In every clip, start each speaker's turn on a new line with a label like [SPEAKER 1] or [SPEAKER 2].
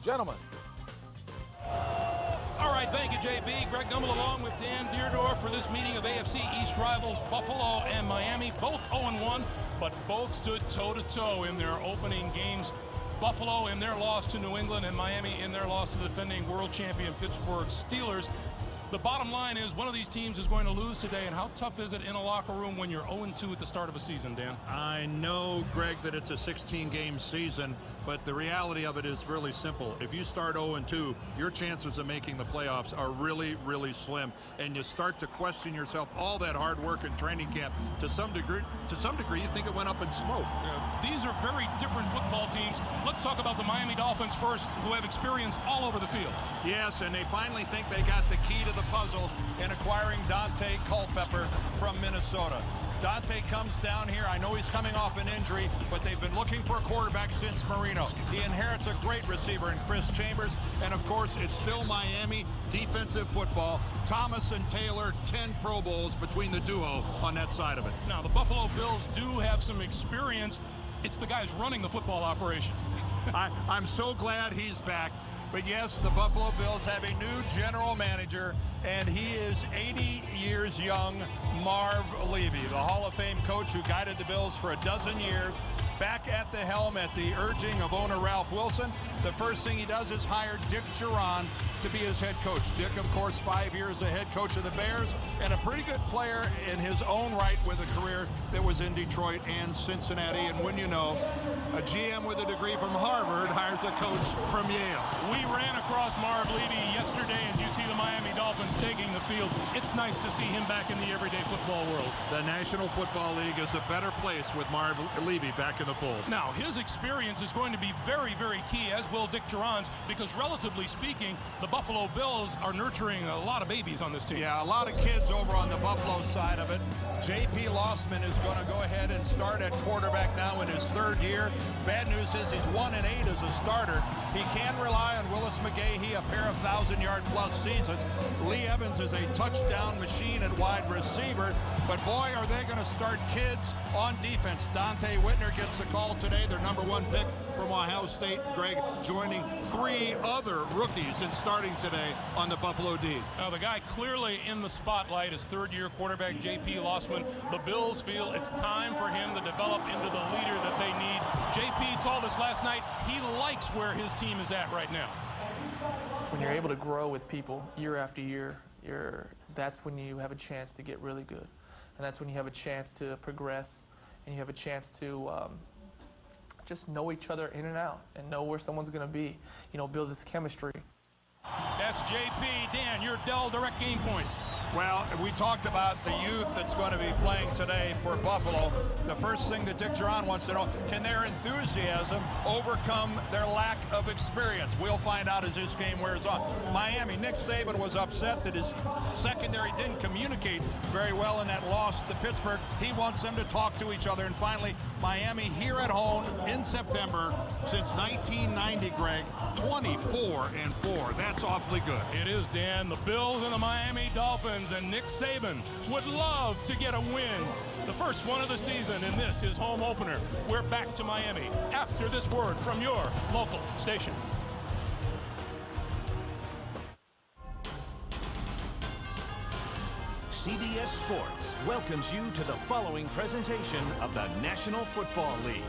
[SPEAKER 1] Gentlemen.
[SPEAKER 2] All right, thank you, JB. Greg Gumbel along with Dan Deerdorf for this meeting of AFC East rivals Buffalo and Miami. Both 0-1, but both stood toe-to-toe in their opening games. Buffalo in their loss to New England and Miami in their loss to the defending world champion Pittsburgh Steelers. The bottom line is one of these teams is going to lose today, and how tough is it in a locker room when you're 0-2 at the start of a season, Dan?
[SPEAKER 3] I know, Greg, that it's a 16-game season, but the reality of it is really simple. If you start 0-2, your chances of making the playoffs are really, really slim, and you start to question yourself. All that hard work in training camp, to some degree, you think it went up in smoke.
[SPEAKER 2] Yeah, these are very different football teams. Let's talk about the Miami Dolphins first, who have experience all over the field.
[SPEAKER 3] Yes, and they finally think they got the key to the puzzle in acquiring Dante Culpepper from Minnesota. Dante comes down here. I know he's coming off an injury, but they've been looking for a quarterback since Marino. He inherits a great receiver in Chris Chambers, and of course, it's still Miami defensive football. Thomas and Taylor, 10 Pro Bowls between the duo on that side of it.
[SPEAKER 2] Now, the Buffalo Bills do have some experience. It's the guys running the football operation.
[SPEAKER 3] I'm so glad he's back. But yes, the Buffalo Bills have a new general manager, and he is 80 years young, Marv Levy, the Hall of Fame coach who guided the Bills for a dozen years. Back at the helm at the urging of owner Ralph Wilson. The first thing he does is hire Dick Duran to be his head coach. Dick, of course, 5 years a head coach of the Bears, and a pretty good player in his own right with a career that was in Detroit and Cincinnati. And when you know, a GM with a degree from Harvard hires a coach from Yale.
[SPEAKER 2] We ran across Marv Levy yesterday, and you see the Miami Dolphins taking the field. It's nice to see him back in the everyday football world.
[SPEAKER 3] The National Football League is a better place with Marv Levy back in the fold.
[SPEAKER 2] Now, his experience is going to be very, very key, as will Dick Duran's, because relatively speaking, the Buffalo Bills are nurturing a lot of babies on this team.
[SPEAKER 3] Yeah, a lot of kids over on the Buffalo side of it. J.P. Lossman is going to go ahead and start at quarterback now in his third year. Bad news is he's 1-8 as a starter. He can rely on Willis McGahee, a pair of 1,000-yard-plus seasons. Lee Evans is a touchdown machine at wide receiver. But boy, are they going to start kids on defense. Dante Whitner gets the call today, their #1 pick from Ohio State. Greg joining 3 other rookies and starting today on the Buffalo D.
[SPEAKER 2] Now, the guy clearly in the spotlight is third-year quarterback J.P. Lossman. The Bills feel it's time for him to develop into the leader that they need. J.P. told us last night he likes where his team is at right now.
[SPEAKER 4] When you're able to grow with people year after year, that's when you have a chance to get really good. And that's when you have a chance to progress, and you have a chance to just know each other in and out and know where someone's going to be, you know, build this chemistry.
[SPEAKER 2] That's JP. Dan, your Dell direct game points.
[SPEAKER 3] Well, we talked about the youth that's going to be playing today for Buffalo. The first thing that Dick Duran wants to know, can their enthusiasm overcome their lack of experience? We'll find out as this game wears on. Miami, Nick Saban was upset that his secondary didn't communicate very well in that loss to Pittsburgh. He wants them to talk to each other. And finally, Miami here at home in September since 1990, Greg, 24-4. That's awfully good.
[SPEAKER 2] It is, Dan. The Bills and the Miami Dolphins and Nick Saban would love to get a win. The first one of the season, and this is home opener. We're back to Miami after this word from your local station.
[SPEAKER 5] CBS Sports welcomes you to the following presentation of the National Football League.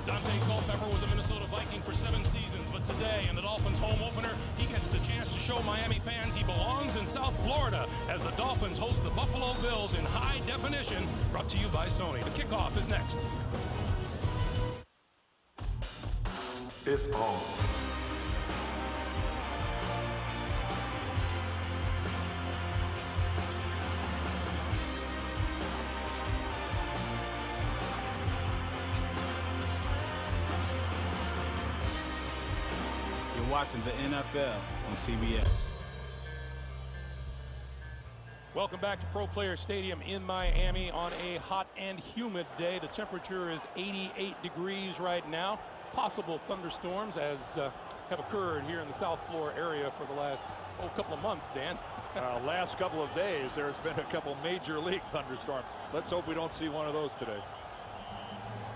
[SPEAKER 2] Dante Culpepper was a Minnesota Viking for 7 seasons, but today in the Dolphins home opener, he gets the chance to show Miami fans he belongs in South Florida as the Dolphins host the Buffalo Bills in high definition, brought to you by Sony. The kickoff is next.
[SPEAKER 1] It's on.
[SPEAKER 6] You're watching the NFL on CBS.
[SPEAKER 2] Welcome back to Pro Player Stadium in Miami on a hot and humid day. The temperature is 88 degrees right now. Possible thunderstorms as have occurred here in the South Florida area for the last couple of months, Dan.
[SPEAKER 3] Last couple of days, there's been a couple major league thunderstorms. Let's hope we don't see one of those today.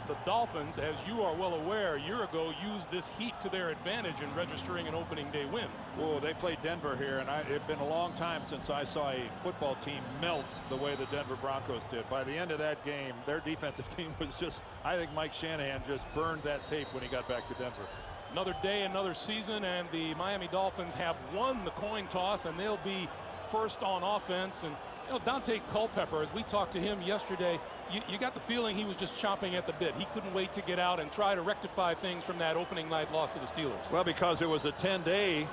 [SPEAKER 2] The Dolphins, as you are well aware, a year ago used this heat to their advantage in registering an opening day win.
[SPEAKER 3] Well, they played Denver here, and it's been a long time since I saw a football team melt the way the Denver Broncos did. By the end of that game, their defensive team was just, I think Mike Shanahan just burned that tape when he got back to Denver.
[SPEAKER 2] Another day, another season, and the Miami Dolphins have won the coin toss, and they'll be first on offense. And you know, Dante Culpepper, as we talked to him yesterday, you got the feeling he was just chomping at the bit. He couldn't wait to get out and try to rectify things from that opening night loss to the Steelers.
[SPEAKER 3] Well, because it was a 10-day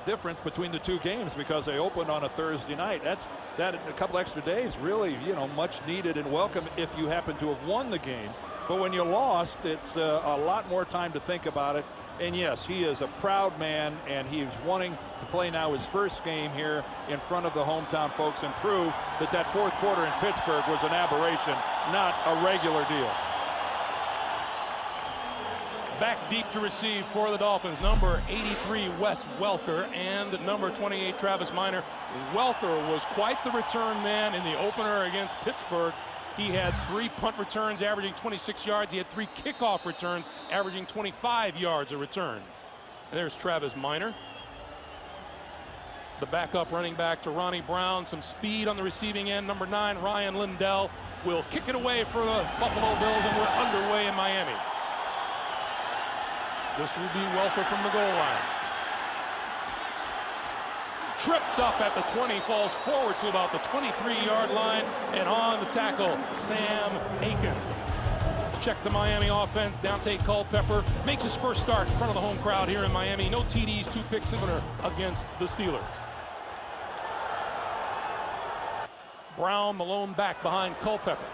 [SPEAKER 3] difference between the two games, because they opened on a Thursday night. That a couple extra days really, you know, much needed and welcome if you happen to have won the game. But when you lost, it's a lot more time to think about it. And yes, he is a proud man, and he's wanting to play now his first game here in front of the hometown folks and prove that that fourth quarter in Pittsburgh was an aberration, not a regular deal.
[SPEAKER 2] Back deep to receive for the Dolphins, number 83 Wes Welker and number 28 Travis Minor. Welker was quite the return man in the opener against Pittsburgh. He had 3 punt returns averaging 26 yards. He had 3 kickoff returns averaging 25 yards a return. And there's Travis Minor. The backup running back to Ronnie Brown. Some speed on the receiving end. Number 9, Ryan Lindell, will kick it away for the Buffalo Bills, and we're underway in Miami. This will be Welker from the goal line. Tripped up at the 20, falls forward to about the 23-yard line, and on the tackle, Sam Aiken. Check the Miami offense. Dante Culpepper makes his first start in front of the home crowd here in Miami. No TDs, 2 picks against the Steelers. Brown, Malone back behind Culpepper.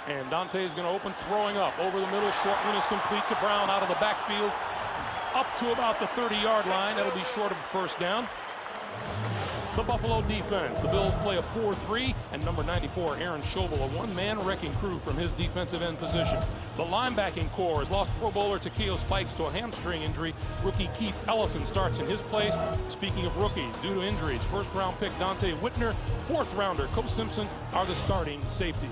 [SPEAKER 2] And Dante is going to open, throwing up over the middle. Short one is complete to Brown out of the backfield, up to about the 30-yard line. That'll be short of a first down. The Buffalo defense. The Bills play a 4-3, and number 94, Aaron Schobel, a one-man wrecking crew from his defensive end position. The linebacking core has lost Pro Bowler Takeo Spikes to a hamstring injury. Rookie Keith Ellison starts in his place. Speaking of rookies, due to injuries, first-round pick Dante Whitner, fourth-rounder Coach Simpson are the starting safeties.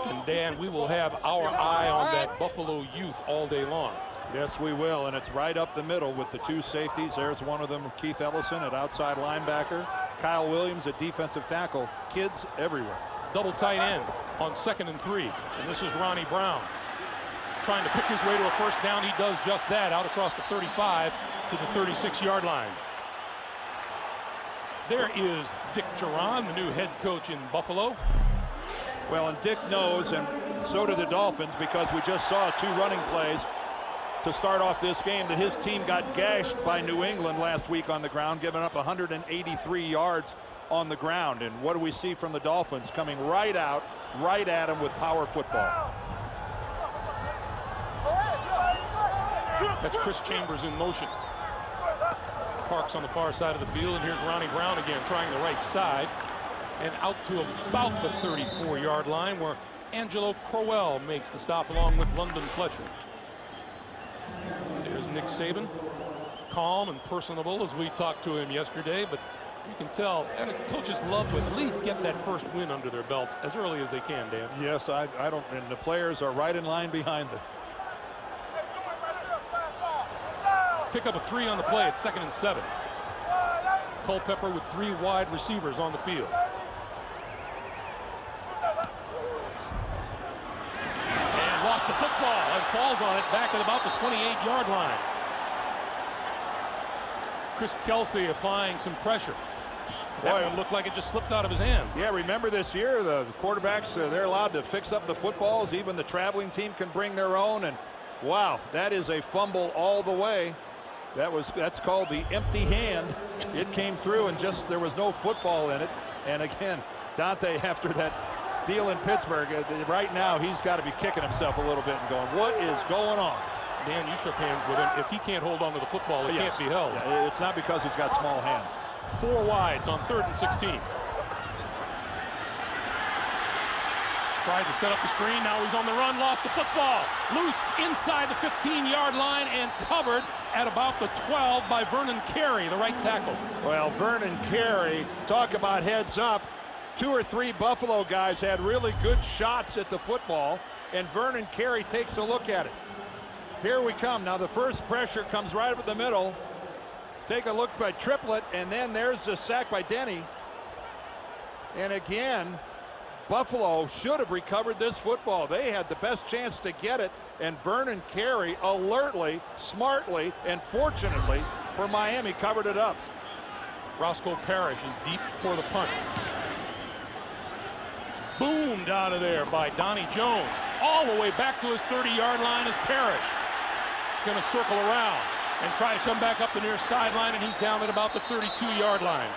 [SPEAKER 2] And Dan, we will have our eye on that Buffalo youth all day long.
[SPEAKER 3] Yes, we will, and it's right up the middle with the 2 safeties. There's one of them, Keith Ellison at outside linebacker, Kyle Williams at defensive tackle. Kids everywhere.
[SPEAKER 2] Double tight end on 2nd and 3, and this is Ronnie Brown trying to pick his way to a first down. He does just that, out across the 35 to the 36-yard line. There is Dick Duran, the new head coach in Buffalo.
[SPEAKER 3] Well, and Dick knows, and so do the Dolphins, because we just saw 2 running plays to start off this game, that his team got gashed by New England last week on the ground, giving up 183 yards on the ground. And what do we see from the Dolphins? Coming right out, right at him with power football.
[SPEAKER 2] That's Chris Chambers in motion. Parks on the far side of the field, and here's Ronnie Brown again, trying the right side. And out to about the 34-yard line, where Angelo Crowell makes the stop along with London Fletcher. There's Nick Saban, calm and personable as we talked to him yesterday, but you can tell coaches love to at least get that first win under their belts as early as they can, Dan.
[SPEAKER 3] Yes, I don't, and the players are right in line behind them.
[SPEAKER 2] Pick up a 3 on the play at 2nd and 7. Culpepper with 3 wide receivers on the field. Lost the football and falls on it back at about the 28-yard line. Chris Kelsey applying some pressure. That one looked like it just slipped out of his hand.
[SPEAKER 3] Yeah, remember this year, the quarterbacks, they're allowed to fix up the footballs. Even the traveling team can bring their own. And wow, that is a fumble all the way. That's called the empty hand. It came through and just there was no football in it. And again, Dante, after that deal in Pittsburgh, right now he's got to be kicking himself a little bit and going, what is going on?
[SPEAKER 2] Dan, you shook hands with him. If he can't hold on to the football, it can't be held.
[SPEAKER 3] Yeah, it's not because he's got small hands.
[SPEAKER 2] 4 wides on 3rd and 16. Tried to set up the screen. Now he's on the run. Lost the football. Loose inside the 15-yard line and covered at about the 12 by Vernon Carey, the right tackle.
[SPEAKER 3] Well, Vernon Carey, talk about heads up. 2 or 3 Buffalo guys had really good shots at the football, and Vernon Carey takes a look at it. Here we come. Now the first pressure comes right up the middle. Take a look by Triplett, and then there's the sack by Denny. And again, Buffalo should have recovered this football. They had the best chance to get it, and Vernon Carey alertly, smartly, and fortunately for Miami covered it up.
[SPEAKER 2] Roscoe Parrish is deep for the punt. Boomed out of there by Donnie Jones. All the way back to his 30-yard line is Parrish. Going to circle around and try to come back up the near sideline, and he's down at about the 32-yard line.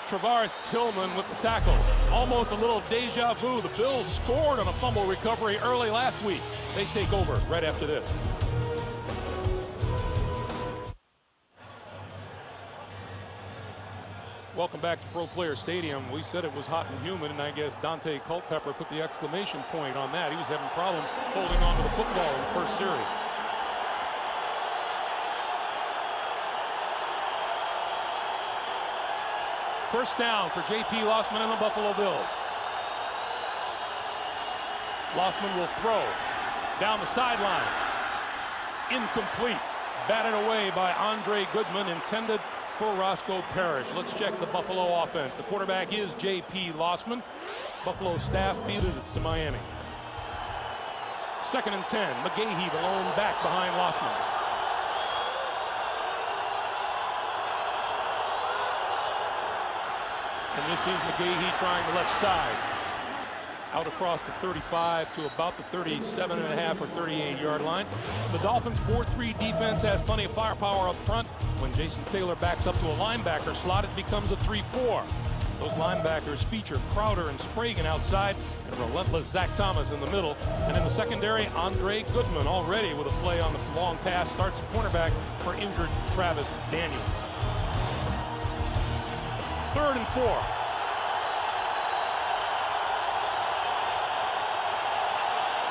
[SPEAKER 2] Travaris Tillman with the tackle. Almost a little deja vu. The Bills scored on a fumble recovery early last week. They take over right after this. Welcome back to Pro Player Stadium. We said it was hot and humid, and I guess Dante Culpepper put the exclamation point on that. He was having problems holding on to the football in the first series. First down for J.P. Lossman and the Buffalo Bills. Lossman will throw down the sideline. Incomplete. Batted away by Andre Goodman, intended for Roscoe Parrish. Let's check the Buffalo offense. The quarterback is J.P. Lossman. Buffalo staff feeded it to Miami. 2nd and 10. McGahee, the lone back behind Lossman. And this is McGahee trying the left side. Out across the 35 to about the 37.5 or 38-yard line. The Dolphins' 4-3 defense has plenty of firepower up front. When Jason Taylor backs up to a linebacker slot, it becomes a 3-4. Those linebackers feature Crowder and Spragan outside and relentless Zach Thomas in the middle. And in the secondary, Andre Goodman already with a play on the long pass starts at cornerback for injured Travis Daniels. 3rd and 4.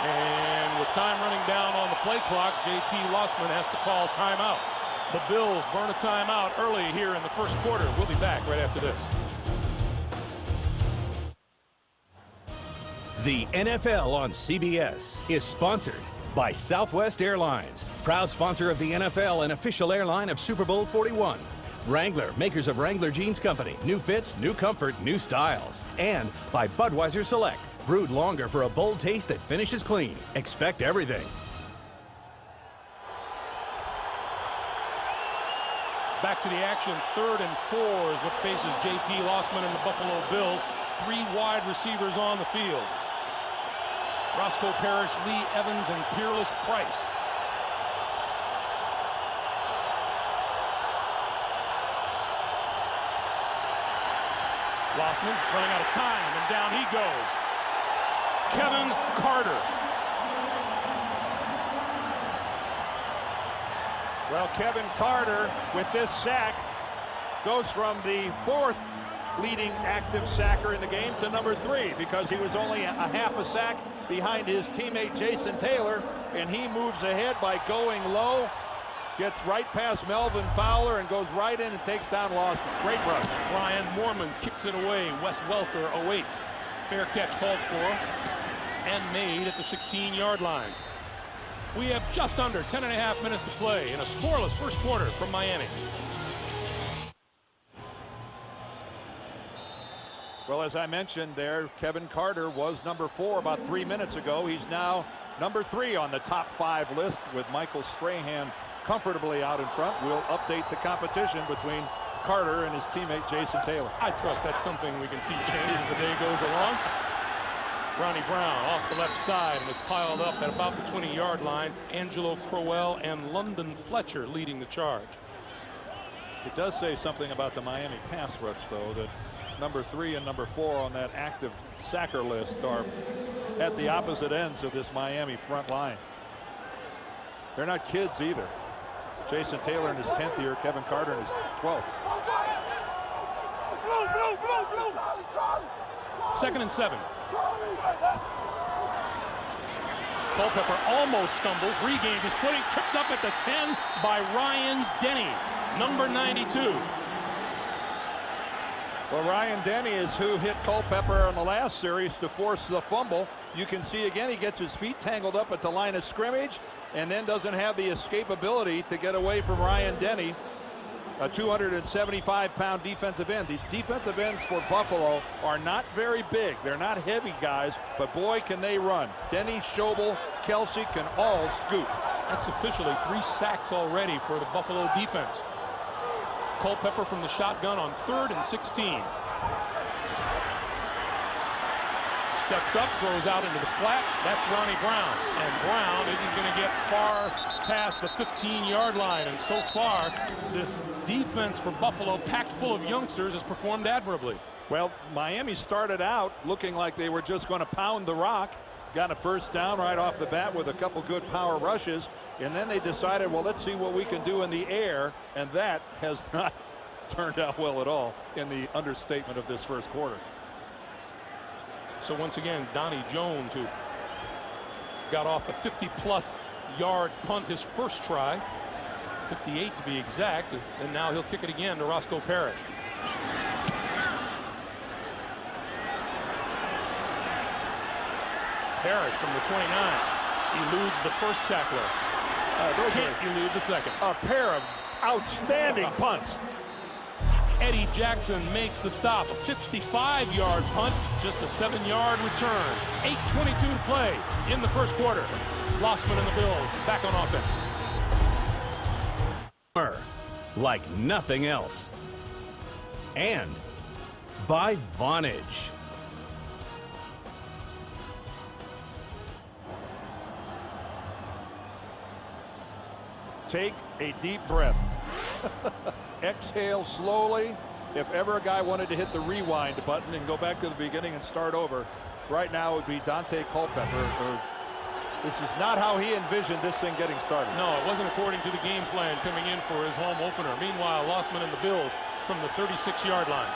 [SPEAKER 2] And with time running down on the play clock, J.P. Lossman has to call timeout. The Bills burn a timeout early here in the first quarter. We'll be back right after this.
[SPEAKER 5] The NFL on CBS is sponsored by Southwest Airlines, proud sponsor of the NFL and official airline of Super Bowl 41. Wrangler, makers of Wrangler Jeans Company. New fits, new comfort, new styles. And by Budweiser Select, brewed longer for a bold taste that finishes clean. Expect everything.
[SPEAKER 2] Back to the action. 3rd and 4 is what faces J.P. Lossman and the Buffalo Bills. 3 wide receivers on the field. Roscoe Parrish, Lee Evans, and Peerless Price. Lossman running out of time, and down he goes. Kevin Carter.
[SPEAKER 3] Well, Kevin Carter, with this sack, goes from the 4th leading active sacker in the game to number 3, because he was only a half a sack behind his teammate Jason Taylor, and he moves ahead by going low, gets right past Melvin Fowler, and goes right in and takes down Lossman. Great rush.
[SPEAKER 2] Brian Moorman kicks it away. Wes Welker awaits. Fair catch called for and made at the 16-yard line. We have just under 10.5 minutes to play in a scoreless first quarter from Miami.
[SPEAKER 3] Well, as I mentioned there, Kevin Carter was number 4 about 3 minutes ago. He's now number 3 on the top 5 list, with Michael Strahan comfortably out in front. We'll update the competition between Carter and his teammate Jason Taylor.
[SPEAKER 2] I trust that's something we can see change as the day goes along. Ronnie Brown off the left side and is piled up at about the 20-yard line. Angelo Crowell and London Fletcher leading the charge.
[SPEAKER 3] It does say something about the Miami pass rush, though, that number 3 and number 4 on that active sacker list are at the opposite ends of this Miami front line. They're not kids either. Jason Taylor in his 10th year, Kevin Carter in his 12th.
[SPEAKER 2] 2nd and 7. Culpepper almost stumbles, regains his footing, tripped up at the 10 by Ryan Denny, number 92.
[SPEAKER 3] Well, Ryan Denny is who hit Culpepper in the last series to force the fumble. You can see again he gets his feet tangled up at the line of scrimmage and then doesn't have the escapability to get away from Ryan Denny, a 275-pound defensive end. The defensive ends for Buffalo are not very big. They're not heavy guys, but boy, can they run. Denny, Schobel, Kelsey can all scoot.
[SPEAKER 2] That's officially 3 sacks already for the Buffalo defense. Culpepper from the shotgun on 3rd and 16. Steps up, throws out into the flat. That's Ronnie Brown. And Brown isn't going to get far past the 15-yard line. And so far, this defense for Buffalo, packed full of youngsters, has performed admirably.
[SPEAKER 3] Well, Miami started out looking like they were just going to pound the rock. Got a first down right off the bat with a couple good power rushes. And then they decided, well, let's see what we can do in the air. And that has not turned out well at all in the understatement of this first quarter.
[SPEAKER 2] So once again, Donnie Jones, who got off a 50-plus yard punt his first try, 58 to be exact, and now he'll kick it again to Roscoe Parrish. Parrish from the 29 eludes the first tackler. Can't elude the second.
[SPEAKER 3] A pair of outstanding punts.
[SPEAKER 2] Eddie Jackson makes the stop. A 55-yard punt, just a 7-yard return. 8:22 to play in the first quarter. Lossman and the Bills back on offense.
[SPEAKER 5] Like nothing else. And by Vonage.
[SPEAKER 3] Take a deep breath. Exhale slowly. If ever a guy wanted to hit the rewind button and go back to the beginning and start over, right now it would be Dante Culpepper. This is not how he envisioned this thing getting started.
[SPEAKER 2] No, it wasn't according to the game plan coming in for his home opener. Meanwhile, Lossman and the Bills from the 36-yard line.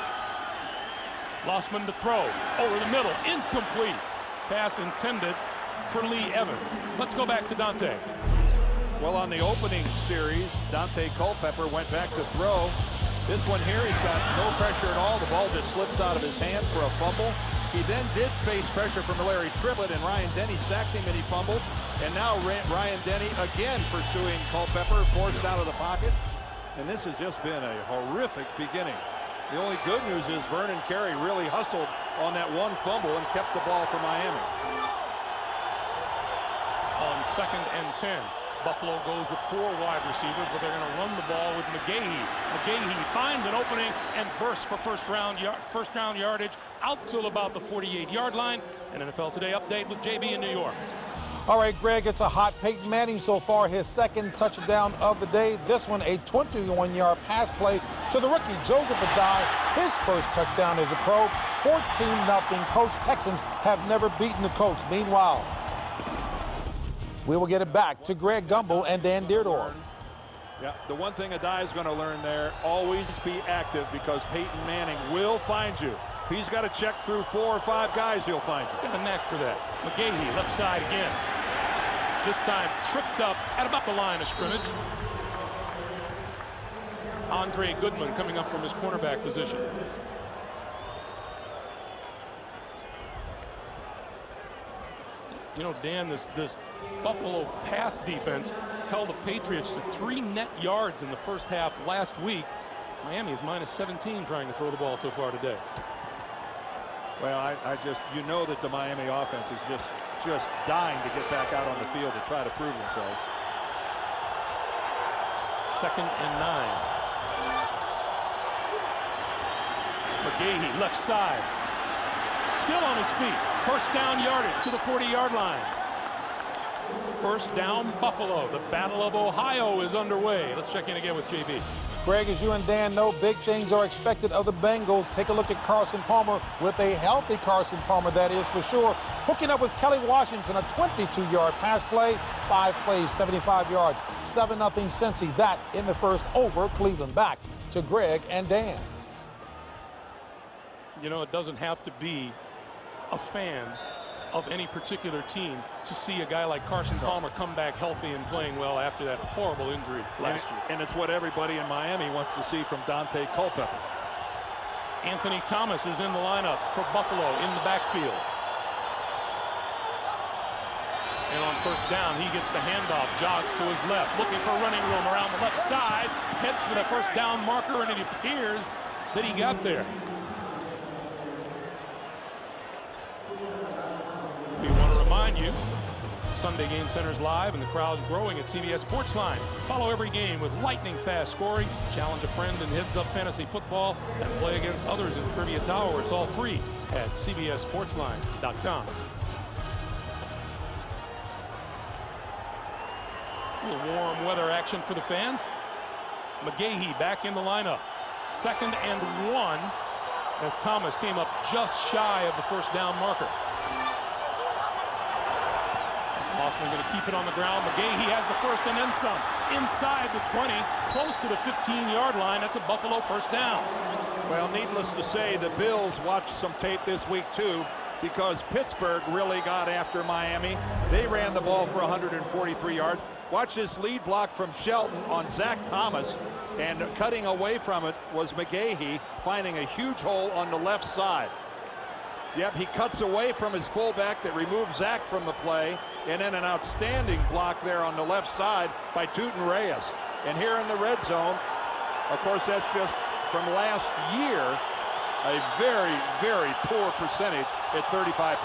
[SPEAKER 2] Lossman to throw over the middle, incomplete. Pass intended for Lee Evans. Let's go back to Dante.
[SPEAKER 3] Well, on the opening series, Dante Culpepper went back to throw. This one here, he's got no pressure at all. The ball just slips out of his hand for a fumble. He then did face pressure from Larry Triplett, and Ryan Denny sacked him and he fumbled. And now Ryan Denny again pursuing Culpepper, forced out of the pocket. And this has just been a horrific beginning. The only good news is Vernon Carey really hustled on that one fumble and kept the ball for Miami.
[SPEAKER 2] On 2nd and 10. Buffalo goes with 4 wide receivers, but they're going to run the ball with McGahee. McGahee finds an opening and bursts for first round yardage out till about the 48-yard line. An NFL Today update with JB in New York.
[SPEAKER 1] All right, Greg, it's a hot Peyton Manning so far, his 2nd touchdown of the day. This one, a 21-yard pass play to the rookie Joseph Adai, his first touchdown as a pro. 14-0 Coach. Texans have never beaten the Colts. Meanwhile, we will get it back to Greg Gumbel and Dan Deerdorf.
[SPEAKER 3] Yeah, the one thing Adai is going to learn there, always be active, because Peyton Manning will find you. If he's got to check through 4 or 5 guys, he'll find you.
[SPEAKER 2] Got a knack for that. McGahee left side again. This time tripped up at about the line of scrimmage. Andre Goodman coming up from his cornerback position. You know, Dan, this Buffalo pass defense held the Patriots to 3 net yards in the first half last week. Miami is -17 trying to throw the ball so far today.
[SPEAKER 3] Well, I just, you know that the Miami offense is just dying to get back out on the field to try to prove themselves.
[SPEAKER 2] 2nd and 9. McGahee, left side. Still on his feet. First down yardage to the 40-yard line. First down, Buffalo. The Battle of Ohio is underway. Let's check in again with JB.
[SPEAKER 1] Greg, as you and Dan know, big things are expected of the Bengals. Take a look at Carson Palmer, with a healthy Carson Palmer, that is for sure. Hooking up with Kelly Washington, a 22-yard pass play, 5 plays, 75 yards, 7-0 Cincy. That in the first over Cleveland. Back to Greg and Dan.
[SPEAKER 2] You know, it doesn't have to be a fan of any particular team to see a guy like Carson Palmer come back healthy and playing well after that horrible injury last year.
[SPEAKER 3] And it's what everybody in Miami wants to see from Dante Culpepper.
[SPEAKER 2] Anthony Thomas is in the lineup for Buffalo in the backfield. And on first down, he gets the handoff, jogs to his left, looking for running room around the left side, heads for the first down marker, and it appears that he got there. We want to remind you, Sunday Game Center's live and the crowd's growing at CBS Sportsline. Follow every game with lightning-fast scoring, challenge a friend in Heads Up Fantasy Football, and play against others in Trivia Tower. It's all free at cbssportsline.com. A little warm weather action for the fans. McGahee back in the lineup. 2nd and 1 as Thomas came up just shy of the first down marker. Mossman going to keep it on the ground. McGahee has the first and then some. Inside the 20, close to the 15-yard line. That's a Buffalo first down.
[SPEAKER 3] Well, needless to say, the Bills watched some tape this week, too, because Pittsburgh really got after Miami. They ran the ball for 143 yards. Watch this lead block from Shelton on Zach Thomas, and cutting away from it was McGahee, finding a huge hole on the left side. Yep, he cuts away from his fullback that removes Zach from the play, and then an outstanding block there on the left side by Tootin Reyes. And here in the red zone, of course, that's just from last year, a very, very poor percentage at 35%.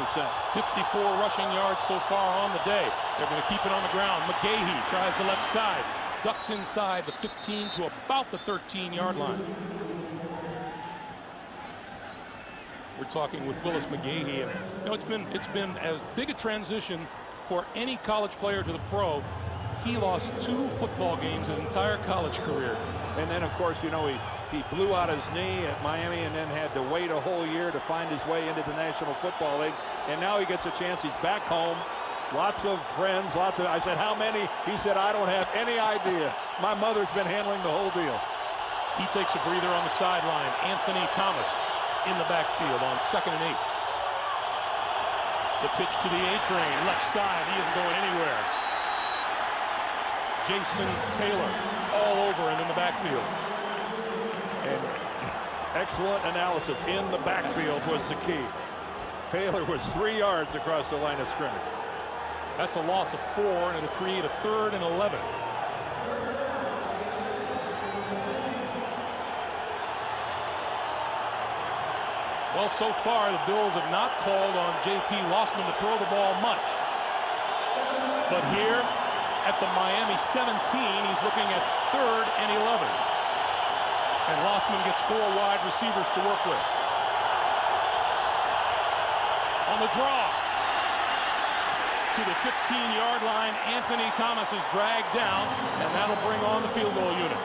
[SPEAKER 2] 54 rushing yards so far on the day. They're going to keep it on the ground. McGahee tries the left side, ducks inside the 15 to about the 13-yard line. We're talking with Willis McGahee, and you know, it's been as big a transition for any college player to the pro. He lost 2 football games his entire college career.
[SPEAKER 3] And then, of course, you know, he blew out his knee at Miami and then had to wait a whole year to find his way into the National Football League. And now he gets a chance. He's back home. Lots of friends, I said, how many? He said, I don't have any idea. My mother's been handling the whole deal.
[SPEAKER 2] He takes a breather on the sideline. Anthony Thomas in the backfield on 2nd and 8. The pitch to the A-train, left side, he isn't going anywhere. Jason Taylor all over him in the backfield.
[SPEAKER 3] And excellent analysis. In the backfield was the key. Taylor was 3 yards across the line of scrimmage.
[SPEAKER 2] That's a loss of 4, and it'll create a 3rd and 11. Well, so far, the Bills have not called on J.P. Lossman to throw the ball much. But here at the Miami 17, he's looking at 3rd and 11. And Lossman gets 4 wide receivers to work with. On the draw to the 15-yard line, Anthony Thomas is dragged down, and that'll bring on the field goal unit.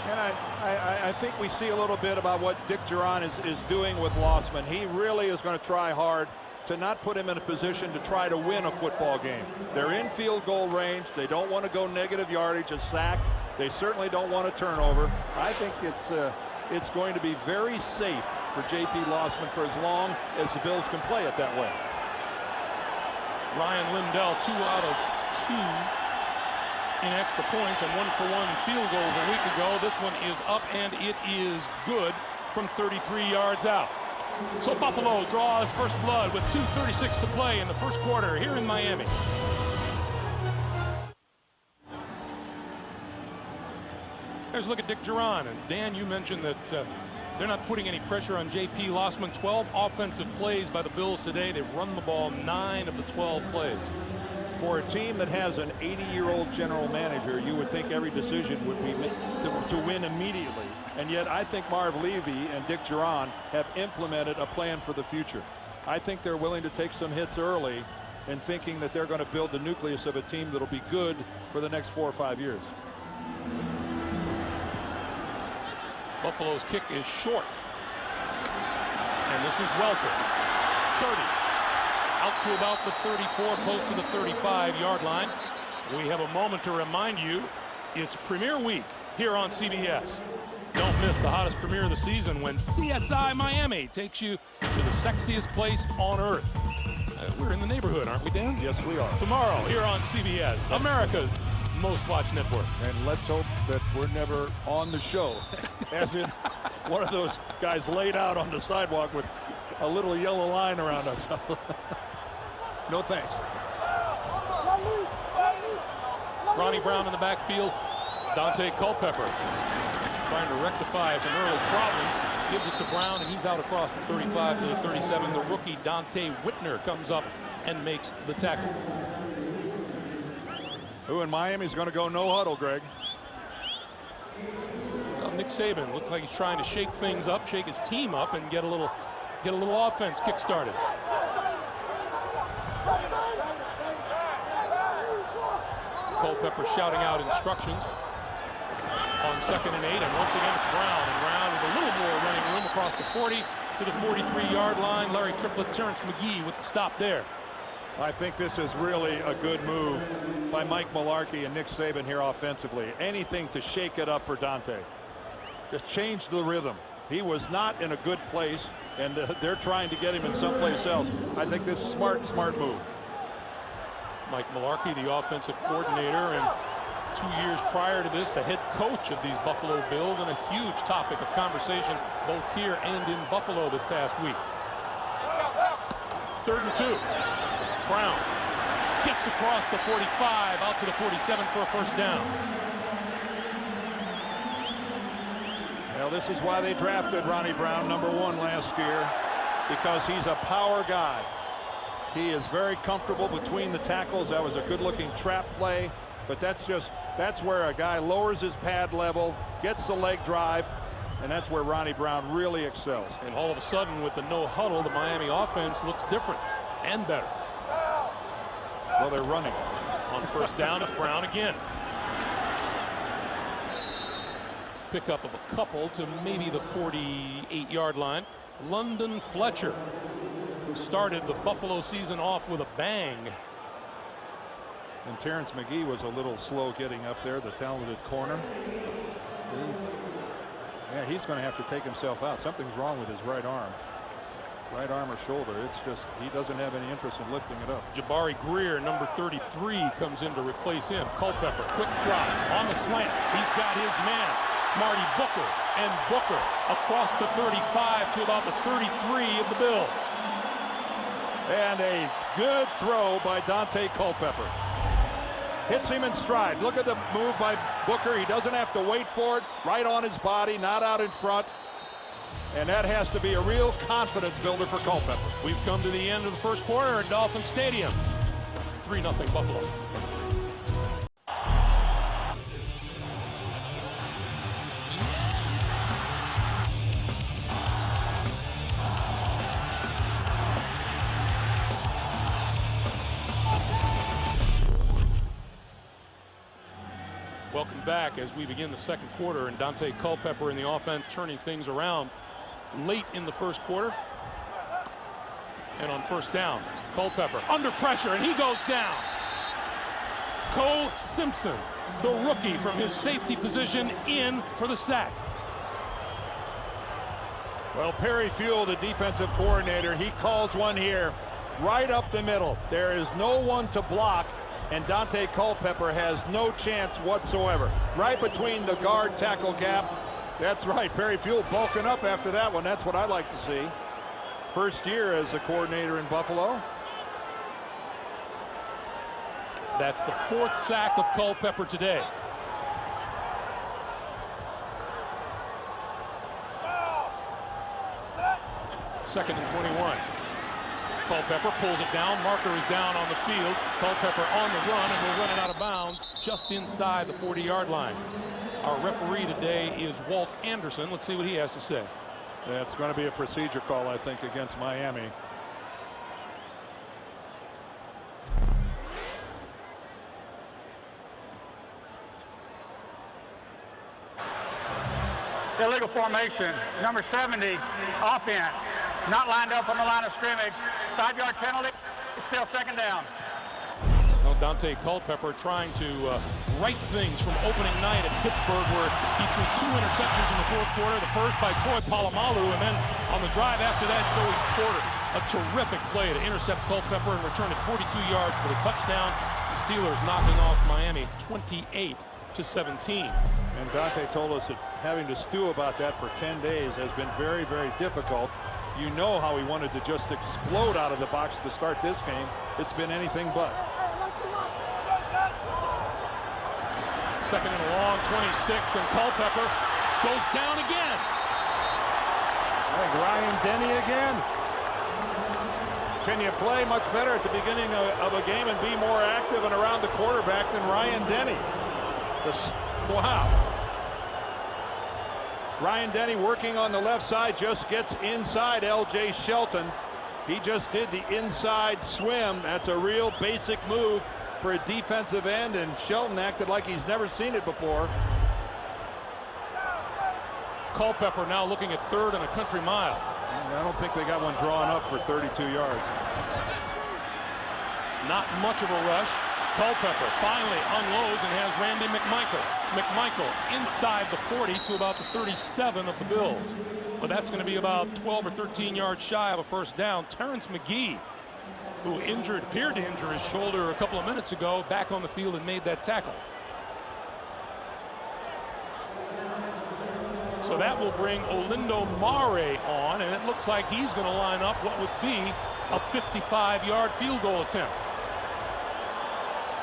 [SPEAKER 3] And I think we see a little bit about what Dick Duran is doing with Lossman. He really is going to try hard to not put him in a position to try to win a football game. They're in field goal range. They don't want to go negative yardage, a sack. They certainly don't want a turnover. I think it's going to be very safe for J.P. Lossman for as long as the Bills can play it that way.
[SPEAKER 2] Ryan Lindell, 2 out of 2 in extra points and 1-for-1 field goals a week ago. This one is up, and it is good from 33 yards out. So Buffalo draws first blood with 2:36 to play in the first quarter here in Miami. There's a look at Dick Duran. And Dan, you mentioned that they're not putting any pressure on J.P. Lossman. 12 offensive plays by the Bills today. They've run the ball 9 of the 12 plays.
[SPEAKER 3] for a team that has an 80-year-old general manager, you would think every decision would be to win immediately. And yet I think Marv Levy and Dick Duran have implemented a plan for the future. I think they're willing to take some hits early and thinking that they're going to build the nucleus of a team that'll be good for the next 4 or 5 years.
[SPEAKER 2] Buffalo's kick is short. And this is Welker. 30. Out to about the 34, close to the 35-yard line. We have a moment to remind you, it's premiere week here on CBS. Don't miss the hottest premiere of the season when CSI Miami takes you to the sexiest place on earth. We're in the neighborhood, aren't we, Dan?
[SPEAKER 3] Yes, we are.
[SPEAKER 2] Tomorrow here on CBS, America's most watched network.
[SPEAKER 3] And let's hope that we're never on the show, as in one of those guys laid out on the sidewalk with a little yellow line around us. No thanks.
[SPEAKER 2] Ronnie Brown in the backfield. Dante Culpepper trying to rectify some early problems. Gives it to Brown, and he's out across the 35 to the 37. The rookie Dante Whitner comes up and makes the tackle.
[SPEAKER 3] Who in Miami is going to go no huddle, Greg?
[SPEAKER 2] Nick Saban looks like he's trying to shake things up, shake his team up, and get a little offense kick-started. Culpepper shouting out instructions on 2nd and 8, and once again it's Brown, and Brown with a little more running room across the 40 to the 43-yard line. Larry Triplett, Terrence McGee with the stop there.
[SPEAKER 3] I think this is really a good move by Mike Mularkey and Nick Saban here offensively. Anything to shake it up for Dante. Just change the rhythm. He was not in a good place, and they're trying to get him in someplace else. I think this is smart move.
[SPEAKER 2] Mike Mularkey, the offensive coordinator, and 2 years prior to this, the head coach of these Buffalo Bills, and a huge topic of conversation both here and in Buffalo this past week. 3rd and 2. Brown gets across the 45 out to the 47 for a first down.
[SPEAKER 3] Well, this is why they drafted Ronnie Brown #1 last year, because he's a power guy. He is very comfortable between the tackles. That was a good-looking trap play, but that's where a guy lowers his pad level, gets the leg drive, and that's where Ronnie Brown really excels.
[SPEAKER 2] And all of a sudden, with the no huddle, the Miami offense looks different and better.
[SPEAKER 3] Well, they're running.
[SPEAKER 2] On first down, it's Brown again. Pickup of a couple to maybe the 48-yard line. London Fletcher, who started the Buffalo season off with a bang.
[SPEAKER 3] And Terrence McGee was a little slow getting up there, the talented corner. Yeah, he's going to have to take himself out. Something's wrong with his right arm. Right arm or shoulder. It's just he doesn't have any interest in lifting it up.
[SPEAKER 2] Jabari Greer, number 33, comes in to replace him. Culpepper, quick drop on the slant. He's got his man, Marty Booker, and Booker across the 35 to about the 33 of the Bills.
[SPEAKER 3] And a good throw by Dante Culpepper. Hits him in stride. Look at the move by Booker. He doesn't have to wait for it. Right on his body, not out in front. And that has to be a real confidence builder for Culpepper.
[SPEAKER 2] We've come to the end of the first quarter at Dolphin Stadium. 3-0 Buffalo. Welcome back as we begin the second quarter, and Dante Culpepper in the offense turning things around late in the first quarter. And on first down, Culpepper under pressure, and he goes down. Cole Simpson, the rookie from his safety position, in for the sack.
[SPEAKER 3] Well, Perry Fuel, the defensive coordinator, he calls one here right up the middle. There is no one to block, and Dante Culpepper has no chance whatsoever. Right between the guard tackle gap. That's right, Perry Fuel bulking up after that one. That's what I like to see. First year as a coordinator in Buffalo.
[SPEAKER 2] That's the 4th sack of Culpepper today. Second and 21. Culpepper pulls it down. Marker is down on the field. Culpepper on the run, and will run it out of bounds just inside the 40-yard line. Our referee today is Walt Anderson. Let's see what he has to say.
[SPEAKER 3] That's going to be a procedure call, I think, against Miami.
[SPEAKER 7] Illegal formation, number 70, offense. Not lined up on the line of scrimmage. 5-yard penalty. It's still second down.
[SPEAKER 2] Well, Dante Culpepper trying to right things from opening night at Pittsburgh, where he threw 2 interceptions in the fourth quarter. The first by Troy Polamalu, and then on the drive after that, Joey Porter. A terrific play to intercept Culpepper and return it 42 yards for the touchdown. The Steelers knocking off Miami 28-17.
[SPEAKER 3] And Dante told us that having to stew about that for 10 days has been very, very difficult. You know how he wanted to just explode out of the box to start this game. It's been anything but.
[SPEAKER 2] Second and a long, 26, and Culpepper goes down again.
[SPEAKER 3] I think Ryan Denny again. Can you play much better at the beginning of a game and be more active and around the quarterback than Ryan Denny? Wow. Ryan Denny working on the left side, just gets inside L.J. Shelton. He just did the inside swim. That's a real basic move for a defensive end, and Shelton acted like he's never seen it before.
[SPEAKER 2] Culpepper now looking at third and a country mile.
[SPEAKER 3] I don't think they got one drawn up for 32 yards.
[SPEAKER 2] Not much of a rush. Culpepper finally unloads and has Randy McMichael. McMichael inside the 40 to about the 37 of the Bills. But that's going to be about 12 or 13 yards shy of a first down. Terrence McGee, who appeared to injure his shoulder a couple of minutes ago, back on the field and made that tackle. So that will bring Olindo Mare on, and it looks like he's going to line up what would be a 55-yard field goal attempt.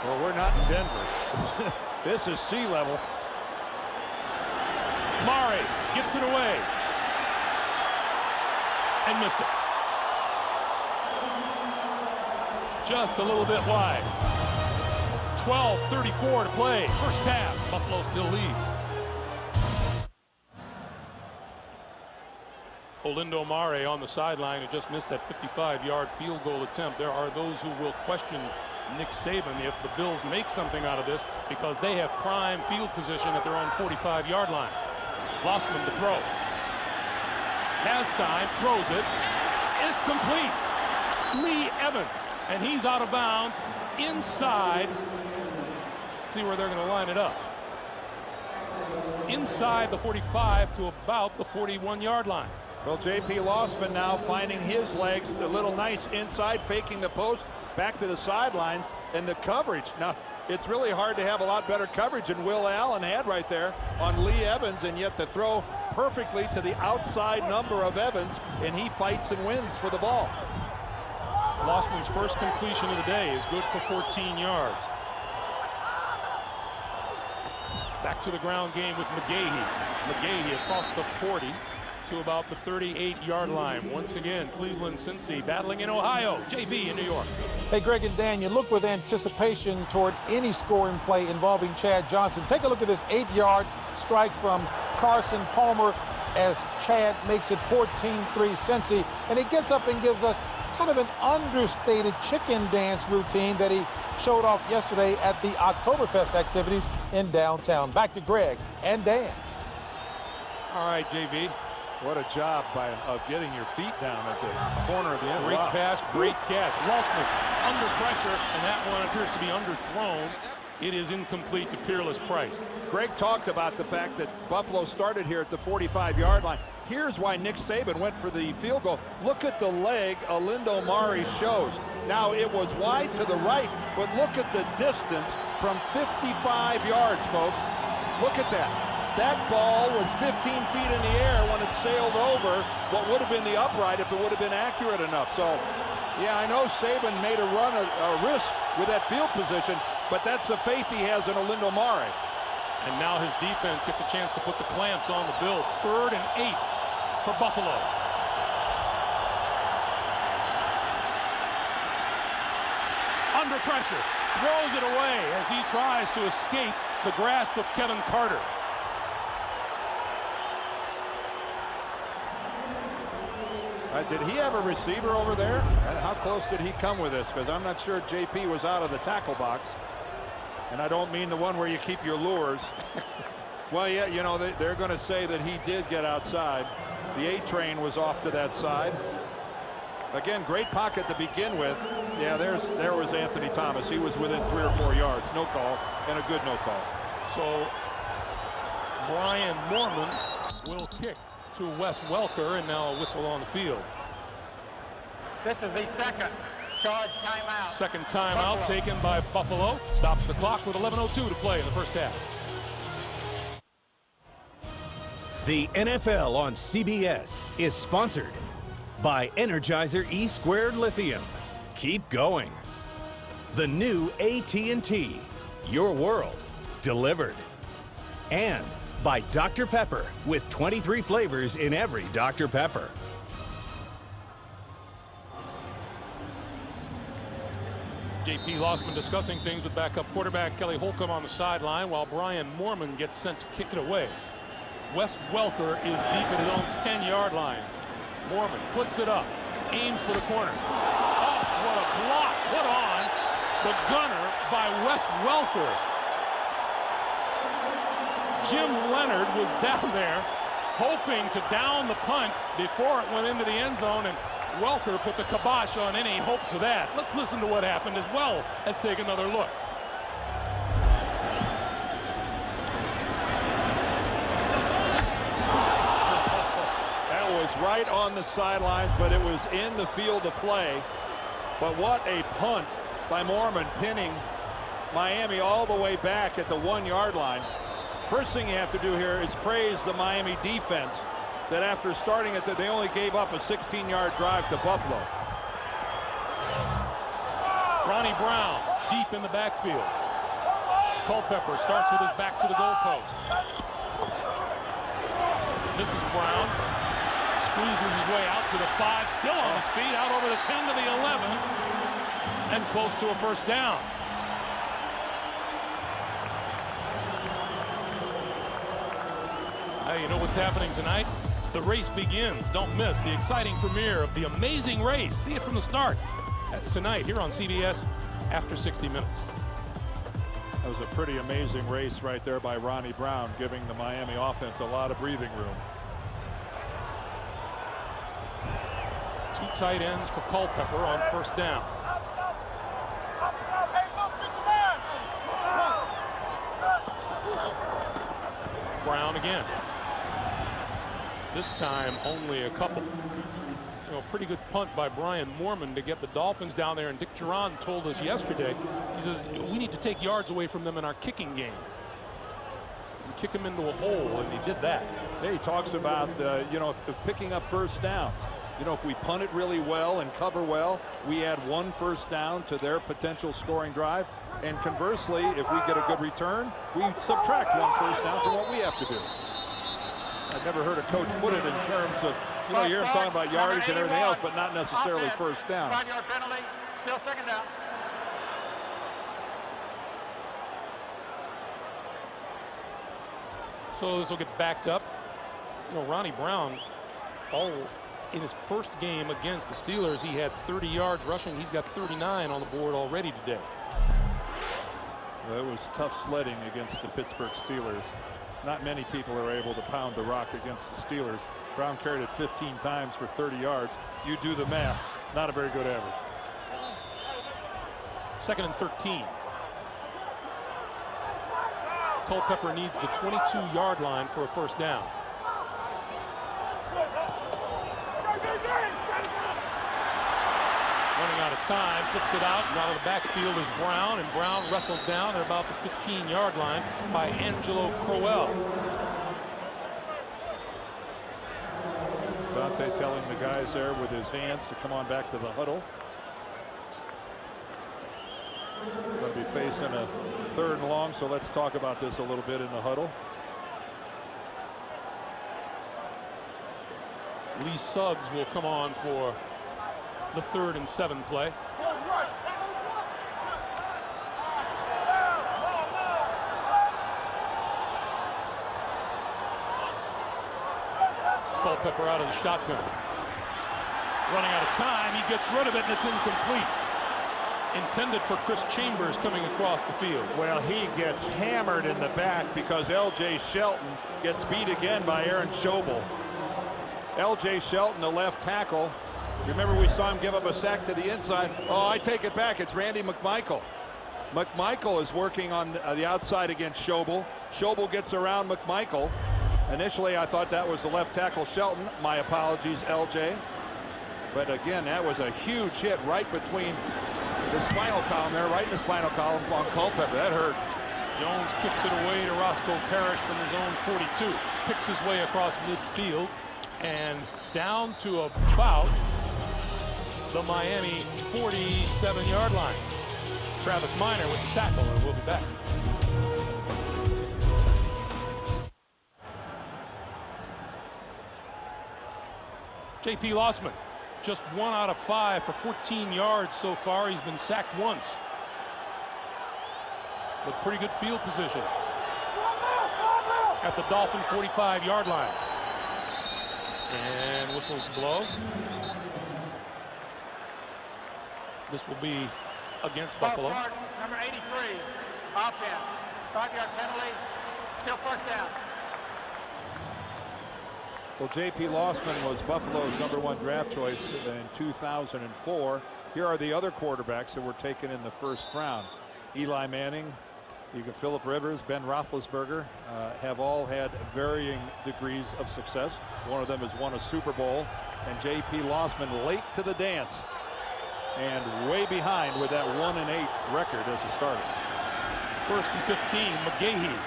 [SPEAKER 3] Well, we're not in Denver. This is sea level.
[SPEAKER 2] Mare gets it away and missed it. Just a little bit wide. 12:34 to play. First half. Buffalo still leads. Olindo Mare on the sideline and just missed that 55-yard field goal attempt. There are those who will question Nick Saban if the Bills make something out of this, because they have prime field position at their own 45-yard line. Lossman to throw. Has time, throws it. It's complete. Lee Evans, and he's out of bounds inside. See where they're going to line it up. Inside the 45 to about the 41-yard line.
[SPEAKER 3] Well, J.P. Lossman now finding his legs a little nice inside, faking the post, back to the sidelines, and the coverage. Now, it's really hard to have a lot better coverage than Will Allen had right there on Lee Evans, and yet to throw perfectly to the outside number of Evans, and he fights and wins for the ball.
[SPEAKER 2] Lossman's first completion of the day is good for 14 yards. Back to the ground game with McGahee. McGahee across the 40 to about the 38-yard line. Once again, Cleveland, Cincy battling in Ohio. JB in New York.
[SPEAKER 1] Hey, Greg and Dan, you look with anticipation toward any scoring play involving Chad Johnson. Take a look at this 8-yard strike from Carson Palmer as Chad makes it 14-3 Cincy, and he gets up and gives us kind of an understated chicken dance routine that he showed off yesterday at the Oktoberfest activities in downtown. Back to Greg and Dan.
[SPEAKER 2] All right, JB.
[SPEAKER 3] What a job of getting your feet down at the corner of the end.
[SPEAKER 2] Great pass, great catch. Lossman under pressure, and that one appears to be underthrown. It is incomplete to Peerless Price.
[SPEAKER 3] Greg talked about the fact that Buffalo started here at the 45-yard line. Here's why Nick Saban went for the field goal. Look at the leg Olindo Mare shows. Now, it was wide to the right, but look at the distance from 55 yards, folks. Look at that. That ball was 15 feet in the air when it sailed over what would have been the upright if it would have been accurate enough. So, yeah, I know Saban made a run, a risk with that field position, but that's the faith he has in Olindo Mare.
[SPEAKER 2] And now his defense gets a chance to put the clamps on the Bills. 3rd and 8 for Buffalo. under pressure, throws it away as he tries to escape the grasp of Kevin Carter.
[SPEAKER 3] Did he have a receiver over there? And how close did he come with this? Because I'm not sure JP was out of the tackle box. And I don't mean the one where you keep your lures. Well, yeah, you know, they're going to say that he did get outside. The A train was off to that side. Again, great pocket to begin with. Yeah, there was Anthony Thomas. He was within 3 or 4 yards. No call, and a good no call.
[SPEAKER 2] So Brian Mormon will kick to Wes Welker, and now a whistle on the field.
[SPEAKER 7] This is the second charge timeout.
[SPEAKER 2] Second timeout taken by Buffalo. Stops the clock with 11:02 to play in the first half.
[SPEAKER 5] The NFL on CBS is sponsored by Energizer E² Lithium. Keep going. The new AT&T, your world delivered. And by Dr. Pepper, with 23 flavors in every Dr. Pepper.
[SPEAKER 2] J.P. Lossman discussing things with backup quarterback Kelly Holcomb on the sideline while Brian Mormon gets sent to kick it away. Wes Welker is deep at his own 10-yard line. Mormon puts it up, aims for the corner. Oh, what a block put on the gunner by Wes Welker. Jim Leonard was down there hoping to down the punt before it went into the end zone, and Welker put the kibosh on any hopes of that. Let's listen to what happened as well as take another look.
[SPEAKER 3] That was right on the sidelines, but it was in the field of play. But what a punt by Mormon, pinning Miami all the way back at the 1-yard line. First thing you have to do here is praise the Miami defense that after starting it, they only gave up a 16-yard drive to Buffalo.
[SPEAKER 2] Ronnie Brown deep in the backfield. Culpepper starts with his back to the goalpost. This is Brown. Squeezes his way out to the 5, still on his feet, out over the 10 to the 11, and close to a first down. Hey, you know what's happening tonight? The race begins. Don't miss the exciting premiere of The Amazing Race. See it from the start. That's tonight here on CBS after 60 minutes.
[SPEAKER 3] That was a pretty amazing race right there by Ronnie Brown, giving the Miami offense a lot of breathing room.
[SPEAKER 2] 2 tight ends for Culpepper on first down. Brown again. This time only a couple. You know, pretty good punt by Brian Mormon to get the Dolphins down there, and Dick Duran told us yesterday, he says, we need to take yards away from them in our kicking game. And kick them into a hole, and he did that.
[SPEAKER 3] He talks about, you know, picking up first downs. You know, if we punt it really well and cover well, we add 1 first down to their potential scoring drive. And conversely, if we get a good return, we subtract 1 first down from what we have to do. I've never heard a coach put it in terms of, you know, you're talking about yardage and everything else, but not necessarily first down.
[SPEAKER 7] 5-yard penalty, still second down.
[SPEAKER 2] So this will get backed up. You know, Ronnie Brown, in his first game against the Steelers, he had 30 yards rushing. He's got 39 on the board already today.
[SPEAKER 3] Well, it was tough sledding against the Pittsburgh Steelers. Not many people are able to pound the rock against the Steelers. Brown carried it 15 times for 30 yards. You do the math, not a very good average.
[SPEAKER 2] 2nd and 13. Culpepper needs the 22-yard line for a first down. Running out of time, flips it out, and out of the backfield is Brown, and Brown wrestled down at about the 15-yard line by Angelo Crowell.
[SPEAKER 3] Dante telling the guys there with his hands to come on back to the huddle. Going to be facing a 3rd and long, so let's talk about this a little bit in the huddle.
[SPEAKER 2] Lee Suggs will come on for the 3rd and 7 play. Culpepper out of the shotgun. Running out of time, he gets rid of it, and it's incomplete. Intended for Chris Chambers coming across the field.
[SPEAKER 3] Well, he gets hammered in the back because L.J. Shelton gets beat again by Aaron Schobel. L.J. Shelton, the left tackle. Remember, we saw him give up a sack to the inside. Oh, I take it back. It's Randy McMichael. McMichael is working on the outside against Schobel. Schobel gets around McMichael. Initially, I thought that was the left tackle Shelton. My apologies, LJ. But again, that was a huge hit right between the spinal column there, right in the spinal column on Culpepper. That hurt.
[SPEAKER 2] Jones kicks it away to Roscoe Parrish from his own 42. Picks his way across midfield and down to about the Miami 47-yard line. Travis Minor with the tackle, and we'll be back. J.P. Lossman, just 1 out of 5 for 14 yards so far. He's been sacked once. With pretty good field position at the Dolphin 45-yard line. And whistles blow. This will be against Buffalo.
[SPEAKER 7] Number 83, offense. 5-yard penalty, still first down.
[SPEAKER 3] Well, J.P. Lossman was Buffalo's #1 draft choice in 2004. Here are the other quarterbacks that were taken in the first round. Eli Manning, Phillip Rivers, Ben Roethlisberger have all had varying degrees of success. One of them has won a Super Bowl, and J.P. Lossman late to the dance and way behind with that 1-8 record as a starter.
[SPEAKER 2] 1st and 15, McGahee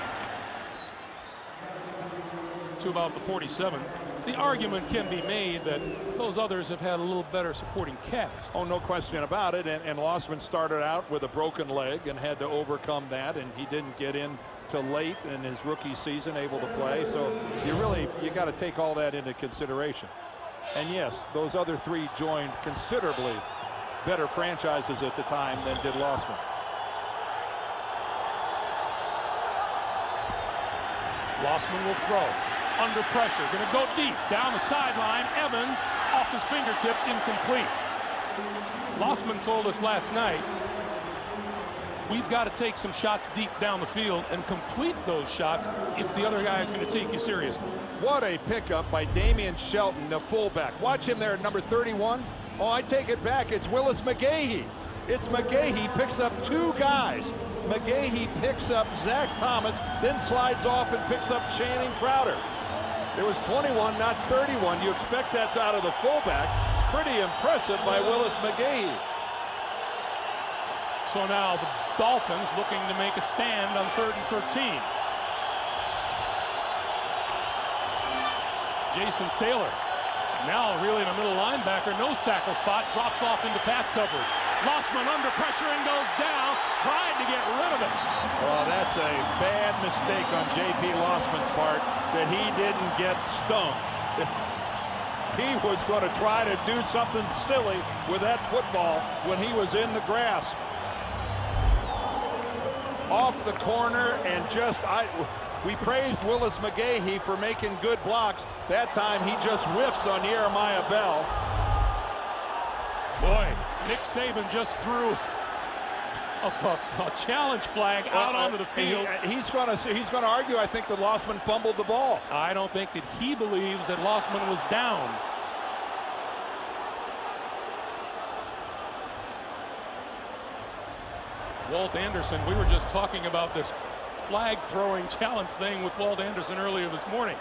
[SPEAKER 2] to about the 47. The argument can be made that those others have had a little better supporting cast.
[SPEAKER 3] Oh, no question about it. And Lossman started out with a broken leg and had to overcome that, and he didn't get in till late in his rookie season able to play. So you got to take all that into consideration. And yes, those other 3 joined considerably better franchises at the time than did Lossman.
[SPEAKER 2] Lossman will throw. Under pressure, going to go deep down the sideline. Evans off his fingertips, incomplete. Lossman told us last night, we've got to take some shots deep down the field and complete those shots if the other guy is going to take you seriously.
[SPEAKER 3] What a pickup by Damian Shelton, the fullback. Watch him there at number 31. Oh, I take it back. It's Willis McGahee. It's McGahee picks up 2 guys. McGahee picks up Zach Thomas, then slides off and picks up Channing Crowder. It was 21, not 31. You expect that out of the fullback. Pretty impressive by Willis McGahee.
[SPEAKER 2] So now the Dolphins looking to make a stand on 3rd and 13. Jason Taylor, now really in a middle linebacker, nose tackle spot, drops off into pass coverage. Lossman under pressure and goes down, tried to get rid of it.
[SPEAKER 3] Well, that's a bad mistake on J.P. Lossman's part that he didn't get stung. He was going to try to do something silly with that football when he was in the grasp. Off the corner and we praised Willis McGahee for making good blocks. That time he just whiffs on Jeremiah Bell.
[SPEAKER 2] Boy, Nick Saban just threw a challenge flag out onto the field.
[SPEAKER 3] He's going to argue, I think, that Lossman fumbled the ball.
[SPEAKER 2] I don't think that he believes that Lossman was down. Walt Anderson, we were just talking about this flag throwing challenge thing with Walt Anderson earlier this morning.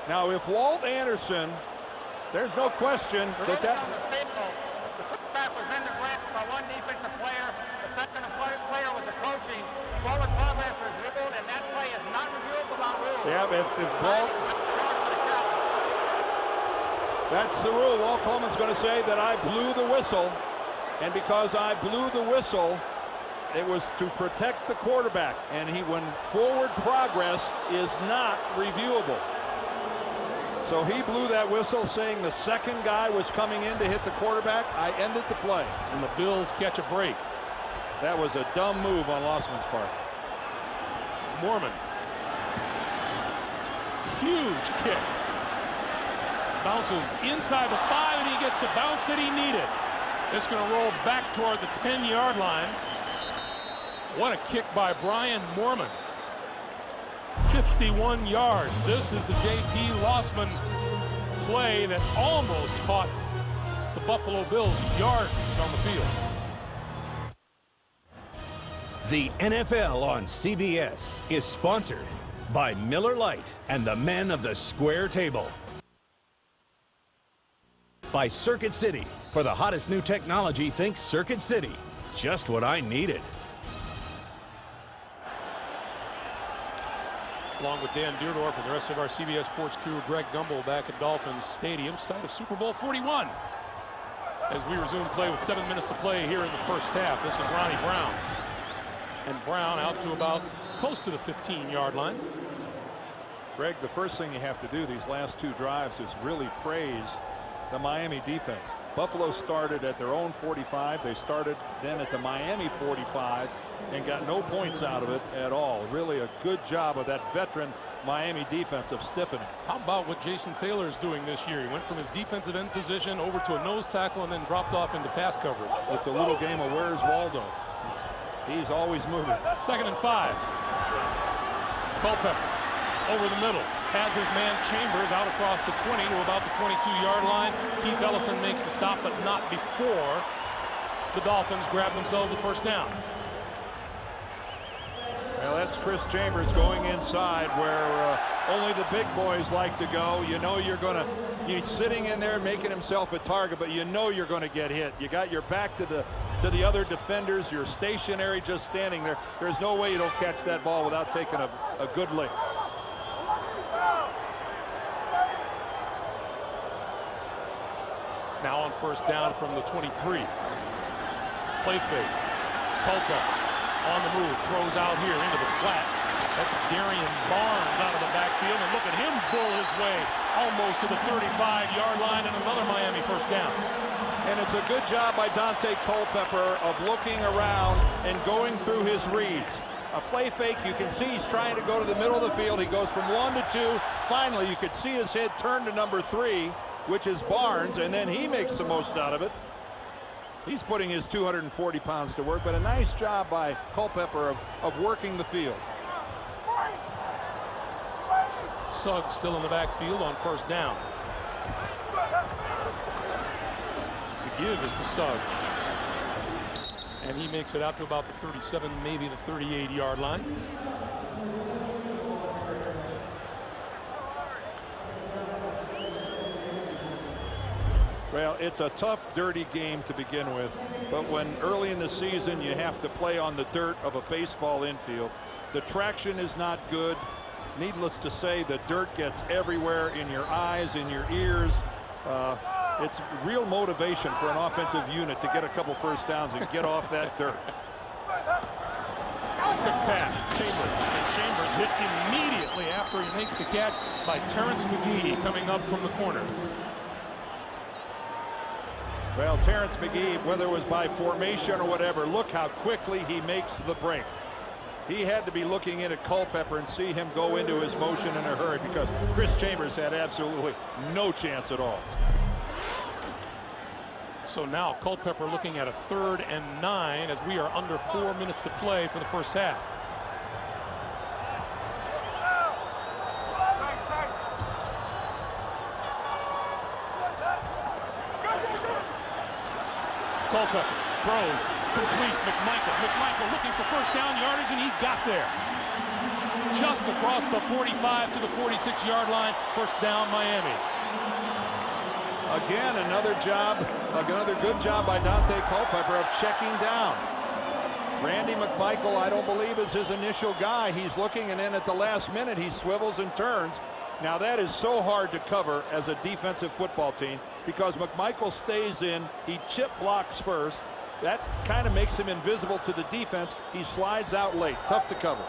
[SPEAKER 3] Now, if Walt Anderson, there's no question that
[SPEAKER 7] The quarterback was in the grip by one defensive player. The second player was approaching. Forward progress was ruled, and that play is not reviewable by rule.
[SPEAKER 3] Yeah, if Walt, that's the rule. Walt Coleman's going to say that I blew the whistle, and because I blew the whistle, it was to protect the quarterback, and when forward progress is not reviewable. So he blew that whistle, saying the second guy was coming in to hit the quarterback. I ended the play.
[SPEAKER 2] And the Bills catch a break.
[SPEAKER 3] That was a dumb move on Lossman's part.
[SPEAKER 2] Mormon huge kick. Bounces inside the 5, and he gets the bounce that he needed. It's going to roll back toward the 10-yard line. What a kick by Brian Moorman. 51 yards. This is the J.P. Lossman play that almost caught the Buffalo Bills yards on the field.
[SPEAKER 5] The NFL on CBS is sponsored by Miller Lite and the men of the square table. By Circuit City. For the hottest new technology, think Circuit City. Just what I needed.
[SPEAKER 2] Along with Dan Deerdorf and the rest of our CBS Sports crew, Greg Gumbel back at Dolphins Stadium, site of Super Bowl 41. As we resume play with 7 minutes to play here in the first half. This is Ronnie Brown. And Brown out to about close to the 15-yard line.
[SPEAKER 3] Greg, the first thing you have to do these last 2 drives is really praise the Miami defense. Buffalo started at their own 45. They started then at the Miami 45 and got no points out of it at all. Really a good job of that veteran Miami defense of stiffening.
[SPEAKER 2] How about what Jason Taylor is doing this year? He went from his defensive end position over to a nose tackle and then dropped off into pass coverage.
[SPEAKER 3] It's a little game of where's Waldo. He's always moving.
[SPEAKER 2] 2nd and 5. Culpepper over the middle. Has his man Chambers out across the 20 to about the 22-yard line. Keith Ellison makes the stop, but not before the Dolphins grab themselves the first down.
[SPEAKER 3] Well, that's Chris Chambers going inside where only the big boys like to go. You know he's sitting in there making himself a target, but you know you're going to get hit. You got your back to the other defenders. You're stationary, just standing there. There's no way you don't catch that ball without taking a good lick.
[SPEAKER 2] Now on first down from the 23. Play fake. Culpepper on the move, throws out here into the flat. That's Darian Barnes out of the backfield, and look at him bull his way almost to the 35-yard line, and another Miami first down.
[SPEAKER 3] And it's a good job by Dante Culpepper of looking around and going through his reads. A play fake, you can see he's trying to go to the middle of the field. He goes from 1 to 2. Finally, you could see his head turn to number 3, which is Barnes, and then he makes the most out of it. He's putting his 240 pounds to work, but a nice job by Culpepper of working the field.
[SPEAKER 2] Suggs still in the backfield on first down. The give is to Suggs. And he makes it out to about the 37, maybe the 38-yard line.
[SPEAKER 3] Well, it's a tough, dirty game to begin with, but when early in the season you have to play on the dirt of a baseball infield, the traction is not good. Needless to say, the dirt gets everywhere, in your eyes, in your ears. It's real motivation for an offensive unit to get a couple first downs and get off that dirt.
[SPEAKER 2] Quick pass, Chambers. And Chambers hit immediately after he makes the catch by Terrence McGee coming up from the corner.
[SPEAKER 3] Well, Terrence McGee, whether it was by formation or whatever, look how quickly he makes the break. He had to be looking in at Culpepper and see him go into his motion in a hurry, because Chris Chambers had absolutely no chance at all.
[SPEAKER 2] So now Culpepper looking at a 3rd and 9 as we are under 4 minutes to play for the first half. Culpepper throws complete. McMichael looking for first down yardage, and he got there. Just across the 45 to the 46-yard line. First down, Miami.
[SPEAKER 3] Again, another good job by Dante Culpepper of checking down. Randy McMichael, I don't believe, is his initial guy. He's looking, and then at the last minute he swivels and turns. Now that is so hard to cover as a defensive football team, because McMichael stays in, he chip blocks first. That kind of makes him invisible to the defense. He slides out late. Tough to cover.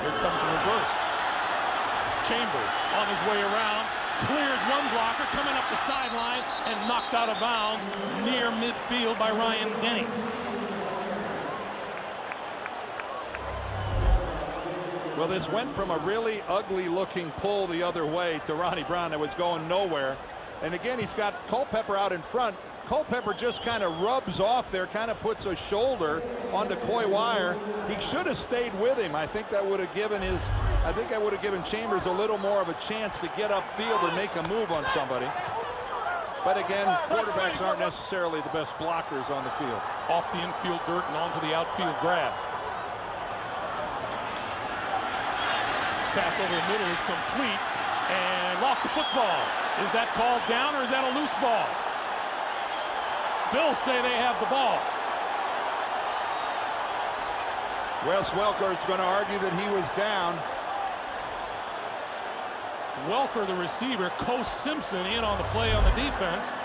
[SPEAKER 2] Here comes a reverse. Chambers on his way around, clears one blocker, coming up the sideline and knocked out of bounds near midfield by Ryan Denny.
[SPEAKER 3] Well, this went from a really ugly looking pull the other way to Ronnie Brown that was going nowhere. And again, he's got Culpepper out in front. Culpepper just kind of rubs off there, kind of puts a shoulder on the coy wire. He should have stayed with him. I think that would have given Chambers a little more of a chance to get upfield and make a move on somebody. But again, quarterbacks aren't necessarily the best blockers on the field.
[SPEAKER 2] Off the infield dirt and onto the outfield grass. Pass over the middle is complete and lost the football. Is that called down or is that a loose ball? Bills say they have the ball.
[SPEAKER 3] Wes Welker is going to argue that he was down.
[SPEAKER 2] Welker, the receiver, Coase Simpson in on the play on the defense.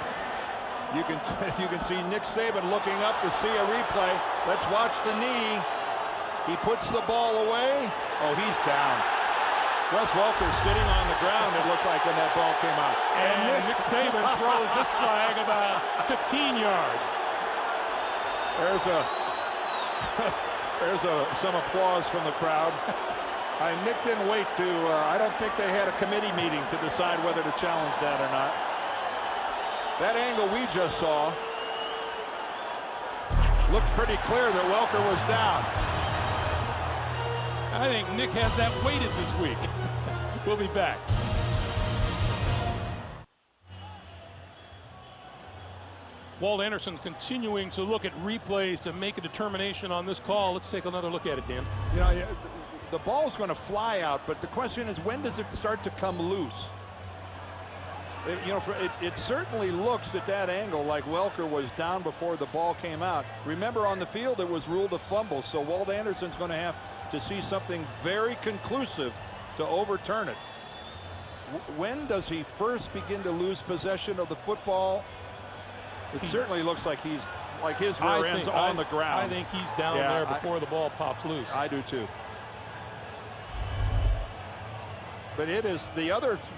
[SPEAKER 3] You can see Nick Saban looking up to see a replay. Let's watch the knee. He puts the ball away. Oh, he's down. Wes Welker sitting on the ground, it looks like, when that ball came out.
[SPEAKER 2] And Nick Saban throws this flag about 15 yards.
[SPEAKER 3] There's some applause from the crowd. Nick didn't wait to, I don't think they had a committee meeting to decide whether to challenge that or not. That angle we just saw looked pretty clear that Welker was down.
[SPEAKER 2] I think Nick has that weighted this week. We'll be back. Walt Anderson continuing to look at replays to make a determination on this call. Let's take another look at it, Dan.
[SPEAKER 3] You know, the ball's going to fly out, but the question is, when does it start to come loose? It certainly looks at that angle like Welker was down before the ball came out. Remember, on the field it was ruled a fumble, so Walt Anderson's going to have to see something very conclusive to overturn it. When does he first begin to lose possession of the football? It certainly looks like his rear end's on the ground.
[SPEAKER 2] I think he's down there before the ball pops loose.
[SPEAKER 3] I do too. But it is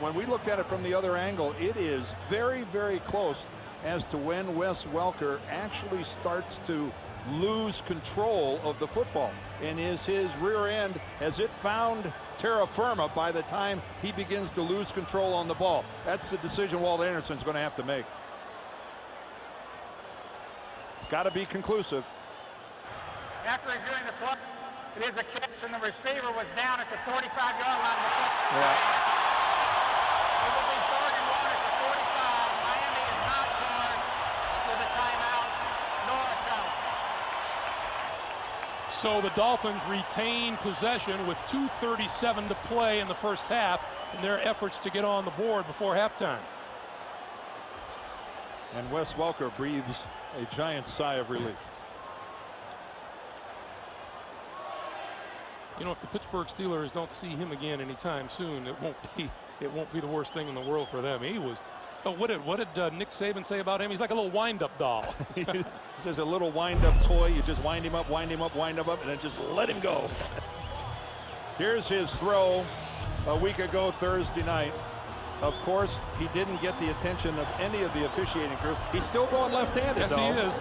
[SPEAKER 3] when we looked at it from the other angle, it is very, very close as to when Wes Welker actually starts to lose control of the football. And is his rear end, has it found terra firma by the time he begins to lose control on the ball? That's the decision Walt Anderson's going to have to make. It's got to be conclusive.
[SPEAKER 7] After reviewing the play, it is a catch, and the receiver was down at the 45-yard line.
[SPEAKER 3] Yeah.
[SPEAKER 7] It will be 3rd and 1 at the 45. Miami is not charged with a timeout nor a challenge.
[SPEAKER 2] So the Dolphins retain possession with 2:37 to play in the first half in their efforts to get on the board before halftime.
[SPEAKER 3] And Wes Welker breathes a giant sigh of relief.
[SPEAKER 2] You know, if the Pittsburgh Steelers don't see him again anytime soon, it won't be the worst thing in the world for them. He was. Oh, what did Nick Saban say about him? He's like a little wind-up doll.
[SPEAKER 3] He says a little wind-up toy. You just wind him up, wind him up, wind him up, and then just let him go. Here's his throw a week ago Thursday night. Of course, he didn't get the attention of any of the officiating crew. He's still going left-handed,
[SPEAKER 2] Yes,
[SPEAKER 3] though.
[SPEAKER 2] he is.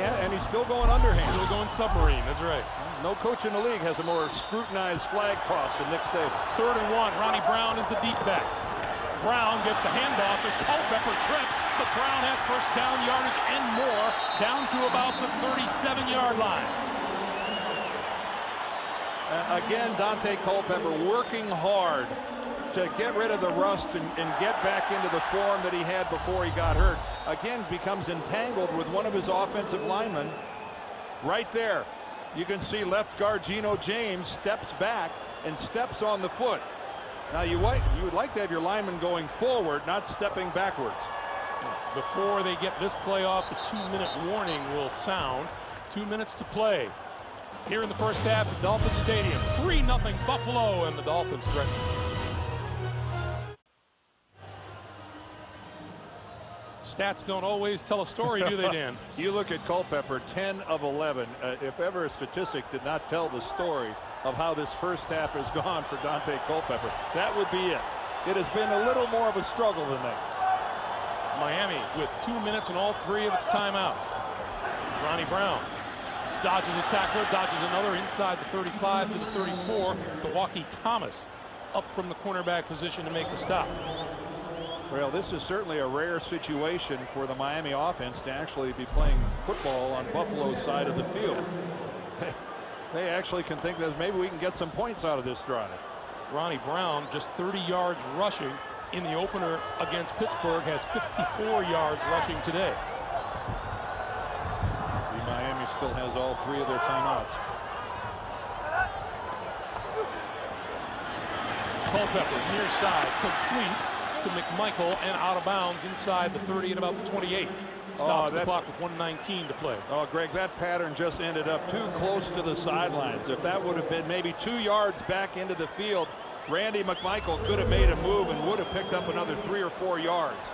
[SPEAKER 3] And he's still going underhand.
[SPEAKER 2] Still going submarine. That's right.
[SPEAKER 3] No coach in the league has a more scrutinized flag toss than Nick Saban.
[SPEAKER 2] 3rd and 1. Ronnie Brown is the deep back. Brown gets the handoff as Culpepper trips, but Brown has first down yardage and more, down to about the 37-yard line.
[SPEAKER 3] Again, Dante Culpepper working hard to get rid of the rust and get back into the form that he had before he got hurt. Again, becomes entangled with one of his offensive linemen right there. You can see left guard Geno James steps back and steps on the foot. Now you would like to have your lineman going forward, not stepping backwards.
[SPEAKER 2] Before they get this play off, the 2-minute warning will sound. 2 minutes to play here in the first half at Dolphin Stadium. 3-0 Buffalo, and the Dolphins threaten. Stats don't always tell a story, do they, Dan?
[SPEAKER 3] You look at Culpepper, 10 of 11. If ever a statistic did not tell the story of how this first half has gone for Dante Culpepper, that would be it. It has been a little more of a struggle than that.
[SPEAKER 2] Miami with 2 minutes and all 3 of its timeouts. Ronnie Brown Dodges a tackler, dodges another inside the 35 to the 34. Milwaukee Thomas up from the cornerback position to make the stop.
[SPEAKER 3] Well, this is certainly a rare situation for the Miami offense to actually be playing football on Buffalo's side of the field. They actually can think that maybe we can get some points out of this drive.
[SPEAKER 2] Ronnie Brown, just 30 yards rushing in the opener against Pittsburgh, has 54 yards rushing today.
[SPEAKER 3] See, Miami still has all 3 of their timeouts.
[SPEAKER 2] Culpepper near side, complete to McMichael and out of bounds inside the 30 at about the 28. Stops the clock with 1:19 to play.
[SPEAKER 3] Oh, Greg, that pattern just ended up too close to the sidelines. If that would have been maybe 2 yards back into the field, Randy McMichael could have made a move and would have picked up another 3 or 4 yards.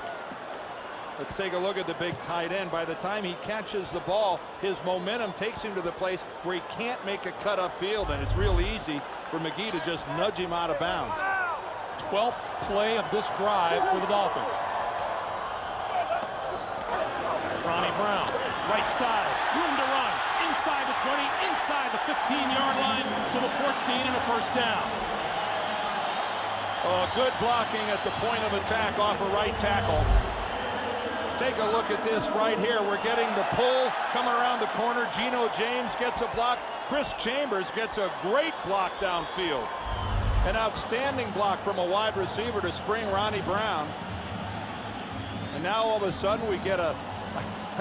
[SPEAKER 3] Let's take a look at the big tight end. By the time he catches the ball, his momentum takes him to the place where he can't make a cut upfield, and it's real easy for McGee to just nudge him out of bounds.
[SPEAKER 2] 12th play of this drive for the Dolphins. Ronnie Brown, right side, room to run, inside the 20, inside the 15-yard line to the 14 and a first down.
[SPEAKER 3] Oh, good blocking at the point of attack off a right tackle. Take a look at this right here. We're getting the pull coming around the corner. Geno James gets a block. Chris Chambers gets a great block downfield. An outstanding block from a wide receiver to spring Ronnie Brown. And now all of a sudden we get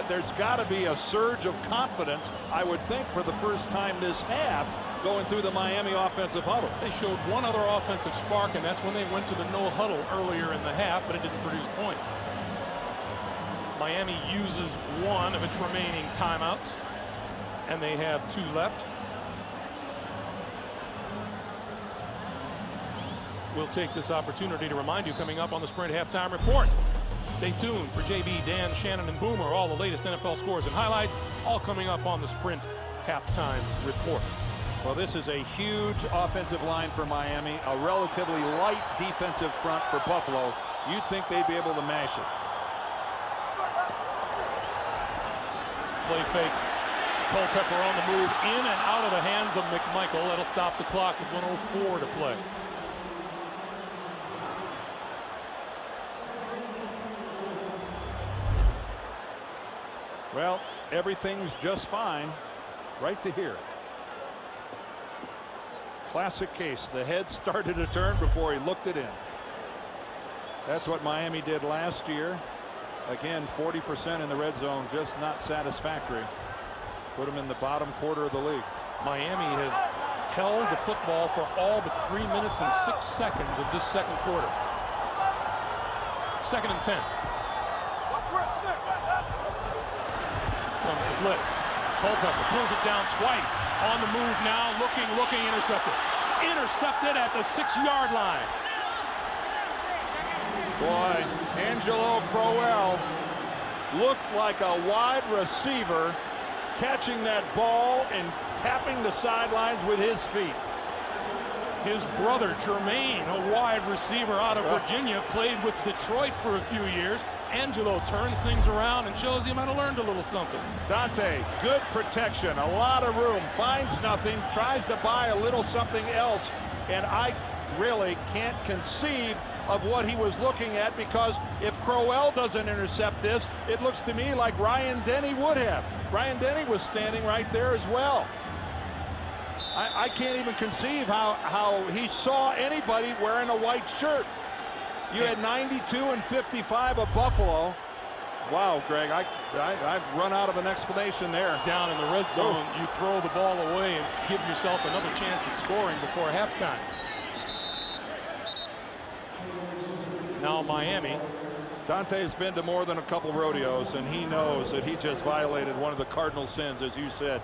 [SPEAKER 3] there's got to be a surge of confidence, I would think, for the first time this half, going through the Miami offensive huddle.
[SPEAKER 2] They showed one other offensive spark, and that's when they went to the no huddle earlier in the half, but it didn't produce points. Miami uses one of its remaining timeouts, and they have 2 left. We'll take this opportunity to remind you, coming up on the Sprint Halftime Report, stay tuned for JB, Dan, Shannon, and Boomer. All the latest NFL scores and highlights, all coming up on the Sprint Halftime Report.
[SPEAKER 3] Well, this is a huge offensive line for Miami, a relatively light defensive front for Buffalo. You'd think they'd be able to mash it.
[SPEAKER 2] Play fake. Culpepper on the move, in and out of the hands of McMichael. That'll stop the clock with 1:04 to play.
[SPEAKER 3] Well, everything's just fine right to here. Classic case. The head started to turn before he looked it in. That's what Miami did last year. Again, 40% in the red zone, just not satisfactory. Put them in the bottom quarter of the league.
[SPEAKER 2] Miami has held the football for all but 3 minutes and 6 seconds of this second quarter. 2nd and 10. Comes the blitz. Culpepper pulls it down twice. On the move now, looking, intercepted. Intercepted at the 6-yard line.
[SPEAKER 3] Boy, Angelo Crowell looked like a wide receiver catching that ball and tapping the sidelines with his feet.
[SPEAKER 2] His brother Jermaine, a wide receiver out of Virginia, played with Detroit for a few years. Angelo turns things around and shows he might have learned a little something.
[SPEAKER 3] Dante, good protection, a lot of room, finds nothing, tries to buy a little something else, and I really can't conceive of what he was looking at, because if Crowell doesn't intercept this, it looks to me like Ryan Denny would have. Ryan Denny was standing right there as well. I can't even conceive how he saw anybody wearing a white shirt. You had 92 and 55 of Buffalo. Wow, Greg, I've run out of an explanation there.
[SPEAKER 2] Down in the red zone, you throw the ball away and give yourself another chance at scoring before halftime. Now Miami.
[SPEAKER 3] Dante's been to more than a couple rodeos, and he knows that he just violated one of the cardinal sins, as you said.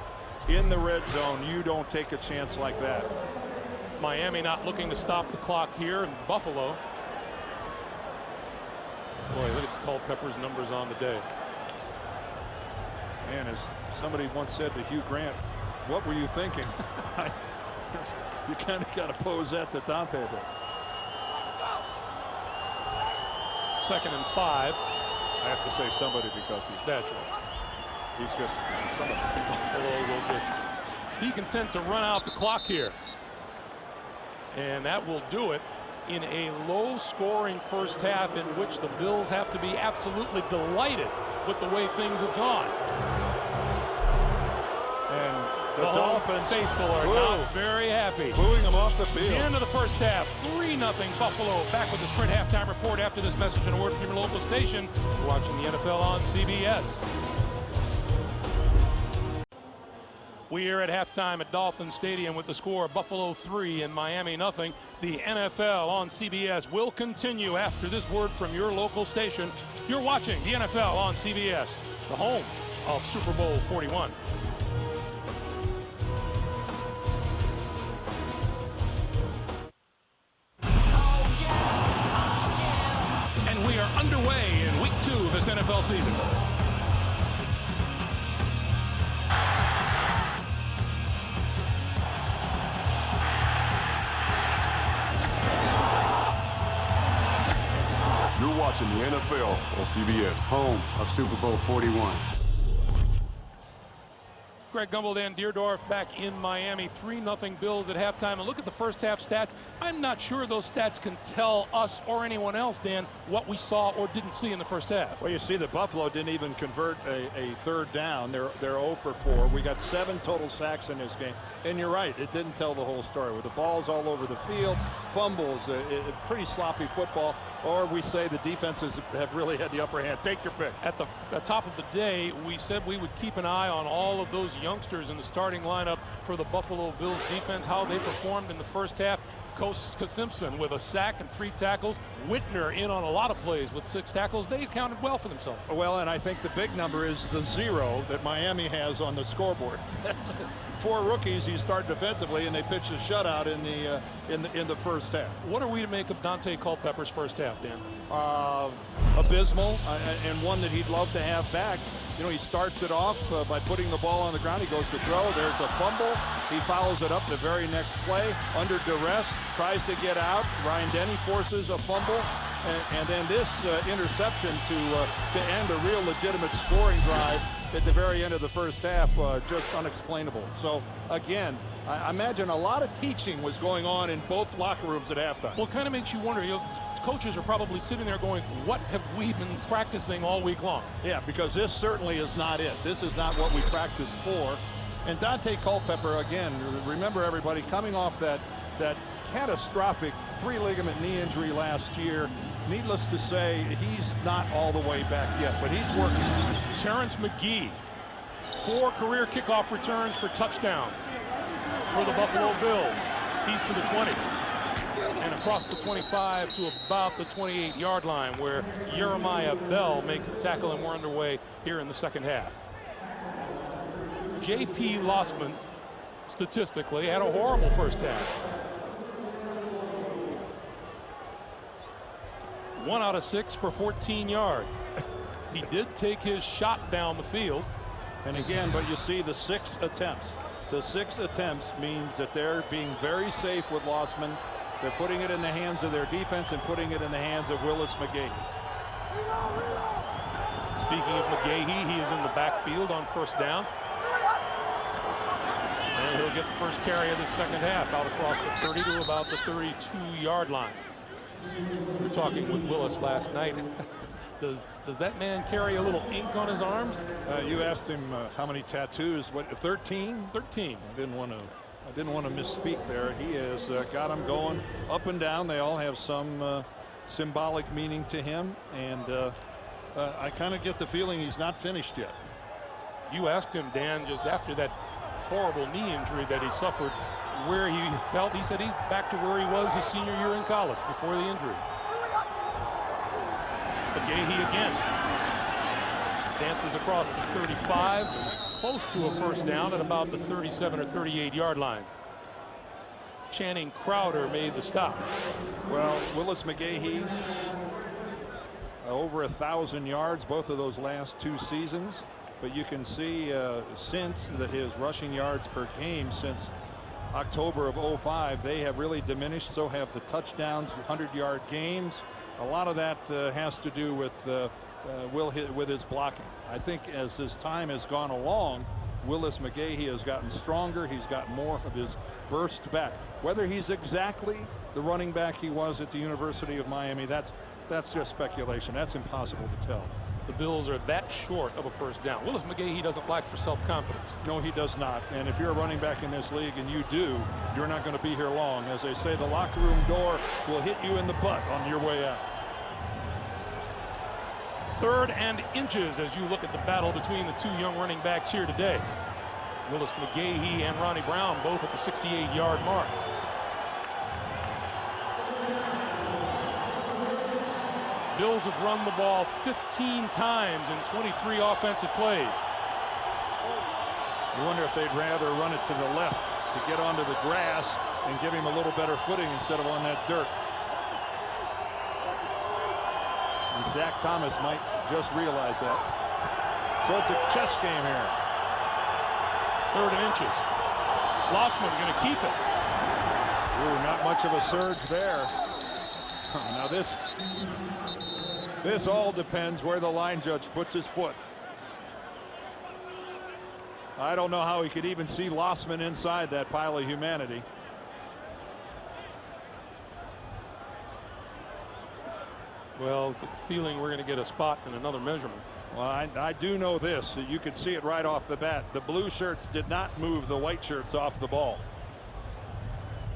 [SPEAKER 3] In the red zone, you don't take a chance like that.
[SPEAKER 2] Miami not looking to stop the clock here in Buffalo. Boy, look at Culpepper's numbers on the day.
[SPEAKER 3] Man, as somebody once said to Hugh Grant, what were you thinking? You kind of got to pose that to Dante there.
[SPEAKER 2] 2nd and 5.
[SPEAKER 3] I have to say somebody because he.
[SPEAKER 2] That's right.
[SPEAKER 8] He's just some of them.
[SPEAKER 2] Buffalo will just be content to run out the clock here. And that will do it in a low-scoring first half in which the Bills have to be absolutely delighted with the way things have gone.
[SPEAKER 8] And the
[SPEAKER 2] The
[SPEAKER 8] Dolphins
[SPEAKER 2] faithful are not very happy.
[SPEAKER 8] booing them off the
[SPEAKER 2] The
[SPEAKER 8] field.
[SPEAKER 2] end of the first half, 3-0 Buffalo. Back with the Sprint halftime report after this message and a word from your local station. You're watching the NFL on CBS. We are at halftime at Dolphins Stadium with the score Buffalo 3 and Miami 0. The NFL on CBS will continue after this word from your local station. You're watching the NFL on CBS, the home of Super Bowl 41. And we are underway in week 2 of this NFL season.
[SPEAKER 9] You're watching the NFL on CBS, home of Super Bowl 41.
[SPEAKER 2] Greg Gumbel, Dan Deerdorf back in Miami. 3-0 Bills at halftime. And look at the first half stats. I'm not sure those stats can tell us or anyone else, Dan, what we saw or didn't see in the first half.
[SPEAKER 8] Well, you see that Buffalo didn't even convert a third down. They're 0 for 4. We got 7 total sacks in this game. And you're right, it didn't tell the whole story. With the balls all over the field, fumbles, pretty sloppy football. Or we say the defenses have really had the upper hand. Take your pick.
[SPEAKER 2] At the top of the day, we said we would keep an eye on all of those youngsters in the starting lineup for the Buffalo Bills defense, how they performed in the first half. Coach Simpson with a sack and 3 tackles. Whitner in on a lot of plays with 6 tackles. They accounted well for themselves.
[SPEAKER 8] Well, and I think the big number is the 0 that Miami has on the scoreboard. 4 rookies. You start defensively, and they pitch a shutout in the first half.
[SPEAKER 2] What are we to make of Dante Culpepper's first half, Dan?
[SPEAKER 8] Abysmal, and one that he'd love to have back. You know, he starts it off by putting the ball on the ground. He goes to throw. There's a fumble. He follows it up the very next play under duress, tries to get out. Ryan Denny forces a fumble, and then this interception to end a real legitimate scoring drive at the very end of the first half, just unexplainable. So again, I imagine a lot of teaching was going on in both locker rooms at halftime.
[SPEAKER 2] Well, it kind of makes you wonder. Coaches are probably sitting there going, what have we been practicing all week long?
[SPEAKER 8] Yeah, because this certainly is not it. This is not what we practiced for. And Dante Culpepper, again, remember everybody, coming off that catastrophic 3-ligament knee injury last year. Needless to say, he's not all the way back yet, but he's working.
[SPEAKER 2] Terrence McGee, 4 career kickoff returns for touchdowns for the Buffalo Bills. He's to the 20. And across the 25 to about the 28-yard line, where Jeremiah Bell makes the tackle, and we're underway here in the second half. J.P. Lossman, statistically, had a horrible first half. 1 out of 6 for 14 yards. He did take his shot down the field.
[SPEAKER 8] And again, but you see the 6 attempts. The 6 attempts means that they're being very safe with Lossman. They're putting it in the hands of their defense and putting it in the hands of Willis McGahee.
[SPEAKER 2] Speaking of McGahee, he is in the backfield on first down. And he'll get the first carry of the second half out across the 30 to about the 32-yard line. We were talking with Willis last night. Does that man carry a little ink on his arms?
[SPEAKER 8] You asked him how many tattoos. What, 13?
[SPEAKER 2] 13.
[SPEAKER 8] I didn't want to misspeak there. He has got them going up and down. They all have some symbolic meaning to him, and I kind of get the feeling he's not finished yet.
[SPEAKER 2] You asked him, Dan, just after that horrible knee injury that he suffered, where he felt. He said he's back to where he was his senior year in college before the injury. McGahee again dances across the 35, close to a first down at about the 37 or 38-yard line. Channing Crowder made the stop.
[SPEAKER 8] Well, Willis McGahee, over 1,000 yards both of those last 2 seasons, but you can see since that his rushing yards per game since October of '05, they have really diminished. So have the touchdowns, 100-yard games. A lot of that has to do with with his blocking. I think as his time has gone along, Willis McGahee has gotten stronger. He's got more of his burst back. Whether he's exactly the running back he was at the University of Miami, that's just speculation. That's impossible to tell.
[SPEAKER 2] The Bills are that short of a first down. Willis McGahee doesn't lack for self-confidence.
[SPEAKER 8] No, he does not. And if you're a running back in this league, and you do, you're not going to be here long. As they say, the locker room door will hit you in the butt on your way out.
[SPEAKER 2] 3rd and inches as you look at the battle between the 2 young running backs here today. Willis McGahee and Ronnie Brown both at the 68-yard mark. Bills have run the ball 15 times in 23 offensive plays.
[SPEAKER 8] You wonder if they'd rather run it to the left to get onto the grass and give him a little better footing instead of on that dirt. And Zach Thomas might just realize that. So it's a chess game here.
[SPEAKER 2] 3rd and inches. Lossman going to keep it.
[SPEAKER 8] Ooh, not much of a surge there. Now this all depends where the line judge puts his foot. I don't know how he could even see Lossman inside that pile of humanity.
[SPEAKER 2] Well, the feeling we're going to get a spot in another measurement.
[SPEAKER 8] Well, I do know this. You could see it right off the bat. The blue shirts did not move the white shirts off the ball.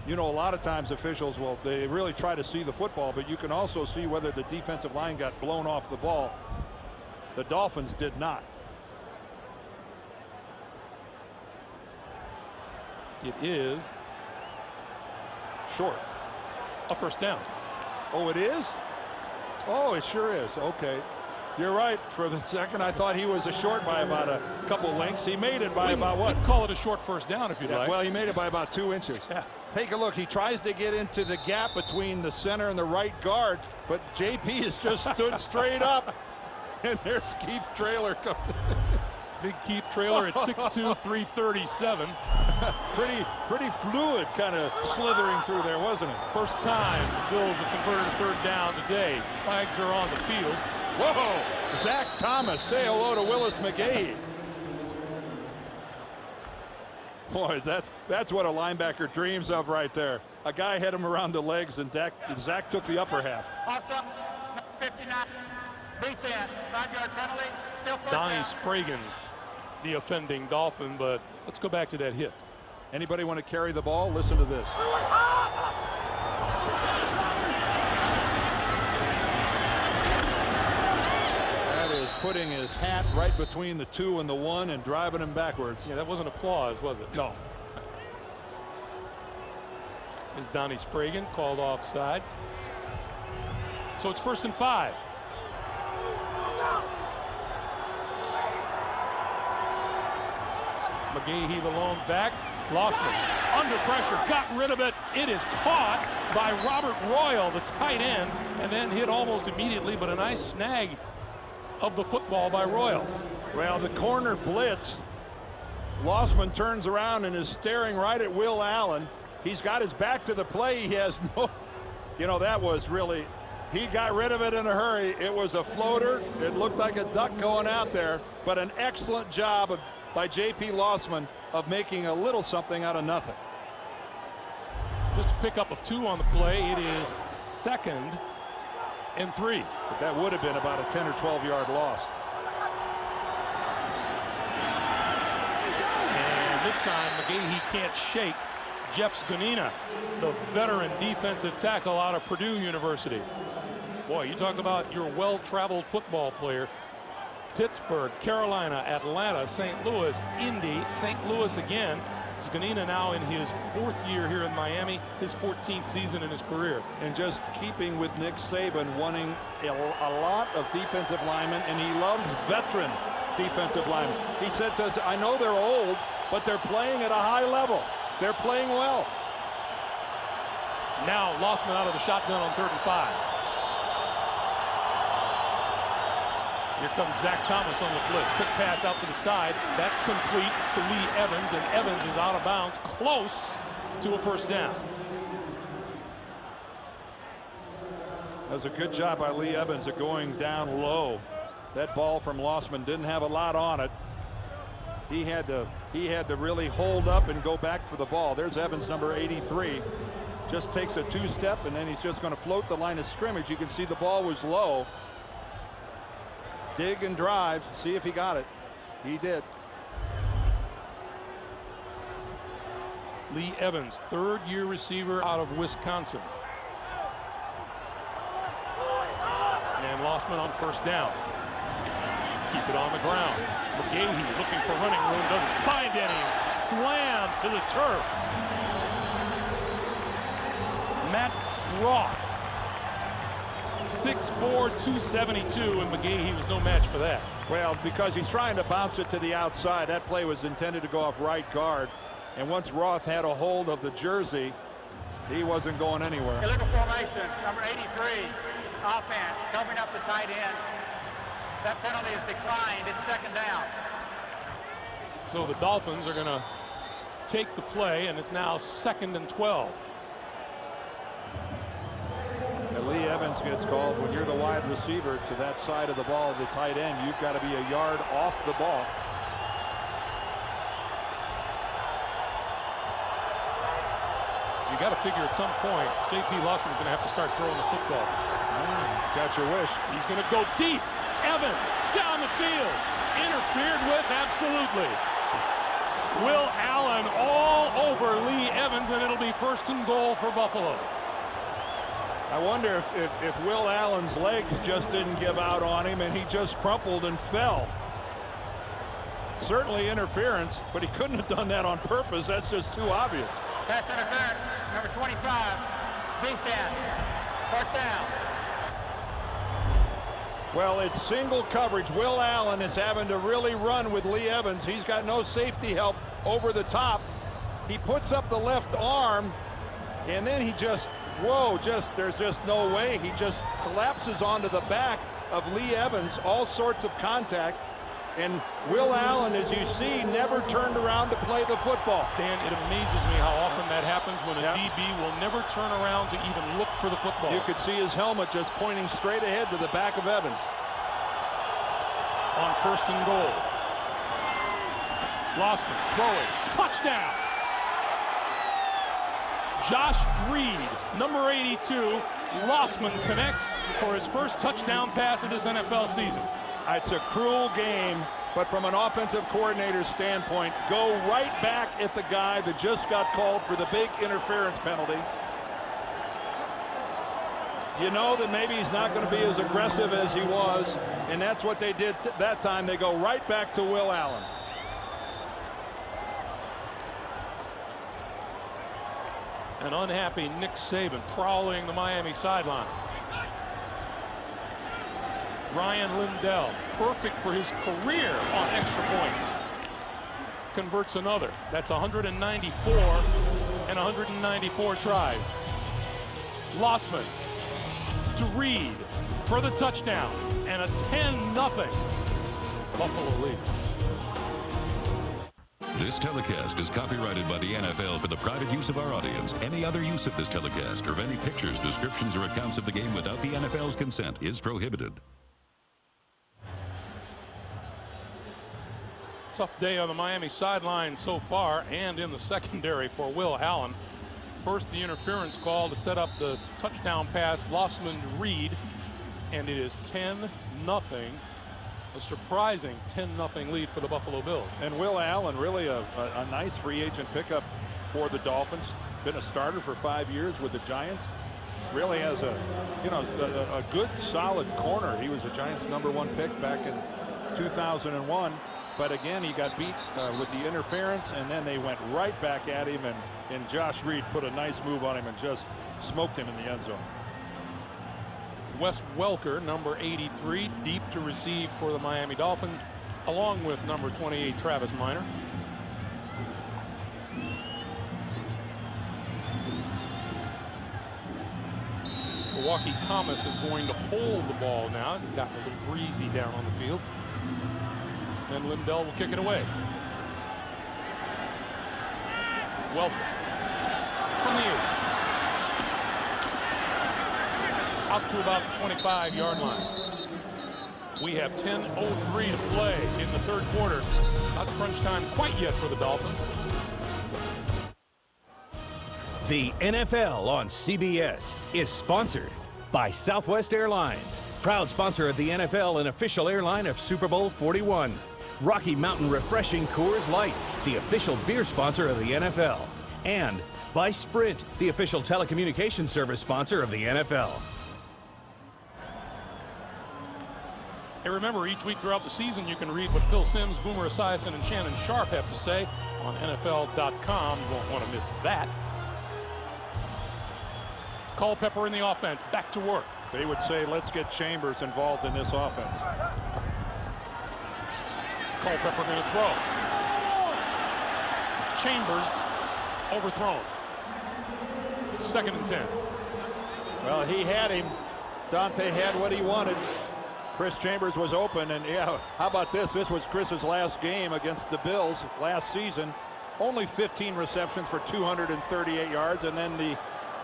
[SPEAKER 8] You know, a lot of times officials they really try to see the football, but you can also see whether the defensive line got blown off the ball. The Dolphins did not.
[SPEAKER 2] It is
[SPEAKER 8] short.
[SPEAKER 2] A first down.
[SPEAKER 8] Oh, it is? Oh, it sure is. Okay. You're right. For the second, I thought he was a short by about a couple lengths. He made it by about what?
[SPEAKER 2] We'd call it a short first down if you'd like.
[SPEAKER 8] Well, he made it by about 2 inches.
[SPEAKER 2] Yeah.
[SPEAKER 8] Take a look. He tries to get into the gap between the center and the right guard, but JP has just stood straight up. And there's Keith Traylor coming.
[SPEAKER 2] Big Keith Traylor at 6'2", 337.
[SPEAKER 8] Pretty fluid, kind of slithering through there, wasn't it?
[SPEAKER 2] First time the Bills have converted a 3rd down today. Flags are on the field.
[SPEAKER 8] Whoa! Zach Thomas, say hello to Willis McGahee. Boy, that's what a linebacker dreams of right there. A guy hit him around the legs, and Zach took the upper half.
[SPEAKER 7] Also, 59, defense, 5-yard penalty, still first
[SPEAKER 2] Donnie
[SPEAKER 7] down.
[SPEAKER 2] Spragan, the offending Dolphin, but let's go back to that hit.
[SPEAKER 8] Anybody want to carry the ball? Listen to this. That is putting his hat right between the 2 and the 1 and driving him backwards.
[SPEAKER 2] Yeah, that wasn't applause, was it?
[SPEAKER 8] No.
[SPEAKER 2] Is Donnie Spragan called offside. So it's 1st and 5. McGahee the lone back. Lossman under pressure, got rid of it. It is caught by Robert Royal, the tight end, and then hit almost immediately, but a nice snag of the football by Royal.
[SPEAKER 8] Well, the corner blitz. Lossman turns around and is staring right at Will Allen. He's got his back to the play. He has no, that was really, he got rid of it in a hurry. It was a floater. It looked like a duck going out there, but an excellent job by J.P. Lossman of making a little something out of nothing.
[SPEAKER 2] Just a pickup of 2 on the play. It is 2nd and 3.
[SPEAKER 8] But that would have been about a 10 or 12-yard loss.
[SPEAKER 2] And this time, McGahee can't shake Jeff Sganina, the veteran defensive tackle out of Purdue University. Boy, you talk about your well-traveled football player. Pittsburgh, Carolina, Atlanta, St. Louis, Indy, St. Louis again. Sganina now in his 4th year here in Miami, his 14th season in his career.
[SPEAKER 8] And just keeping with Nick Saban wanting a lot of defensive linemen, and he loves veteran defensive linemen. He said to us, I know they're old, but they're playing at a high level. They're playing well.
[SPEAKER 2] Now Lossman out of the shotgun on 3rd and 5. Here comes Zach Thomas on the blitz. Quick pass out to the side. That's complete to Lee Evans, and Evans is out of bounds, close to a first down.
[SPEAKER 8] was a good job by Lee Evans of going down low. That ball from Lossman didn't have a lot on it. He had to really hold up and go back for the ball. There's Evans, number 83. Just takes a two-step, and then he's just going to float the line of scrimmage. You can see the ball was low. Dig and drive, see if he got it. He did.
[SPEAKER 2] Lee Evans, third-year receiver out of Wisconsin. And Lossman on first down. Keep it on the ground. McGahee looking for running room, doesn't find any. Slam to the turf. Matt Roth, 6'4", 272, and McGahee was no match for that.
[SPEAKER 8] Well, because he's trying to bounce it to the outside. That play was intended to go off right guard. And once Roth had a hold of the jersey, he wasn't going anywhere.
[SPEAKER 7] Illegal formation, number 83, offense, covering up the tight end. That penalty is declined. It's second down.
[SPEAKER 2] So the Dolphins are going to take the play, and it's now 2nd and 12.
[SPEAKER 8] And Lee Evans gets called. When you're the wide receiver to that side of the ball, the tight end, you've got to be a yard off the ball.
[SPEAKER 2] You got to figure at some point, J.P. Lawson's going to have to start throwing the football.
[SPEAKER 8] Got your wish.
[SPEAKER 2] He's going to go deep. Evans down the field. Interfered with, absolutely. Will Allen all over Lee Evans, and it'll be 1st and goal for Buffalo.
[SPEAKER 8] I wonder if Will Allen's legs just didn't give out on him and he just crumpled and fell. Certainly interference, but he couldn't have done that on purpose. That's just too obvious.
[SPEAKER 7] Pass interference, number 25, defense, first down.
[SPEAKER 8] Well, it's single coverage. Will Allen is having to really run with Lee Evans. He's got no safety help over the top. He puts up the left arm, and then he just, there's just no way. He just collapses onto the back of Lee Evans, all sorts of contact. And Will Allen, as you see, never turned around to play the football.
[SPEAKER 2] Dan, it amazes me how often that happens when a DB will never turn around to even look for the football.
[SPEAKER 8] You could see his helmet just pointing straight ahead to the back of Evans.
[SPEAKER 2] On 1st and goal. Lossman throwing. Touchdown! Josh Reed, number 82. Lossman connects for his first touchdown pass of this NFL season.
[SPEAKER 8] It's a cruel game, but from an offensive coordinator's standpoint, go right back at the guy that just got called for the big interference penalty. You know that maybe he's not going to be as aggressive as he was, and that's what they did that time. They go right back to Will Allen.
[SPEAKER 2] An unhappy Nick Saban prowling the Miami sideline. Ryan Lindell, perfect for his career on extra points. Converts another. That's 194 and 194 tries. Lossman to Reed for the touchdown and a 10-0 Buffalo lead.
[SPEAKER 10] This telecast is copyrighted by the NFL for the private use of our audience. Any other use of this telecast or of any pictures, descriptions, or accounts of the game without the NFL's consent is prohibited.
[SPEAKER 2] Tough day on the Miami sideline so far, and in the secondary for Will Allen. First, the interference call to set up the touchdown pass, Lossman to Reed, and it is 10-0. A surprising 10-0 lead for the Buffalo Bills.
[SPEAKER 8] And Will Allen, really a nice free agent pickup for the Dolphins. Been a starter for 5 years with the Giants. Really has a good solid corner. He was a Giants #1 pick back in 2001. But again, he got beat with the interference, and then they went right back at him, and Josh Reed put a nice move on him and just smoked him in the end zone.
[SPEAKER 2] Wes Welker, number 83, deep to receive for the Miami Dolphins, along with number 28, Travis Minor. Milwaukee Thomas is going to hold the ball now. It's gotten a little breezy down on the field. And Lindell will kick it away. Welker from the 8. out to about the 25-yard line. We have 10:03 to play in the third quarter. Not crunch time quite yet for the Dolphins.
[SPEAKER 5] The NFL on CBS is sponsored by Southwest Airlines, proud sponsor of the NFL and official airline of Super Bowl 41. Rocky Mountain Refreshing Coors Light, the official beer sponsor of the NFL. And by Sprint, the official telecommunications service sponsor of the NFL.
[SPEAKER 2] Hey, remember, each week throughout the season, you can read what Phil Simms, Boomer Esiason, and Shannon Sharp have to say on NFL.com. You won't want to miss that. Culpepper in the offense, back to work.
[SPEAKER 8] They would say, let's get Chambers involved in this offense.
[SPEAKER 2] Culpepper going to throw. Chambers overthrown. 2nd and 10.
[SPEAKER 8] Well, he had him. Dante had what he wanted. Chris Chambers was open, and yeah, how about this? This was Chris's last game against the Bills last season. Only 15 receptions for 238 yards, and then the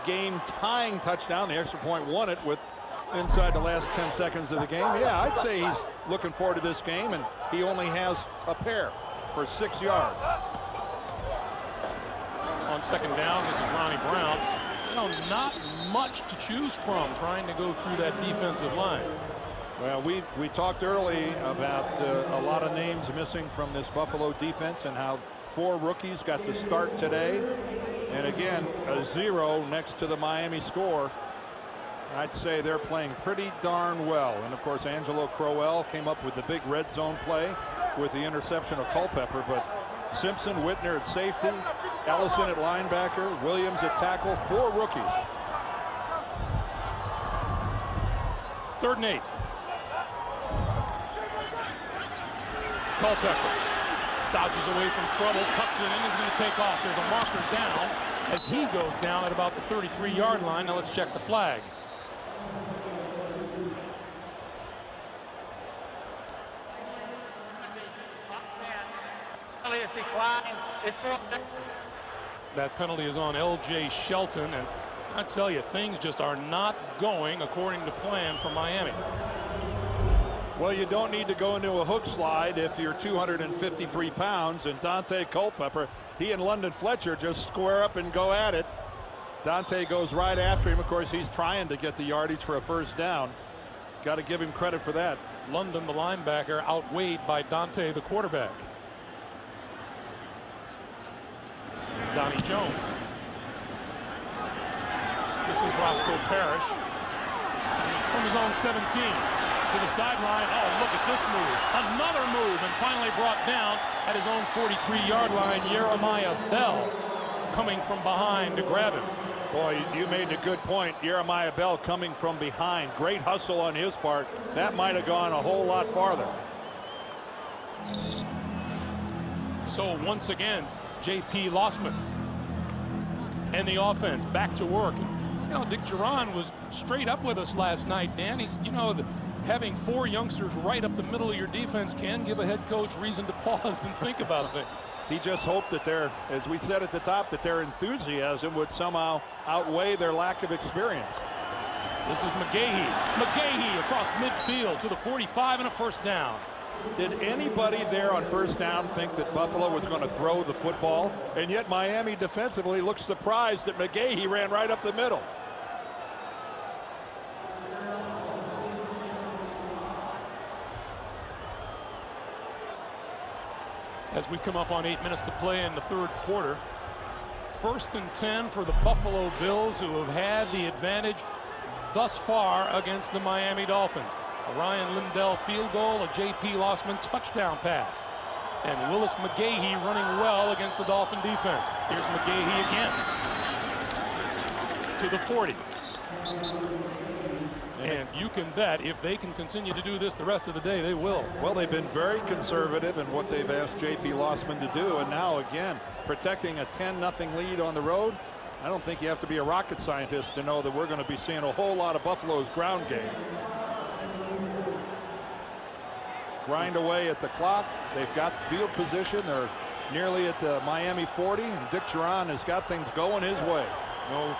[SPEAKER 8] game-tying touchdown, the extra point, won it with inside the last 10 seconds of the game. Yeah, I'd say he's looking forward to this game, and he only has a pair for 6 yards.
[SPEAKER 2] On 2nd down, this is Ronnie Brown. You know, not much to choose from trying to go through that defensive line.
[SPEAKER 8] Well, we talked early about a lot of names missing from this Buffalo defense and how 4 rookies got to start today. And again, a 0 next to the Miami score. I'd say they're playing pretty darn well. And of course, Angelo Crowell came up with the big red zone play with the interception of Culpepper. But Simpson, Whitner at safety, Ellison at linebacker, Williams at tackle, 4 rookies.
[SPEAKER 2] 3rd and 8. Culpepper dodges away from trouble, tucks it in, is going to take off. There's a marker down as he goes down at about the 33-yard line. Now let's check the flag. That penalty is on L.J. Shelton, and I tell you, things just are not going according to plan for Miami.
[SPEAKER 8] Well, you don't need to go into a hook slide if you're 253 pounds, and Dante Culpepper, he and London Fletcher just square up and go at it. Dante goes right after him. Of course, he's trying to get the yardage for a 1st down. Got to give him credit for that.
[SPEAKER 2] London, the linebacker, outweighed by Dante, the quarterback. Donnie Jones. This is Roscoe Parrish from his own 17. To the sideline. Oh, look at this move. Another move, and finally brought down at his own 43-yard line. Jeremiah Bell coming from behind to grab him.
[SPEAKER 8] Boy, you made a good point. Jeremiah Bell coming from behind. Great hustle on his part. That might have gone a whole lot farther.
[SPEAKER 2] So once again, J.P. Lossman and the offense back to work. You know, Dick Duran was straight up with us last night, Dan. He's, you know, having 4 youngsters right up the middle of your defense can give a head coach reason to pause and think about things.
[SPEAKER 8] He just hoped that their, as we said at the top, that their enthusiasm would somehow outweigh their lack of experience.
[SPEAKER 2] This is McGahee. McGahee across midfield to the 45 and a 1st down.
[SPEAKER 8] Did anybody there on 1st down think that Buffalo was going to throw the football? And yet Miami defensively looks surprised that McGahee ran right up the middle.
[SPEAKER 2] As we come up on 8 minutes to play in the 3rd quarter. 1st and 10 for the Buffalo Bills, who have had the advantage thus far against the Miami Dolphins. A Ryan Lindell field goal, a J.P. Lossman touchdown pass. And Willis McGahee running well against the Dolphin defense. Here's McGahee again. To the 40. And you can bet if they can continue to do this the rest of the day, they will.
[SPEAKER 8] Well, they've been very conservative in what they've asked J.P. Lossman to do. And now, again, protecting a 10-0 lead on the road. I don't think you have to be a rocket scientist to know that we're going to be seeing a whole lot of Buffalo's ground game. Grind away at the clock. They've got field position. They're nearly at the Miami 40. And Dick Duran has got things going his way.
[SPEAKER 2] No,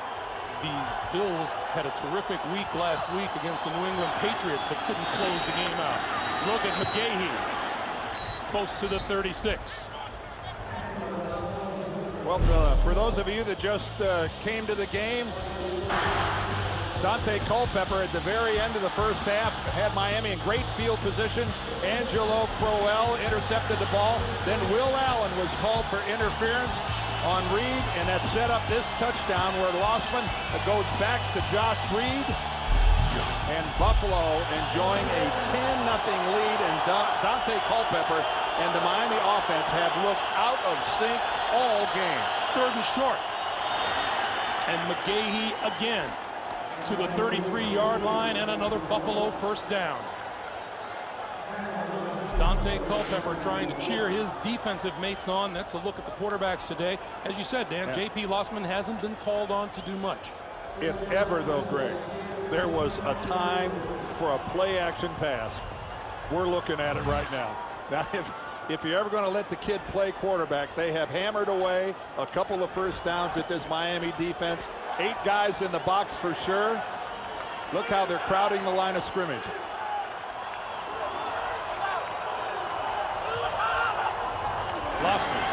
[SPEAKER 2] The Bills had a terrific week last week against the New England Patriots, but couldn't close the game out. Look at McGahee, close to the 36.
[SPEAKER 8] Well, for those of you that just came to the game, Dante Culpepper at the very end of the first half had Miami in great field position. Angelo Crowell intercepted the ball. Then Will Allen was called for interference on Reed, and that set up this touchdown where Lossman goes back to Josh Reed. And Buffalo enjoying a 10-0 lead, and Dante Culpepper and the Miami offense have looked out of sync all game.
[SPEAKER 2] 3rd and short. And McGahee again to the 33-yard line, and another Buffalo first down. Dante Culpepper trying to cheer his defensive mates on. That's a look at the quarterbacks today. As you said, Dan, J.P. Lossman hasn't been called on to do much.
[SPEAKER 8] If ever, though, Greg, there was a time for a play-action pass, we're looking at it right now. Now, if you're ever going to let the kid play quarterback, they have hammered away a couple of first downs at this Miami defense. 8 guys in the box for sure. Look how they're crowding the line of scrimmage.
[SPEAKER 2] Lossman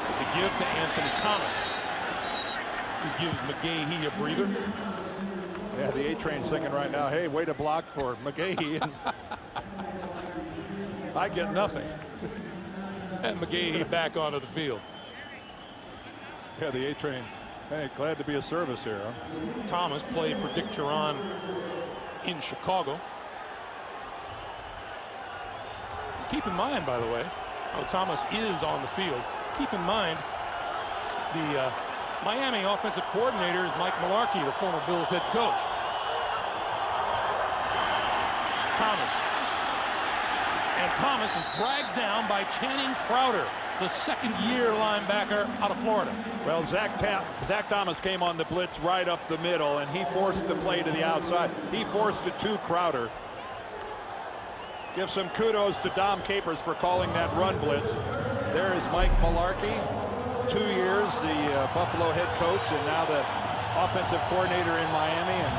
[SPEAKER 2] to give to Anthony Thomas, who gives McGahee a breather.
[SPEAKER 8] Yeah, the A-Train's thinking right now, hey, way to block for McGahee. And I get nothing.
[SPEAKER 2] And McGahee back onto the field.
[SPEAKER 8] Yeah, the A-Train, hey, glad to be of service here. Huh?
[SPEAKER 2] Thomas played for Dick Geron in Chicago. Keep in mind, by the way, Thomas is on the field. Keep in mind, the Miami offensive coordinator is Mike Mularkey, the former Bills head coach. Thomas. And Thomas is dragged down by Channing Crowder, the second-year linebacker out of Florida.
[SPEAKER 8] Well, Zach Thomas came on the blitz right up the middle, and he forced the play to the outside. He forced it to Crowder. Give some kudos to Dom Capers for calling that run blitz. There is Mike Mularkey, 2 years, the Buffalo head coach, and now the offensive coordinator in Miami. And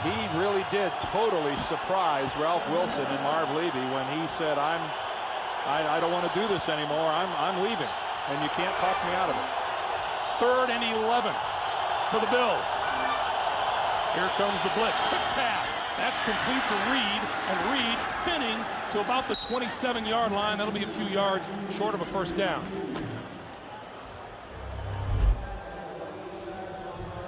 [SPEAKER 8] he really did totally surprise Ralph Wilson and Marv Levy when he said, I don't want to do this anymore. I'm leaving, and you can't talk me out of it.
[SPEAKER 2] 3rd and 11 for the Bills. Here comes the blitz. Quick pass. That's complete to Reed, and Reed spinning to about the 27-yard line. That'll be a few yards short of a first down.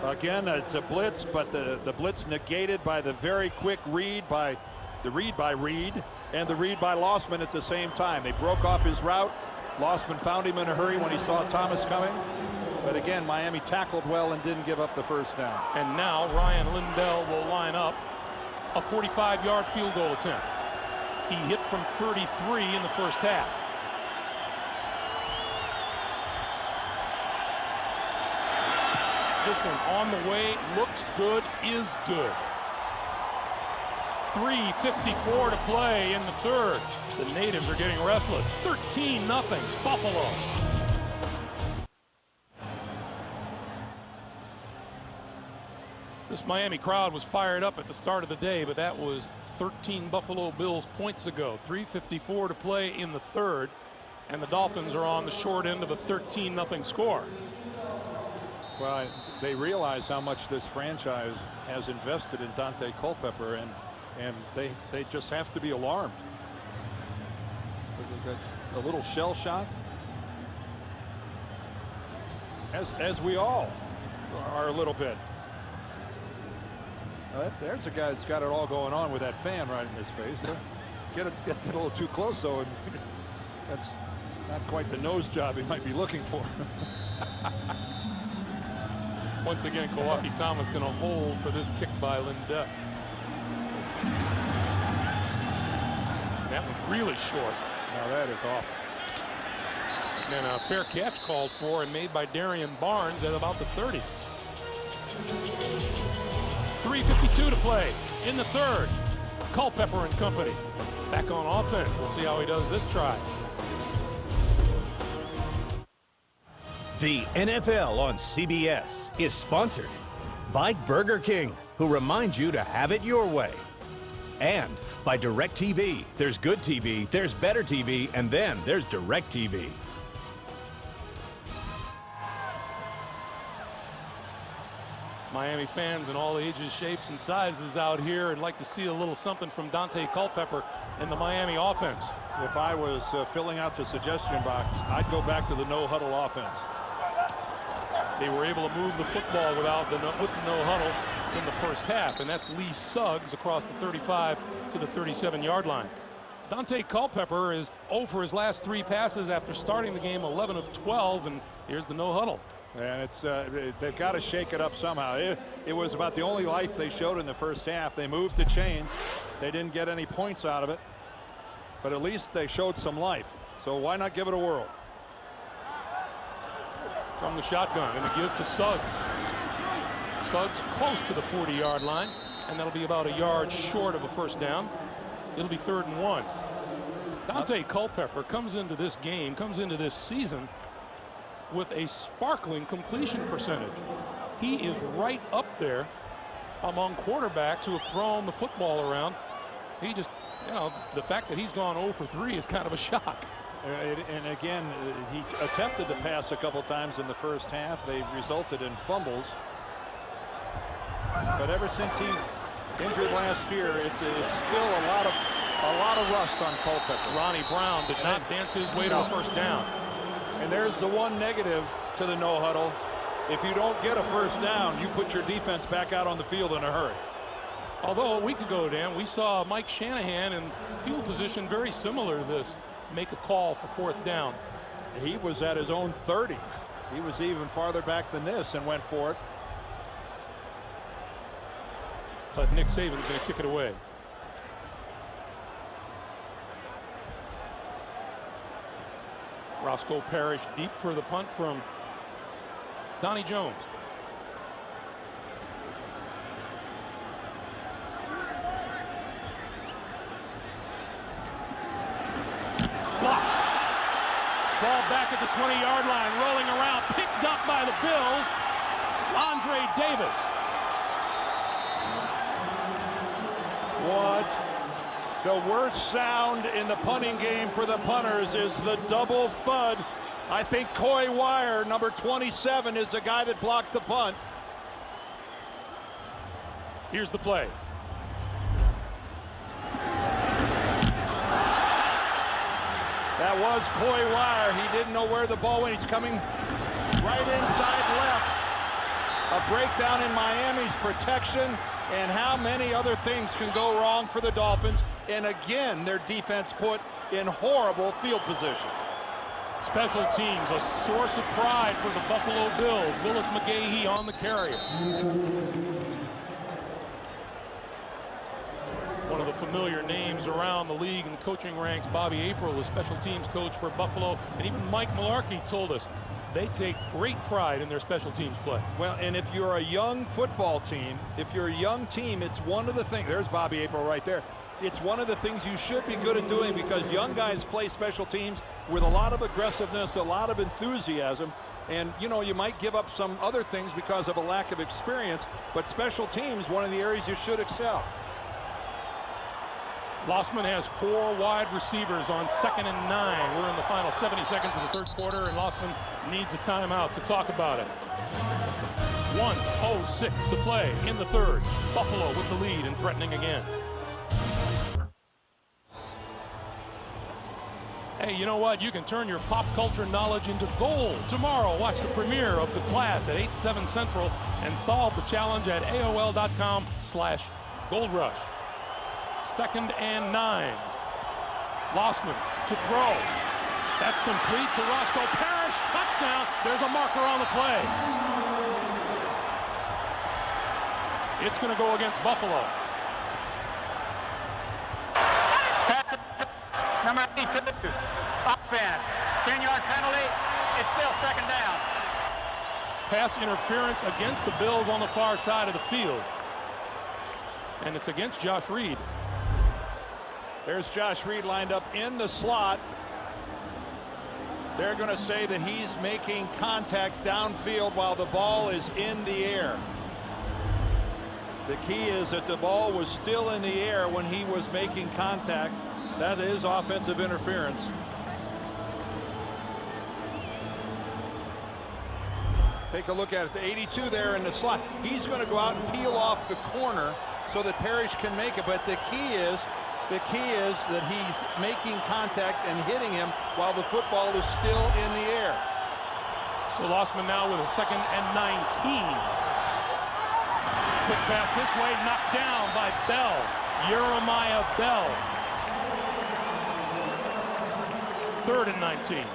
[SPEAKER 8] Again, it's a blitz, but the blitz negated by the very quick read by Reed and the read by Lossman at the same time. They broke off his route. Lossman found him in a hurry when he saw Thomas coming. But again, Miami tackled well and didn't give up the first down.
[SPEAKER 2] And now Ryan Lindell will line up a 45-yard field goal attempt. He hit from 33 in the first half. This one on the way, looks good, is good. 3:54 to play in the third. The natives are getting restless. 13-0 Buffalo. This Miami crowd was fired up at the start of the day, but that was 13 Buffalo Bills points ago. 3:54 to play in the third, and the Dolphins are on the short end of a 13-0 score.
[SPEAKER 8] Well, they realize how much this franchise has invested in Dante Culpepper, and they just have to be alarmed. A little shell shock, as we all are a little bit. There's a guy that's got it all going on with that fan right in his face. Get a little too close, though, and that's not quite the nose job he might be looking for.
[SPEAKER 2] Once again, Kawhi Thomas going to hold for this kick by Lindell. That one's really short.
[SPEAKER 8] Now that is awful.
[SPEAKER 2] And a fair catch called for and made by Darian Barnes at about the 30. 3:52 to play in the third. Culpepper and company back on offense. We'll see how he does this try.
[SPEAKER 5] The NFL on CBS is sponsored by Burger King, who reminds you to have it your way. And by DirecTV. There's good TV, there's better TV, and then there's DirecTV.
[SPEAKER 2] Miami fans in all ages, shapes, and sizes out here, and like to see a little something from Dante Culpepper in the Miami offense.
[SPEAKER 8] If I was filling out the suggestion box, I'd go back to the no-huddle offense.
[SPEAKER 2] They were able to move the football with the no huddle in the first half, and that's Lee Suggs across the 35 to the 37-yard line. Dante Culpepper is 0 for his last 3 passes after starting the game 11 of 12, and here's the no huddle.
[SPEAKER 8] And it's they've got to shake it up somehow. It was about the only life they showed in the first half. They moved the chains. They didn't get any points out of it, but at least they showed some life. So why not give it a whirl?
[SPEAKER 2] From the shotgun, and a give to Suggs. Suggs close to the 40-yard line, and that'll be about a yard short of a first down. It'll be 3rd and 1. Dante Culpepper comes into this game, comes into this season with a sparkling completion percentage. He is right up there among quarterbacks who have thrown the football around. He just, the fact that he's gone 0 for 3 is kind of a shock.
[SPEAKER 8] And again, he attempted to pass a couple times in the first half. They resulted in fumbles. But ever since he injured last year, it's still a lot of rust on Culpepper.
[SPEAKER 2] Ronnie Brown did not dance his way to a first down.
[SPEAKER 8] And there's the one negative to the no huddle. If you don't get a first down, you put your defense back out on the field in a hurry.
[SPEAKER 2] Although a week ago, Dan, we saw Mike Shanahan in field position very similar to this make a call for 4th down.
[SPEAKER 8] He was at his own 30. He was even farther back than this and went for it.
[SPEAKER 2] But Nick Saban's going to kick it away. Roscoe Parrish deep for the punt from Donnie Jones. Blocked. Ball back at the 20-yard line, rolling around, picked up by the Bills. Andre Davis.
[SPEAKER 8] What? The worst sound in the punting game for the punters is the double thud. I think Coy Wire, number 27, is the guy that blocked the punt.
[SPEAKER 2] Here's the play.
[SPEAKER 8] That was Coy Wire. He didn't know where the ball went. He's coming right inside left. A breakdown in Miami's protection, and how many other things can go wrong for the Dolphins. And again, their defense put in horrible field position.
[SPEAKER 2] Special teams, a source of pride for the Buffalo Bills. Willis McGahee on the carrier. One of the familiar names around the league and coaching ranks, Bobby April, the special teams coach for Buffalo, and even Mike Mularkey told us they take great pride in their special teams play.
[SPEAKER 8] Well, and if you're a young football team, if you're a young team, it's one of the things, there's Bobby April right there. It's one of the things you should be good at doing, because young guys play special teams with a lot of aggressiveness, a lot of enthusiasm. And, you might give up some other things because of a lack of experience, but special teams, one of the areas you should excel.
[SPEAKER 2] Lossman has 4 wide receivers on 2nd and 9. We're in the final 70 seconds of the 3rd quarter, and Lossman needs a timeout to talk about it. 1:06 to play in the 3rd. Buffalo with the lead and threatening again. Hey, you know what? You can turn your pop culture knowledge into gold. Tomorrow, watch the premiere of The Class at 8/7 Central and solve the challenge at AOL.com/goldrush. 2nd and 9. Lossman to throw. That's complete to Roscoe Parrish. Touchdown. There's a marker on the play. It's going to go against Buffalo.
[SPEAKER 7] Number 82. Offense. 10-yard penalty. It's still 2nd down.
[SPEAKER 2] Pass interference against the Bills on the far side of the field. And it's against Josh Reed.
[SPEAKER 8] There's Josh Reed lined up in the slot.
[SPEAKER 3] They're going to say that he's making contact downfield while the ball is in the air. The key is that the ball was still in the air when he was making contact. That is offensive interference. Take a look at it. The 82 there in the slot. He's going to go out and peel off the corner so that Parrish can make it. But the key is that he's making contact and hitting him while the football is still in the air.
[SPEAKER 2] So Lossman now with a 2nd and 19. Quick pass this way, knocked down by Bell. Jeremiah Bell. 3rd and 19.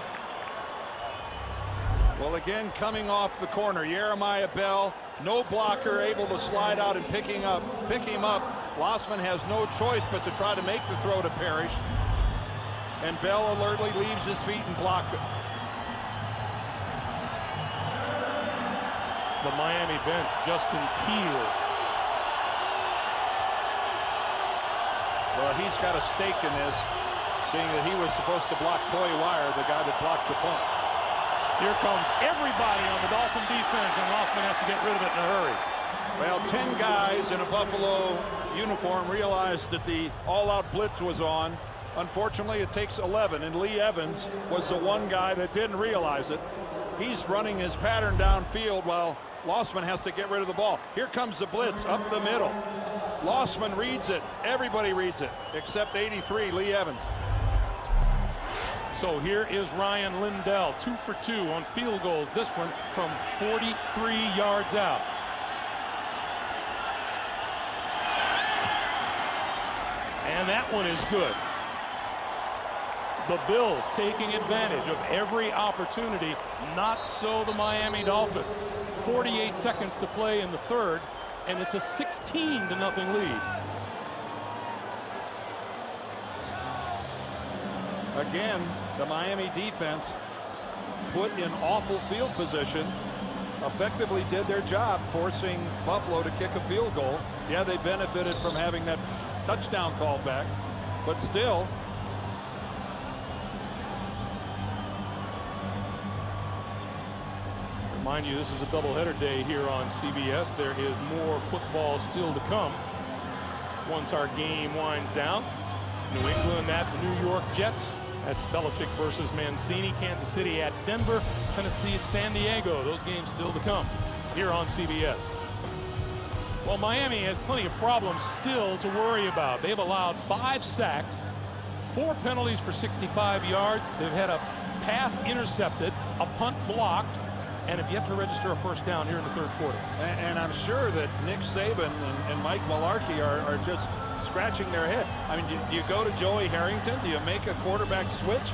[SPEAKER 3] Well, again, coming off the corner, Jeremiah Bell, no blocker, able to slide out and pick him up. Lossman has no choice but to try to make the throw to Parrish. And Bell alertly leaves his feet and blocked it.
[SPEAKER 2] The Miami bench, Justin Keel.
[SPEAKER 3] Well, he's got a stake in this, seeing that he was supposed to block Coy Wire, the guy that blocked the punt.
[SPEAKER 2] Here comes everybody on the Dolphin defense, and Lossman has to get rid of it in a hurry.
[SPEAKER 3] Well, 10 guys in a Buffalo uniform realized that the all-out blitz was on. Unfortunately, it takes 11, and Lee Evans was the one guy that didn't realize it. He's running his pattern downfield while Lossman has to get rid of the ball. Here comes the blitz up the middle. Lossman reads it. Everybody reads it, except 83, Lee Evans.
[SPEAKER 2] So here is Ryan Lindell, 2 for 2 on field goals. This one from 43 yards out. And that one is good. The Bills taking advantage of every opportunity. Not so the Miami Dolphins. 48 seconds to play in the 3rd, and it's a 16-0 lead.
[SPEAKER 3] Again, the Miami defense put in awful field position, effectively did their job forcing Buffalo to kick a field goal. Yeah, they benefited from having that touchdown called back, but still.
[SPEAKER 2] Remind you, this is a doubleheader day here on CBS. There is more football still to come once our game winds down. New England at the New York Jets. That's Belichick versus Mancini. Kansas City at Denver. Tennessee at San Diego. Those games still to come here on CBS. Well, Miami has plenty of problems still to worry about. They've allowed 5 sacks, 4 penalties for 65 yards. They've had a pass intercepted, a punt blocked, and have yet to register a first down here in the 3rd quarter.
[SPEAKER 3] And I'm sure that Nick Saban and Mike Mularkey are just scratching their head. I mean, do you go to Joey Harrington? Do you make a quarterback switch?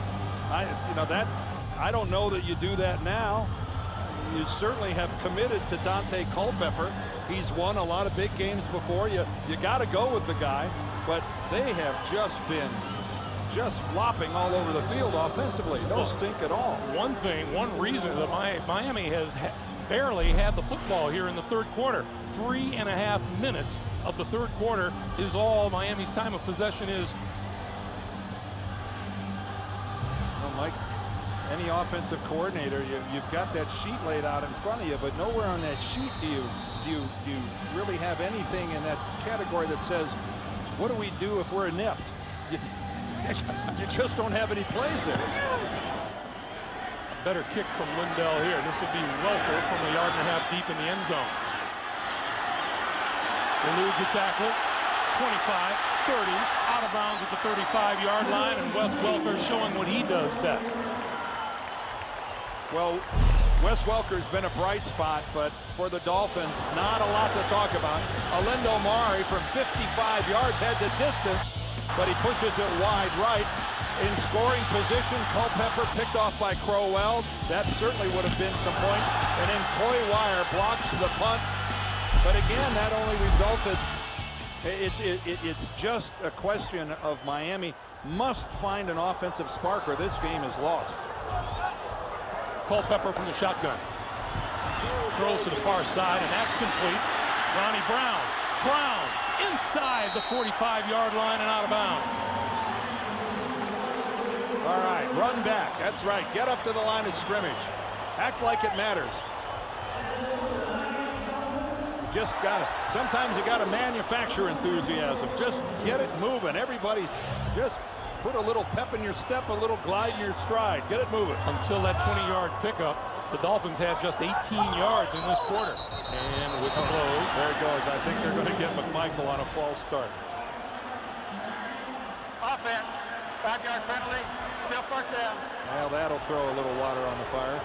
[SPEAKER 3] I don't know that you do that now. You certainly have committed to Dante Culpepper. He's won a lot of big games before. You got to go with the guy, but they have just been flopping all over the field offensively. No stink at all.
[SPEAKER 2] One reason that Miami has barely had the football here in the 3rd quarter. 3.5 minutes of the 3rd quarter is all Miami's time of possession is.
[SPEAKER 3] Well, Mike, any offensive coordinator, you've got that sheet laid out in front of you, but nowhere on that sheet do you really have anything in that category that says, what do we do if we're inept? You just don't have any plays there.
[SPEAKER 2] A better kick from Lindell here. This will be Welker from 1.5 yards deep in the end zone. Eludes a tackle. 25, 30, out of bounds at the 35-yard line, and Wes Welker showing what he does best.
[SPEAKER 3] Well, Wes Welker's been a bright spot, but for the Dolphins, not a lot to talk about. Alendo Mari from 55 yards had the distance, but he pushes it wide right. In scoring position, Culpepper picked off by Crowell. That certainly would have been some points. And then Coy Wire blocks the punt. But again, that only resulted. It's just a question of Miami must find an offensive spark or this game is lost.
[SPEAKER 2] Culpepper from the shotgun. Throws to the far side, and that's complete. Ronnie Brown. Brown inside the 45-yard line and out of bounds.
[SPEAKER 8] All right, run back. That's right. Get up to the line of scrimmage. Act like it matters. Just gotta, sometimes you gotta manufacture enthusiasm. Just get it moving. Everybody's just put a little pep in your step, a little glide in your stride. Get it moving.
[SPEAKER 2] Until that 20-yard pickup, the Dolphins had just 18 yards in this quarter. And the whistle blows.
[SPEAKER 8] There it goes. I think they're going to get McMichael on a false start.
[SPEAKER 7] Offense, 5-yard penalty, still first down.
[SPEAKER 8] Well, that'll throw a little water on the fire.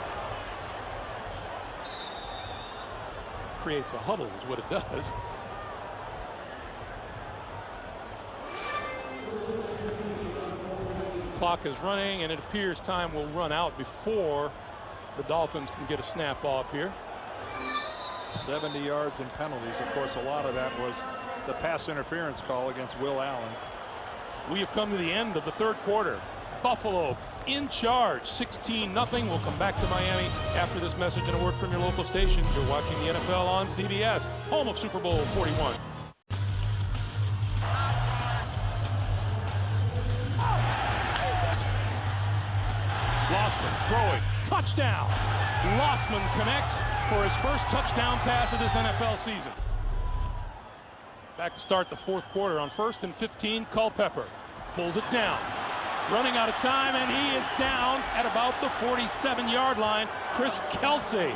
[SPEAKER 2] Creates a huddle is what it does. Clock is running, and it appears time will run out before the Dolphins can get a snap off here.
[SPEAKER 8] 70 yards in penalties. Of course, a lot of that was the pass interference call against Will Allen.
[SPEAKER 2] We have come to the end of the third quarter. Buffalo in charge, 16-0. We'll come back to Miami after this message and a word from your local station. You're watching the NFL on CBS, home of Super Bowl 41. Lossman throwing, touchdown. Lossman connects for his first touchdown pass of this NFL season. Back to start the fourth quarter on 1st and 15. Culpepper pulls it down. Running out of time, and he is down at about the 47-yard line. Chris Kelsey.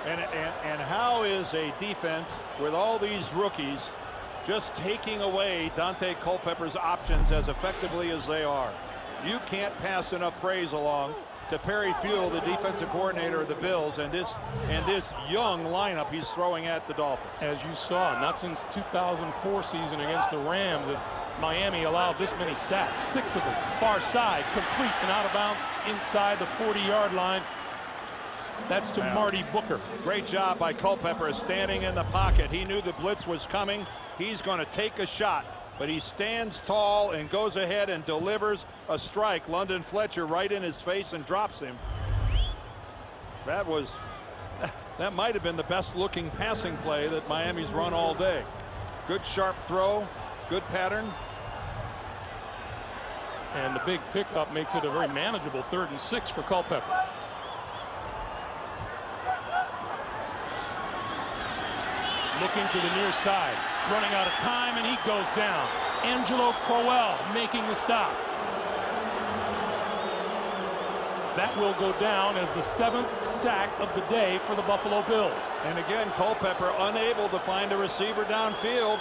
[SPEAKER 8] And how is a defense with all these rookies just taking away Dante Culpepper's options as effectively as they are? You can't pass enough praise along to Perry Fuel, the defensive coordinator of the Bills, and this young lineup he's throwing at the Dolphins.
[SPEAKER 2] As you saw, not since 2004 season against the Rams that Miami allowed this many sacks. 6 of them. Far side, complete and out of bounds inside the 40-yard line. That's to Marty Booker.
[SPEAKER 8] Great job by Culpepper standing in the pocket. He knew the blitz was coming. He's going to take a shot, but he stands tall and goes ahead and delivers a strike. London Fletcher right in his face and drops him. That might have been the best looking passing play that Miami's run all day. Good sharp throw, good pattern.
[SPEAKER 2] And the big pickup makes it a very manageable 3rd and 6 for Culpepper. Looking to the near side, running out of time, and he goes down. Angelo Crowell making the stop. That will go down as the 7th sack of the day for the Buffalo Bills.
[SPEAKER 8] And again, Culpepper unable to find a receiver downfield.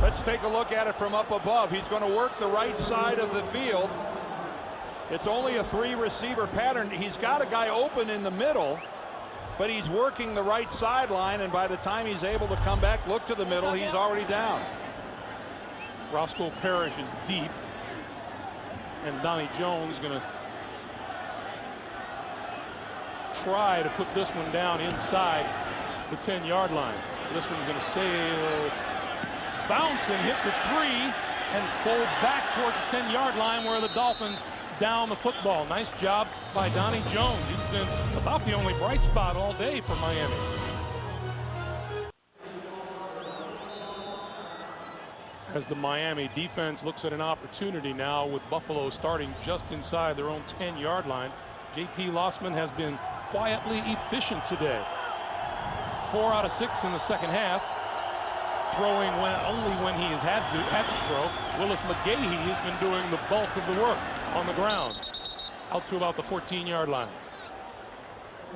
[SPEAKER 8] Let's take a look at it from up above. He's going to work the right side of the field. It's only a 3-receiver pattern. He's got a guy open in the middle, but he's working the right sideline, and by the time he's able to come back, look to the middle, he's already down.
[SPEAKER 2] Roscoe Parrish is deep, and Donnie Jones going to try to put this one down inside the 10-yard line. This one's going to sail, bounce, and hit the 3, and pull back towards the 10-yard line where the Dolphins down the football. Nice job by Donnie Jones. He's been about the only bright spot all day for Miami. As the Miami defense looks at an opportunity now with Buffalo starting just inside their own 10-yard line. J.P. Lossman has been quietly efficient today. 4 out of 6 in the second half. Throwing only when he has had to throw. Willis McGahee has been doing the bulk of the work on the ground. Out to about the 14-yard line.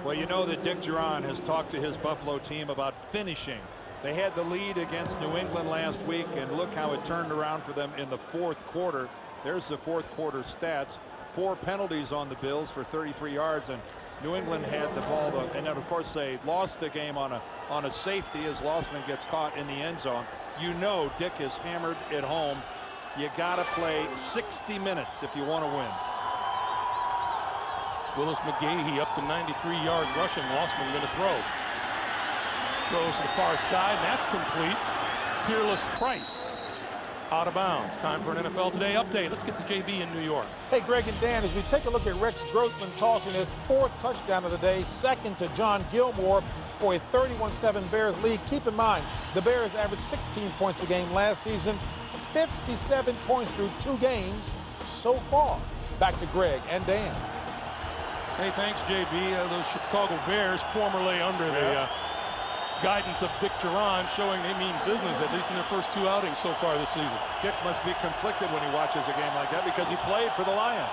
[SPEAKER 8] Well, you know that Dick Duran has talked to his Buffalo team about finishing. They had the lead against New England last week, and look how it turned around for them in the fourth quarter. There's the fourth quarter stats. 4 penalties on the Bills for 33 yards, and New England had the ball, and then of course they lost the game on a safety as Lossman gets caught in the end zone. You know Dick is hammered at home. You got to play 60 minutes if you want to win.
[SPEAKER 2] Willis McGahee up to 93 yards rushing. Lossman going to throw. Throws to the far side. That's complete. Peerless Price out of bounds. Time for an NFL Today update. Let's get to JB in New York.
[SPEAKER 1] Hey, Greg and Dan, as we take a look at Rex Grossman tossing his 4th touchdown of the day, 2nd to John Gilmore for a 31-7 Bears lead. Keep in mind, the Bears averaged 16 points a game last season. 57 points through 2 games so far. Back to Greg and Dan.
[SPEAKER 2] Hey, thanks, JB. Those Chicago Bears, formerly under the guidance of Dick Duran, showing they mean business, at least in their first 2 outings so far this season.
[SPEAKER 3] Dick must be conflicted when he watches a game like that because he played for the Lions.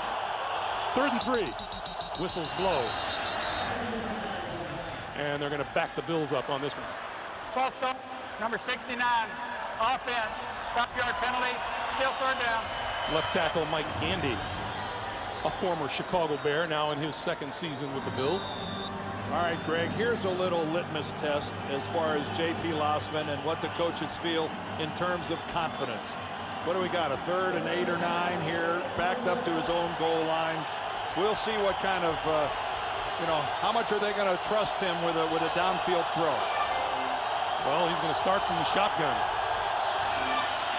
[SPEAKER 2] 3rd and 3. Whistles blow. And they're going to back the Bills up on this one.
[SPEAKER 7] False start, number 69, offense, stop-yard penalty, still 3rd down.
[SPEAKER 2] Left tackle Mike Gandy, a former Chicago Bear, now in his 2nd season with the Bills.
[SPEAKER 3] All right, Greg, here's a little litmus test as far as J.P. Lossman and what the coaches feel in terms of confidence. What do we got, a 3rd and 8 or 9 here, backed up to his own goal line. We'll see what kind of, how much are they going to trust him with a downfield throw?
[SPEAKER 2] Well, he's going to start from the shotgun.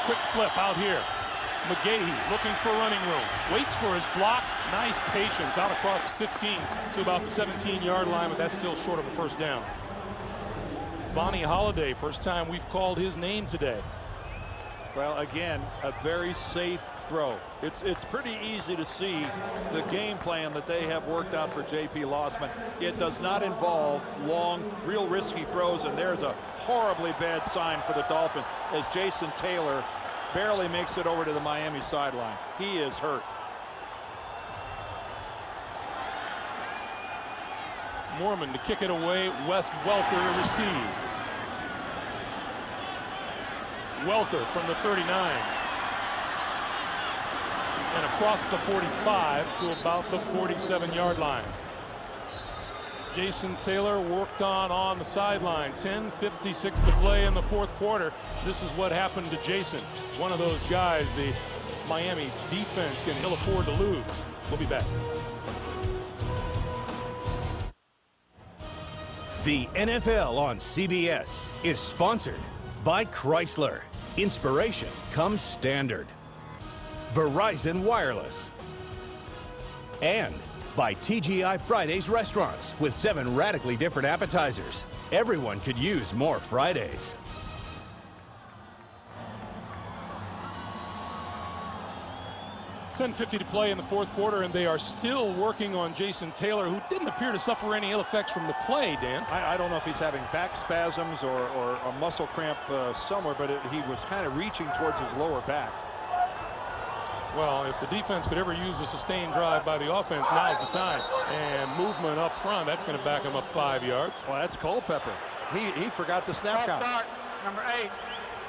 [SPEAKER 2] Quick flip out here. McGahee looking for running room. Waits for his block. Nice patience out across the 15 to about the 17-yard line, but that's still short of a 1st down. Vonnie Holliday, first time we've called his name today.
[SPEAKER 3] Well, again, a very safe throw. It's pretty easy to see the game plan that they have worked out for J.P. Lossman. It does not involve long, real risky throws, and there's a horribly bad sign for the Dolphins as Jason Taylor barely makes it over to the Miami sideline. He is hurt.
[SPEAKER 2] Mormon to kick it away. Wes Welker to receive. Welker from the 39. And across the 45 to about the 47-yard line. Jason Taylor worked on the sideline. 10:56 to play in the 4th quarter. This is what happened to Jason. One of those guys the Miami defense can ill afford to lose. We'll be back.
[SPEAKER 5] The NFL on CBS is sponsored by Chrysler. Inspiration comes standard. Verizon Wireless. And by TGI Fridays restaurants with 7 radically different appetizers. Everyone could use more Fridays.
[SPEAKER 2] $10:50 to play in the 4th quarter, and they are still working on Jason Taylor, who didn't appear to suffer any ill effects from the play, Dan.
[SPEAKER 3] I don't know if he's having back spasms or a muscle cramp somewhere, but he was kind of reaching towards his lower back.
[SPEAKER 2] Well, if the defense could ever use a sustained drive by the offense, now's the time. And movement up front, that's going to back him up 5 yards.
[SPEAKER 3] Well, that's Culpepper. He forgot the snap count.
[SPEAKER 7] Start, number 8,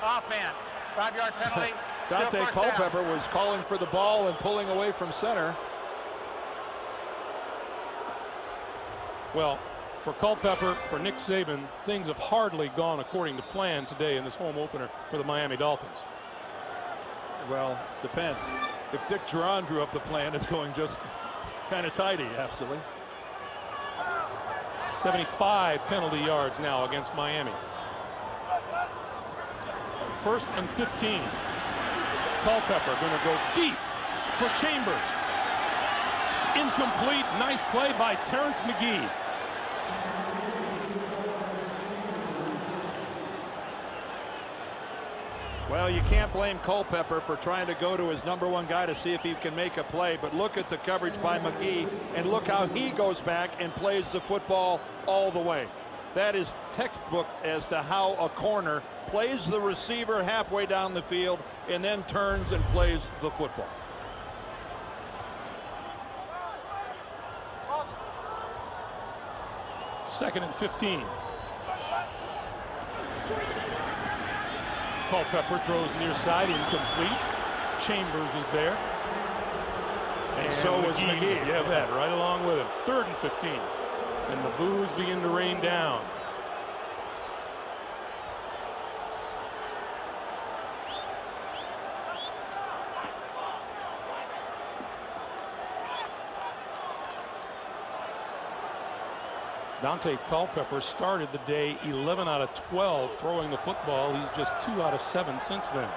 [SPEAKER 7] offense, 5-yard penalty.
[SPEAKER 3] Dante Culpepper was calling for the ball and pulling away from center.
[SPEAKER 2] Well, for Culpepper, for Nick Saban, things have hardly gone according to plan today in this home opener for the Miami Dolphins.
[SPEAKER 3] Well, depends. If Dick Duran drew up the plan, it's going just kind of tidy, absolutely.
[SPEAKER 2] 75 penalty yards now against Miami. 1st and 15. Culpepper going to go deep for Chambers. Incomplete. Nice play by Terrence McGee.
[SPEAKER 3] Well, you can't blame Culpepper for trying to go to his #1 guy to see if he can make a play, but look at the coverage by McGee and look how he goes back and plays the football all the way. That is textbook as to how a corner plays the receiver halfway down the field and then turns and plays the football.
[SPEAKER 2] Second and 15. Culpepper throws near side, incomplete. Chambers is there.
[SPEAKER 3] And so was McGee.
[SPEAKER 2] You have that right along with him. 3rd and 15. And the boos begin to rain down. Dante Culpepper started the day 11 out of 12 throwing the football. He's just 2 out of 7 since then.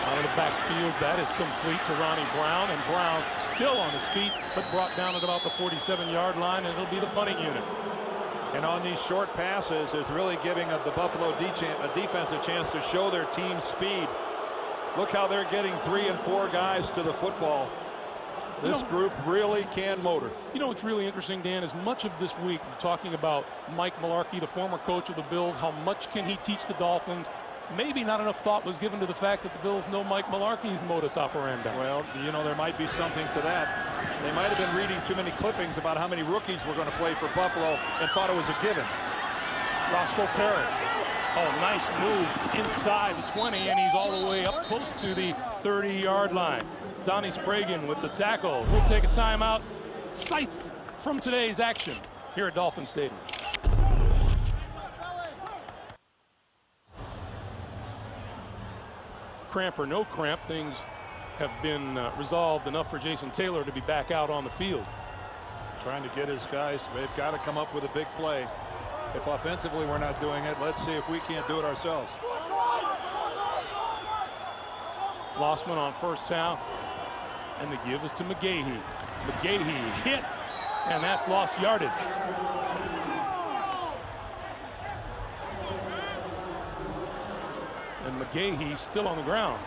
[SPEAKER 2] Out of the backfield, that is complete to Ronnie Brown, and Brown still on his feet, but brought down at about the 47-yard line, and it'll be the punting unit.
[SPEAKER 8] And on these short passes, it's really giving the Buffalo defense a chance to show their team speed. Look how they're getting 3 and 4 guys to the football. This group really can motor.
[SPEAKER 2] You know what's really interesting, Dan, is much of this week we're talking about Mike Mularkey, the former coach of the Bills. How much can he teach the Dolphins? Maybe not enough thought was given to the fact that the Bills know Mike Mularkey's modus operandi.
[SPEAKER 8] Well, you know, there might be something to that. They might have been reading too many clippings about how many rookies were going to play for Buffalo and thought it was a given.
[SPEAKER 2] Roscoe Parrish. Oh, nice move inside the 20, and he's all the way up close to the 30-yard line. Donnie Spragan with the tackle. We'll take a timeout. Sights from today's action here at Dolphin Stadium. Cramp or no cramp, things have been resolved enough for Jason Taylor to be back out on the field.
[SPEAKER 8] Trying to get his guys. They've got to come up with a big play. If offensively we're not doing it, let's see if we can't do it ourselves.
[SPEAKER 2] Lossman on first down, and the give is to McGahee. McGahee hit, and that's lost yardage. And McGahee still on the ground.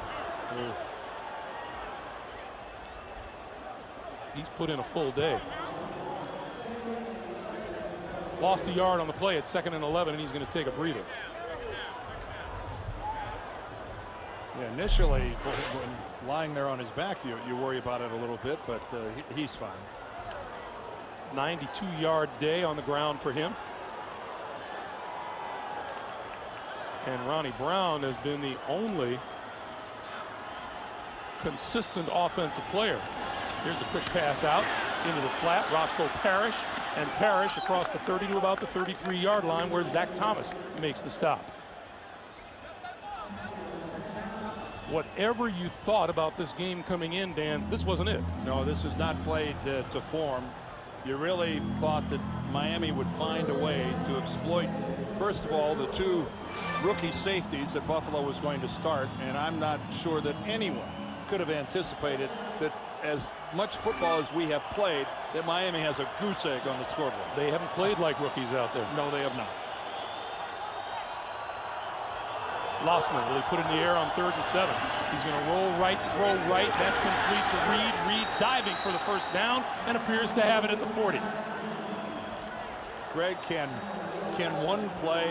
[SPEAKER 2] He's put in a full day. Lost a yard on the play at 2nd and 11, and he's going to take a breather.
[SPEAKER 8] Yeah, initially, when lying there on his back, you worry about it a little bit, but he's fine.
[SPEAKER 2] 92-yard day on the ground for him. And Ronnie Brown has been the only consistent offensive player. Here's a quick pass out into the flat. Roscoe Parrish, and Parrish across the 30 to about the 33-yard line, where Zach Thomas makes the stop. Whatever you thought about this game coming in, Dan, this wasn't it.
[SPEAKER 8] No, this is not played to form. You really thought that Miami would find a way to exploit, first of all, the 2 rookie safeties that Buffalo was going to start, and I'm not sure that anyone could have anticipated that as much football as we have played, that Miami has a goose egg on the scoreboard.
[SPEAKER 2] They haven't played like rookies out there.
[SPEAKER 8] No, they have not.
[SPEAKER 2] Lossman, will he put it in the air on 3rd and 7? He's going to roll right, throw right. That's complete to Reed. Reed diving for the first down and appears to have it at the 40.
[SPEAKER 8] Greg, can one play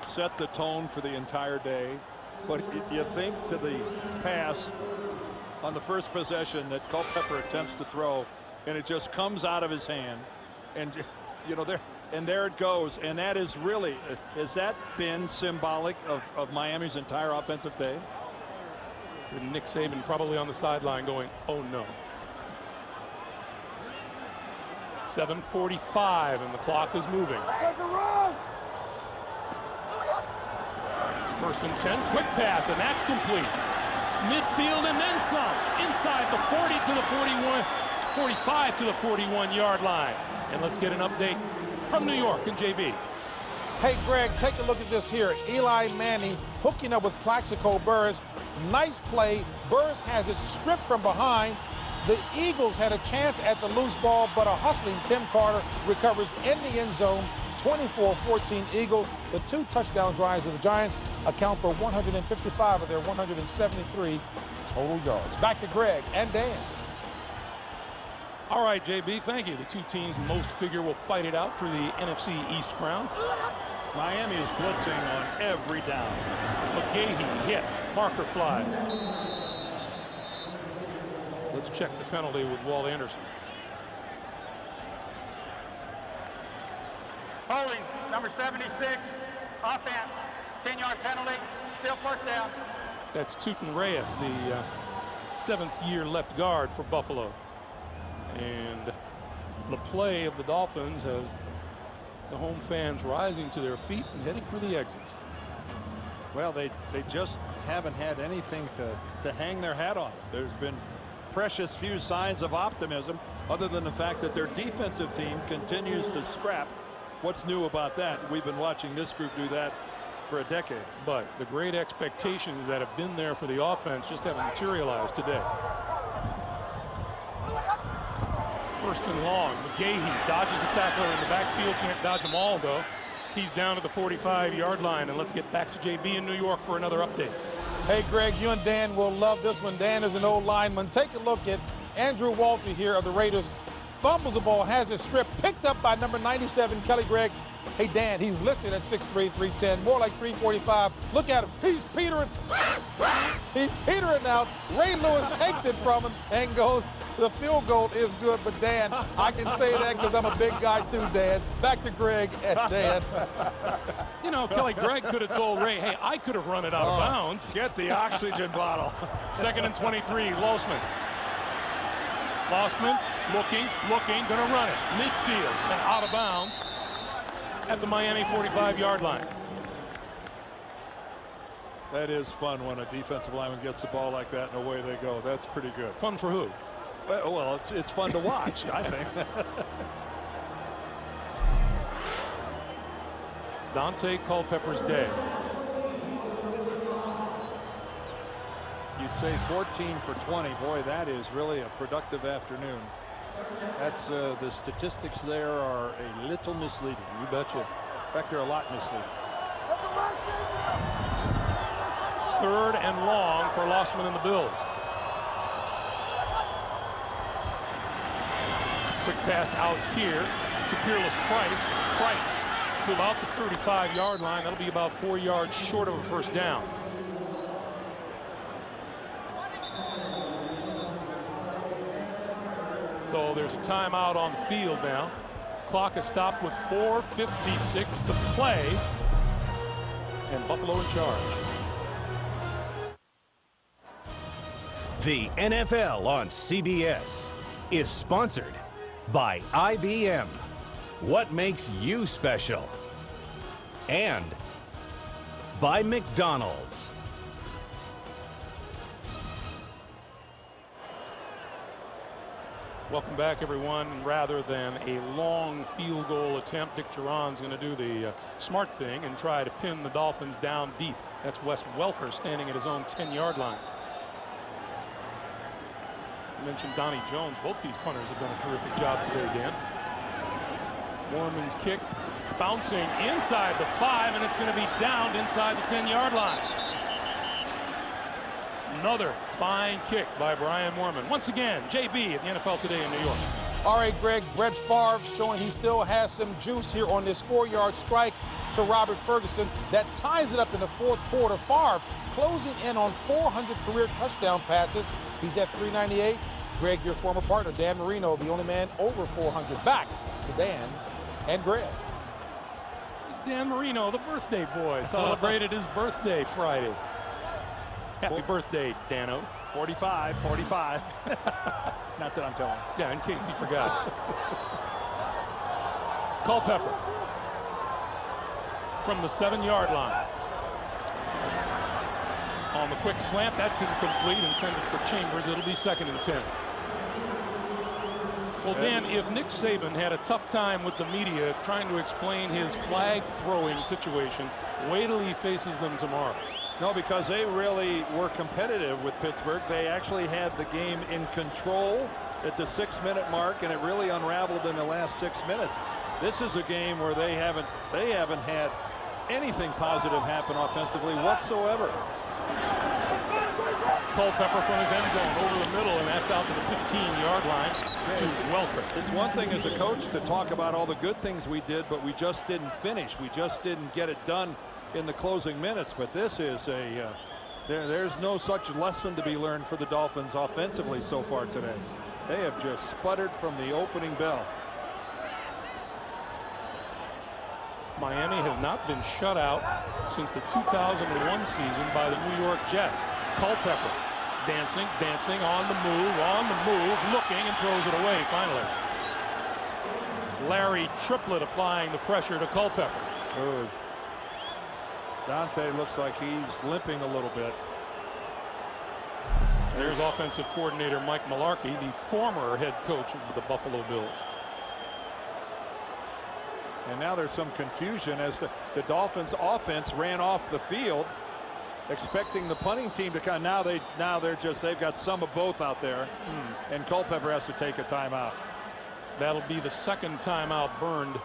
[SPEAKER 8] set the tone for the entire day? But you think to the pass on the first possession that Culpepper attempts to throw, and it just comes out of his hand, and you know, there it goes. And that is really, has that been symbolic of Miami's entire offensive day?
[SPEAKER 2] With Nick Saban probably on the sideline going, oh no. 7:45 and the clock is moving. 1st and 10, quick pass, and that's complete. Midfield and then some. Inside the 40 to the 41, 45 to the 41-yard line. And let's get an update from New York and JB.
[SPEAKER 1] Hey, Greg, take a look at this here. Eli Manning hooking up with Plaxico Burress. Nice play. Burress has it stripped from behind. The Eagles had a chance at the loose ball, but a hustling Tim Carter recovers in the end zone. 24-14 Eagles. The 2 touchdown drives of the Giants account for 155 of their 173 total yards. Back to Greg and Dan.
[SPEAKER 2] All right, JB, thank you. The 2 teams most figure will fight it out for the NFC East crown.
[SPEAKER 8] Miami is blitzing on every down.
[SPEAKER 2] McGahee hit. Marker flies. Let's check the penalty with Walt Anderson.
[SPEAKER 7] Holding, number 76, offense, 10-yard penalty, still first down.
[SPEAKER 2] That's Tutin Reyes, the 7th-year left guard for Buffalo. And the play of the Dolphins has the home fans rising to their feet and heading for the exits.
[SPEAKER 8] Well, they just haven't had anything to hang their hat on. There's been precious few signs of optimism other than the fact that their defensive team continues to scrap. What's new about that? We've been watching this group do that for a decade.
[SPEAKER 2] But the great expectations that have been there for the offense just haven't materialized today. first and long. McGahee dodges a tackler in the backfield, can't dodge them all though. He's down to the 45-yard line, and let's get back to JB in New York for another update.
[SPEAKER 1] Hey, Greg, you and Dan will love this one. Dan is an old lineman. Take a look at Andrew Walter here of the Raiders. Fumbles the ball, has it stripped, picked up by number 97, Kelly Gregg. Hey, Dan, he's listed at 6'3", 310, more like 345. Look at him. He's petering. He's petering out. Ray Lewis takes it from him and goes, the field goal is good. But, Dan, I can say that because I'm a big guy too, Dan. Back to Greg and Dan.
[SPEAKER 2] You know, Kelly Gregg could have told Ray, hey, I could have run it out of bounds.
[SPEAKER 8] Get the oxygen bottle.
[SPEAKER 2] 2nd and 23, Losman. Losman looking, gonna run it. Midfield and out of bounds at the Miami 45-yard line.
[SPEAKER 8] That is fun when a defensive lineman gets the ball like that and away they go. That's pretty good.
[SPEAKER 2] Fun for who?
[SPEAKER 8] Well, it's fun to watch, I think.
[SPEAKER 2] Dante Culpepper's day.
[SPEAKER 8] You'd say 14 for 20. Boy, that is really a productive afternoon. That's the statistics there are a little misleading. You betcha. In fact, they're a lot misleading.
[SPEAKER 2] 3rd and long for Losman and the Bills. Quick pass out here to Peerless Price. Price to about the 35-yard line. That'll be about 4 yards short of a first down. So there's a timeout on the field now. Clock is stopped with 4:56 to play. And Buffalo in charge.
[SPEAKER 5] The NFL on CBS is sponsored by IBM. What makes you special? And by McDonald's.
[SPEAKER 2] Welcome back, everyone. Rather than a long field goal attempt, Dick Duran's going to do the smart thing and try to pin the Dolphins down deep. That's Wes Welker standing at his own 10-yard line. You mentioned Donnie Jones. Both these punters have done a terrific job today, Dan. Mormon's kick bouncing inside the 5, and it's going to be downed inside the 10-yard line. Another fine kick by Brian Mormon. Once again, JB at the NFL Today in New York.
[SPEAKER 1] All right, Greg, Brett Favre showing he still has some juice here on this 4-yard strike to Robert Ferguson that ties it up in the 4th quarter. Favre closing in on 400 career touchdown passes. He's at 398. Greg, your former partner, Dan Marino, the only man over 400. Back to Dan and Greg.
[SPEAKER 2] Dan Marino, the birthday boy, celebrated his birthday Friday. Happy birthday, Dano.
[SPEAKER 8] 45. Not that I'm telling.
[SPEAKER 2] Yeah, in case he forgot. Culpepper from the 7-yard line. On the quick slant, that's incomplete, intended for Chambers. It'll be 2nd and 10. Well, Dan, if Nick Saban had a tough time with the media trying to explain his flag throwing situation, wait till he faces them tomorrow.
[SPEAKER 8] No, because they really were competitive with Pittsburgh. They actually had the game in control at the 6-minute mark, and it really unraveled in the last 6 minutes. This is a game where they haven't had anything positive happen offensively whatsoever.
[SPEAKER 2] Culpepper from his end zone over the middle, and that's out to the 15-yard line to Welker.
[SPEAKER 8] It's one thing as a coach to talk about all the good things we did, but we just didn't finish. We just didn't get it done in the closing minutes. But this is there's no such lesson to be learned for the Dolphins offensively so far today. They have just sputtered from the opening bell.
[SPEAKER 2] Miami have not been shut out since the 2001 season by the New York Jets. Culpepper dancing, on the move, looking, and throws it away finally. Larry Triplett applying the pressure to Culpepper.
[SPEAKER 8] Dante looks like he's limping a little bit.
[SPEAKER 2] There's offensive coordinator Mike Mularkey, the former head coach of the Buffalo Bills.
[SPEAKER 8] And now there's some confusion as the Dolphins offense ran off the field expecting the punting team to come. Now they've got some of both out there, and Culpepper has to take a timeout.
[SPEAKER 2] That'll be the second timeout burned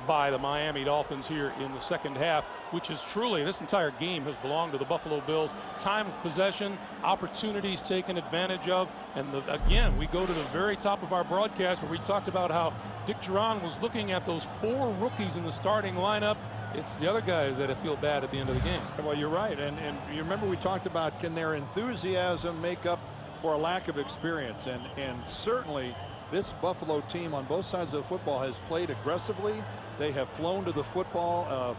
[SPEAKER 2] by the Miami Dolphins here in the second half, which is truly, this entire game has belonged to the Buffalo Bills. Time of possession, opportunities taken advantage of, and again, we go to the very top of our broadcast where we talked about how Dick Duran was looking at those 4 rookies in the starting lineup. It's the other guys that feel bad at the end of the game.
[SPEAKER 8] Well, you're right, and you remember we talked about, can their enthusiasm make up for a lack of experience, and certainly this Buffalo team on both sides of the football has played aggressively. They have flown to the football.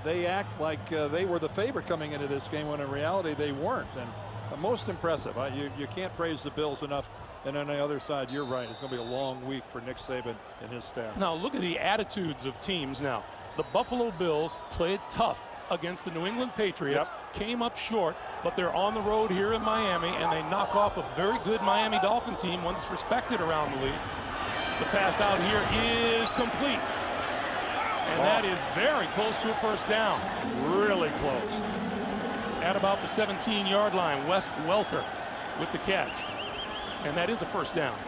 [SPEAKER 8] They act like they were the favorite coming into this game when in reality they weren't. And most impressive. You can't praise the Bills enough. And on the other side, you're right. It's going to be a long week for Nick Saban and his staff.
[SPEAKER 2] Now look at the attitudes of teams now. The Buffalo Bills played tough against the New England Patriots, came up short, but they're on the road here in Miami, and they knock off a very good Miami Dolphin team, one that's respected around the league. The pass out here is complete. And that is very close to a first down.
[SPEAKER 8] Really close.
[SPEAKER 2] At about the 17-yard line, Wes Welker with the catch. And that is a first down.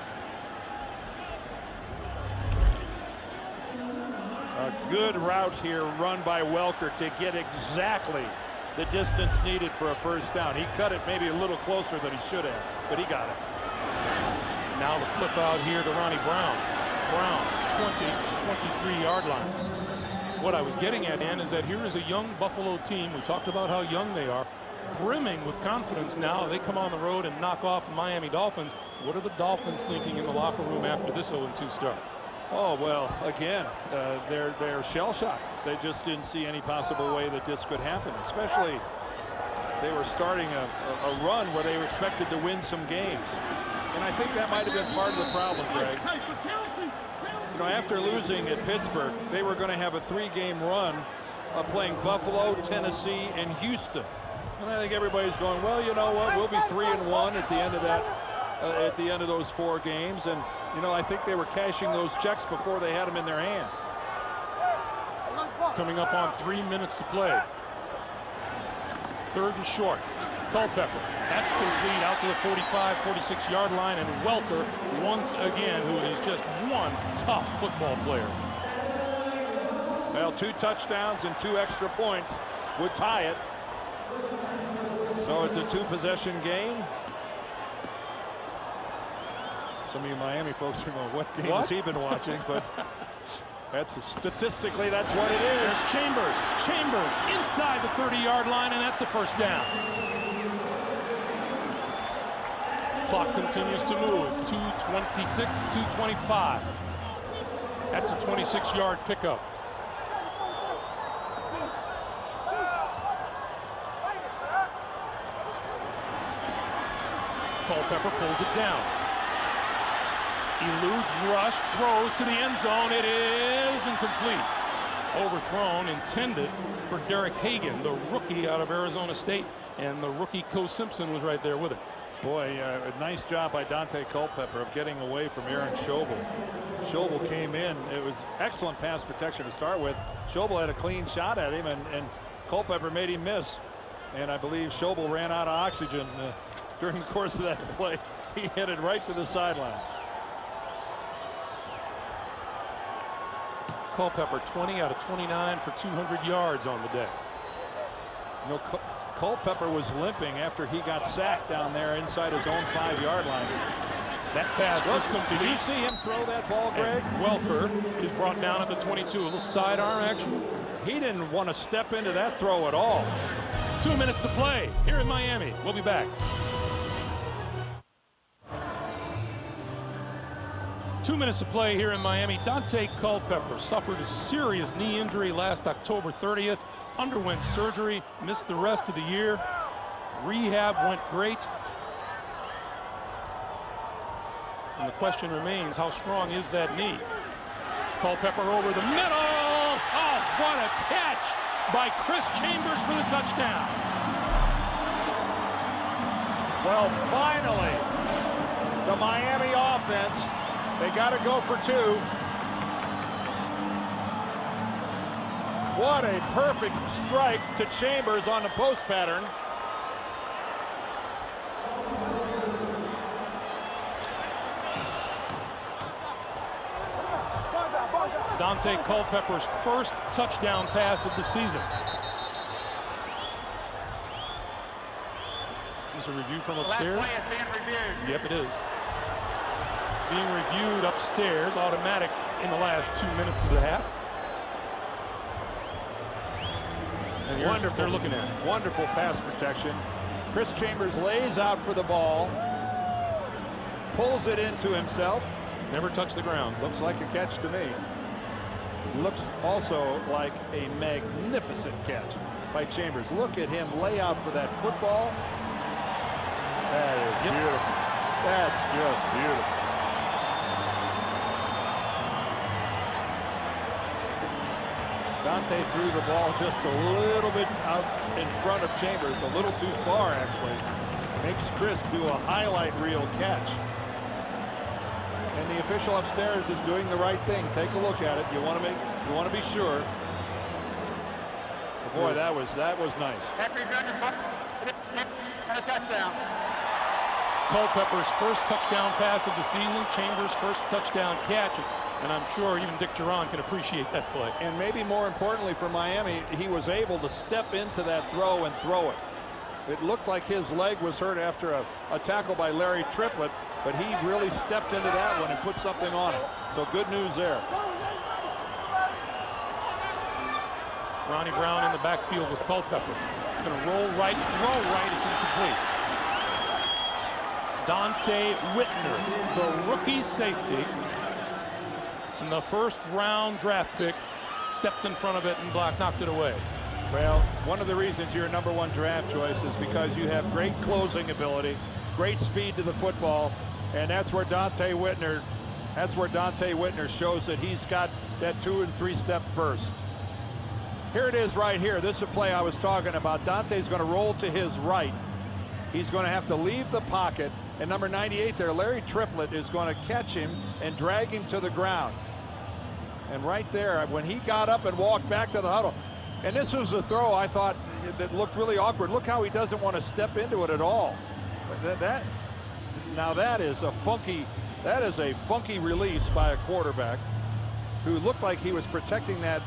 [SPEAKER 8] A good route here run by Welker to get exactly the distance needed for a first down. He cut it maybe a little closer than he should have, but he got it.
[SPEAKER 2] Now the flip out here to Ronnie Brown. Brown, 23-yard line. What I was getting at, Ann, is that here is a young Buffalo team. We talked about how young they are, brimming with confidence now. They come on the road and knock off the Miami Dolphins. What are the Dolphins thinking in the locker room after this 0-2 start?
[SPEAKER 8] Oh, well, again, they're shell-shocked. They just didn't see any possible way that this could happen, especially they were starting a run where they were expected to win some games. And I think that might have been part of the problem, Greg. You know, after losing at Pittsburgh, they were going to have a 3-game run of playing Buffalo, Tennessee, and Houston. And I think everybody's going, well, you know what, we'll be 3-1 at the end of that, at the end of those 4 games. And you know, I think they were cashing those checks before they had them in their hand.
[SPEAKER 2] Coming up on 3 minutes to play. 3rd and short. Culpepper. That's complete out to the 45, 46-yard line. And Welker, once again, who is just one tough football player.
[SPEAKER 8] Well, 2 touchdowns and 2 extra points would tie it. So it's a 2-possession game. Some of you Miami folks are going, what game has he been watching? But statistically, that's what it is.
[SPEAKER 2] There's Chambers inside the 30-yard line, and that's a first down. Clock continues to move. 2:26, 2:25. That's a 26-yard pickup. Culpepper pulls it down. Eludes rush, throws to the end zone. It is incomplete. Overthrown, intended for Derek Hagan, the rookie out of Arizona State, and the rookie Co Simpson was right there with it.
[SPEAKER 8] Boy, a nice job by Dante Culpepper of getting away from Aaron Schobel. Schobel came in. It was excellent pass protection to start with. Schobel had a clean shot at him, and Culpepper made him miss. And I believe Schobel ran out of oxygen during the course of that play. He headed right to the sidelines.
[SPEAKER 2] Culpepper 20 out of 29 for 200 yards on the day.
[SPEAKER 8] You know, Culpepper was limping after he got sacked down there inside his own 5-yard line.
[SPEAKER 2] That pass is complete.
[SPEAKER 8] Did you see him throw that ball, Greg?
[SPEAKER 2] And Welker is brought down at the 22. A little sidearm action.
[SPEAKER 8] He didn't want to step into that throw at all.
[SPEAKER 2] 2 minutes to play here in Miami. We'll be back. 2 minutes to play here in Miami. Dante Culpepper suffered a serious knee injury last October 30th. Underwent surgery, missed the rest of the year. Rehab went great. And the question remains, how strong is that knee? Culpepper over the middle. Oh, what a catch by Chris Chambers for the touchdown.
[SPEAKER 8] Well, finally, the Miami offense, they got to go for 2. What a perfect strike to Chambers on the post pattern.
[SPEAKER 2] Dante Culpepper's first touchdown pass of the season. Is this a review from upstairs?
[SPEAKER 7] Last play is being reviewed.
[SPEAKER 2] Yep, it is. Being reviewed upstairs, automatic in the last 2 minutes of the half. And wonderful, they're looking at it.
[SPEAKER 3] Wonderful pass protection. Chris Chambers lays out for the ball, pulls it into himself.
[SPEAKER 2] Never touched the ground.
[SPEAKER 3] Looks like a catch to me. Looks also like a magnificent catch by Chambers. Look at him lay out for that football. That is beautiful. That's just beautiful. Dante threw the ball just a little bit out in front of Chambers, a little too far actually. Makes Chris do a highlight reel catch. And the official upstairs is doing the right thing. Take a look at it. You want to be sure. But boy, that was nice.
[SPEAKER 7] After you've done your butt, and a touchdown.
[SPEAKER 2] Culpepper's first touchdown pass of the season, Chambers' first touchdown catch, and I'm sure even Dick Duran can appreciate that play.
[SPEAKER 3] And maybe more importantly for Miami, he was able to step into that throw and throw it. It looked like his leg was hurt after a tackle by Larry Triplett, but he really stepped into that one and put something on it. So good news there.
[SPEAKER 2] Ronnie Brown in the backfield with Culpepper. Going to roll right, throw right, it's incomplete. Dante Whitner, the rookie safety, and the first round draft pick, stepped in front of it and knocked it away.
[SPEAKER 3] Well, one of the reasons you're a #1 draft choice is because you have great closing ability, great speed to the football, and that's where Dante Whitner shows that he's got that 2- and 3-step burst. Here it is right here. This is a play I was talking about. Dante's going to roll to his right. He's going to have to leave the pocket, and number 98 there, Larry Triplett, is going to catch him and drag him to the ground. And right there, when he got up and walked back to the huddle, and this was a throw I thought that looked really awkward. Look how he doesn't want to step into it at all. Now that is a funky release by a quarterback who looked like he was protecting that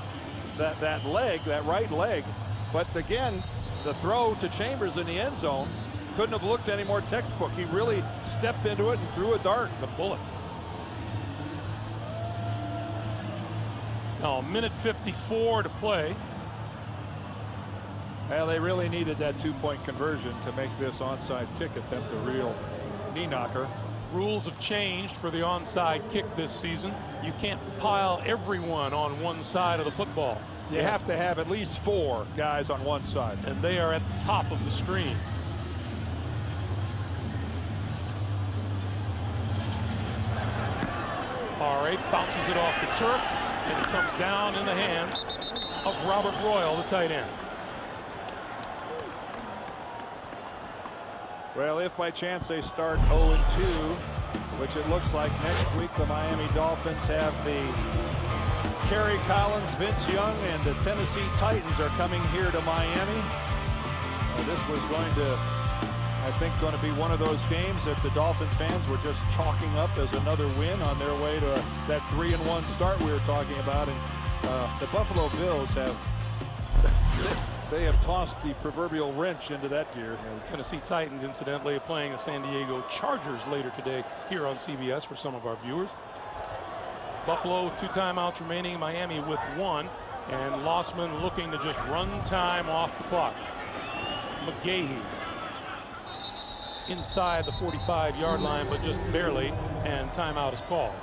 [SPEAKER 3] leg, that right leg. But again, the throw to Chambers in the end zone couldn't have looked any more textbook. He really stepped into it and threw a dart, the bullet.
[SPEAKER 2] Now, 1:54 to play.
[SPEAKER 3] Well, they really needed that 2-point conversion to make this onside kick attempt a real knee knocker.
[SPEAKER 2] Rules have changed for the onside kick this season. You can't pile everyone on one side of the football.
[SPEAKER 3] You have to have at least 4 guys on one side.
[SPEAKER 2] And they are at the top of the screen. All right, bounces it off the turf, and it comes down in the hands of Robert Royal, the tight end.
[SPEAKER 3] Well, if by chance they start 0-2, which it looks like next week, the Miami Dolphins have the Kerry Collins, Vince Young, and the Tennessee Titans are coming here to Miami. This was going to, I think, going to be one of those games that the Dolphins fans were just chalking up as another win on their way to that 3-1 start we were talking about. And the Buffalo Bills have they have tossed the proverbial wrench into that gear.
[SPEAKER 2] And the Tennessee Titans, incidentally, are playing the San Diego Chargers later today here on CBS for some of our viewers. Buffalo with 2 timeouts remaining, Miami with 1, and Lossman looking to just run time off the clock. McGahee inside the 45-yard line, but just barely, and timeout is called.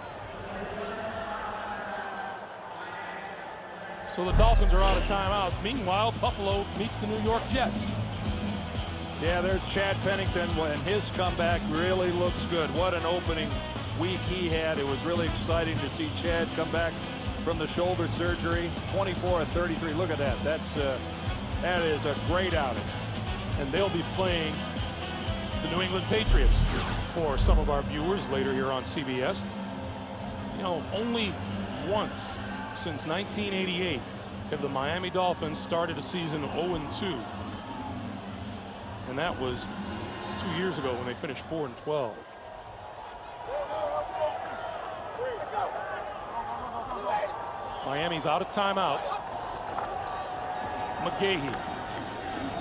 [SPEAKER 2] So the Dolphins are out of timeouts. Meanwhile, Buffalo meets the New York Jets.
[SPEAKER 3] Yeah, there's Chad Pennington, and his comeback really looks good. What an opening week he had. It was really exciting to see Chad come back from the shoulder surgery. 24 of 33. Look at that. That is a great outing.
[SPEAKER 2] And they'll be playing the New England Patriots for some of our viewers later here on CBS. You know, only once since 1988 have the Miami Dolphins started a season 0-2. And that was 2 years ago when they finished 4-12. Miami's out of timeouts. McGahee.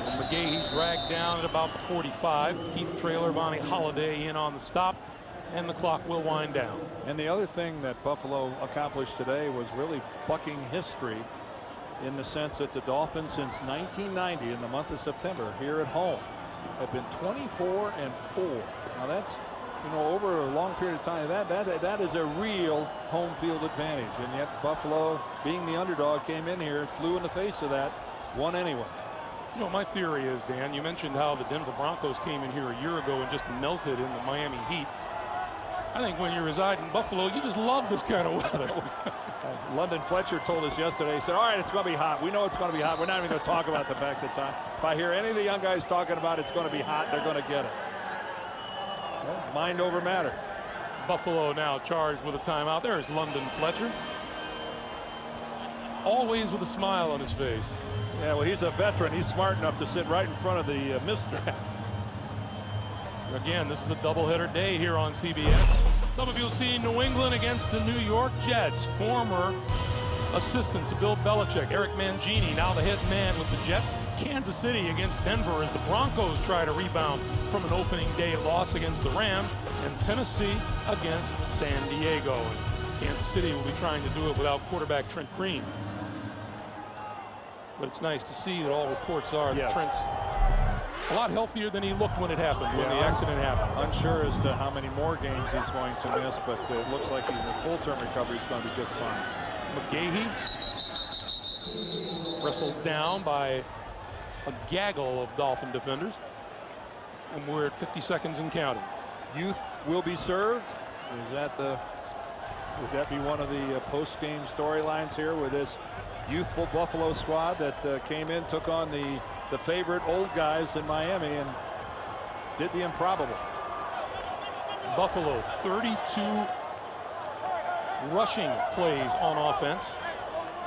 [SPEAKER 2] And McGahee dragged down at about the 45. Keith Traylor, Vonnie Holiday in on the stop, and the clock will wind down.
[SPEAKER 8] And the other thing that Buffalo accomplished today was really bucking history, in the sense that the Dolphins since 1990 in the month of September here at home have been 24-4. Now that's, you know, over a long period of time, that is a real home field advantage, and yet Buffalo, being the underdog, came in here, flew in the face of that, won anyway.
[SPEAKER 2] You know, my theory is, Dan, you mentioned how the Denver Broncos came in here a year ago and just melted in the Miami Heat. I think when you reside in Buffalo, you just love this kind of weather.
[SPEAKER 8] London Fletcher told us yesterday, he said, all right, it's going to be hot. We know it's going to be hot. We're not even going to talk about the fact that if I hear any of the young guys talking about it's going to be hot, they're going to get it. Well, mind over matter.
[SPEAKER 2] Buffalo now charged with a timeout. There's London Fletcher. Always with a smile on his face.
[SPEAKER 8] Yeah, well, he's a veteran. He's smart enough to sit right in front of the mister.
[SPEAKER 2] Again, this is a doubleheader day here on CBS. Some of you will see New England against the New York Jets. Former assistant to Bill Belichick, Eric Mangini, now the head man with the Jets. Kansas City against Denver as the Broncos try to rebound from an opening day loss against the Rams. And Tennessee against San Diego. And Kansas City will be trying to do it without quarterback Trent Green. But it's nice to see that all reports are that Trent's a lot healthier than he looked when it happened, when the accident happened.
[SPEAKER 8] Unsure as to how many more games he's going to miss, but it looks like he's in full-term recovery. He's going to be just fine.
[SPEAKER 2] McGahee wrestled down by a gaggle of Dolphin defenders, and we're at 50 seconds and counting.
[SPEAKER 8] Youth will be served. Would that be one of the post-game storylines here with this youthful Buffalo squad that came in, took on the favorite old guys in Miami and did the improbable?
[SPEAKER 2] Buffalo 32 rushing plays on offense,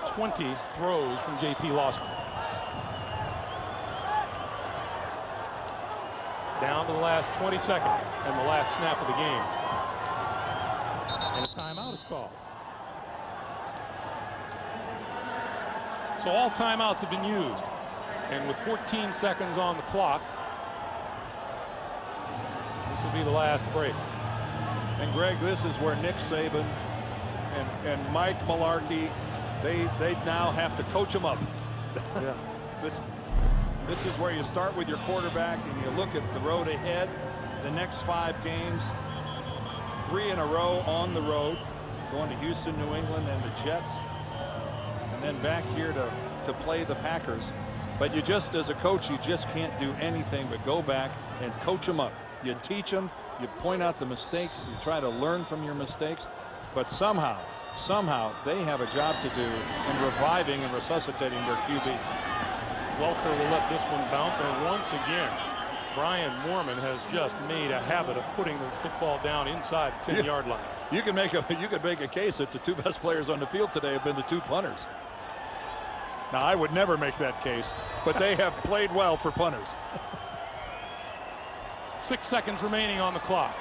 [SPEAKER 2] 20 throws from J.P. Losman. Down to the last 20 seconds and the last snap of the game. And a timeout is called. So all timeouts have been used. And with 14 seconds on the clock, this will be the last break.
[SPEAKER 8] And Greg, this is where Nick Saban and Mike Mularkey, they now have to coach them up.
[SPEAKER 2] Yeah.
[SPEAKER 8] This is where you start with your quarterback and you look at the road ahead. The next 5 games, 3 in a row on the road, going to Houston, New England, and the Jets, and then back here to play the Packers. But you just, as a coach, you just can't do anything but go back and coach them up. You teach them, you point out the mistakes, you try to learn from your mistakes, but somehow they have a job to do in reviving and resuscitating their QB.
[SPEAKER 2] Welker will let this one bounce, and once again, Brian Moorman has just made a habit of putting the football down inside the 10-yard line.
[SPEAKER 8] You can make a case that the 2 best players on the field today have been the 2 punters. Now, I would never make that case, but they have played well for punters.
[SPEAKER 2] 6 seconds remaining on the clock.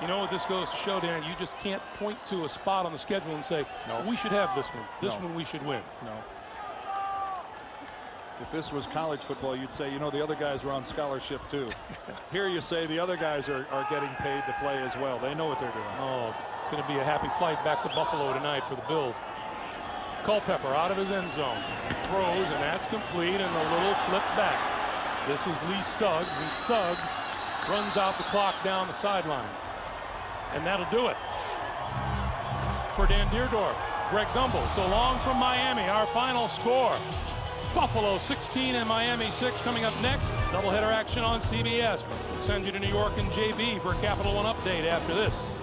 [SPEAKER 2] You know what this goes to show, Dan? You just can't point to a spot on the schedule and say, no, we should have this one. This one we should win.
[SPEAKER 8] No. If this was college football, you'd say, you know, the other guys are on scholarship too. Here you say the other guys are getting paid to play as well. They know what they're doing.
[SPEAKER 2] Oh, it's going to be a happy flight back to Buffalo tonight for the Bills. Culpepper out of his end zone. Throws, and that's complete, and a little flip back. This is Lee Suggs, and Suggs runs out the clock down the sideline. And that'll do it for Dan Deerdorf. Greg Gumbel, so long from Miami. Our final score, Buffalo 16 and Miami 6. Coming up next, doubleheader action on CBS. We'll send you to New York and JB for a Capital One update after this.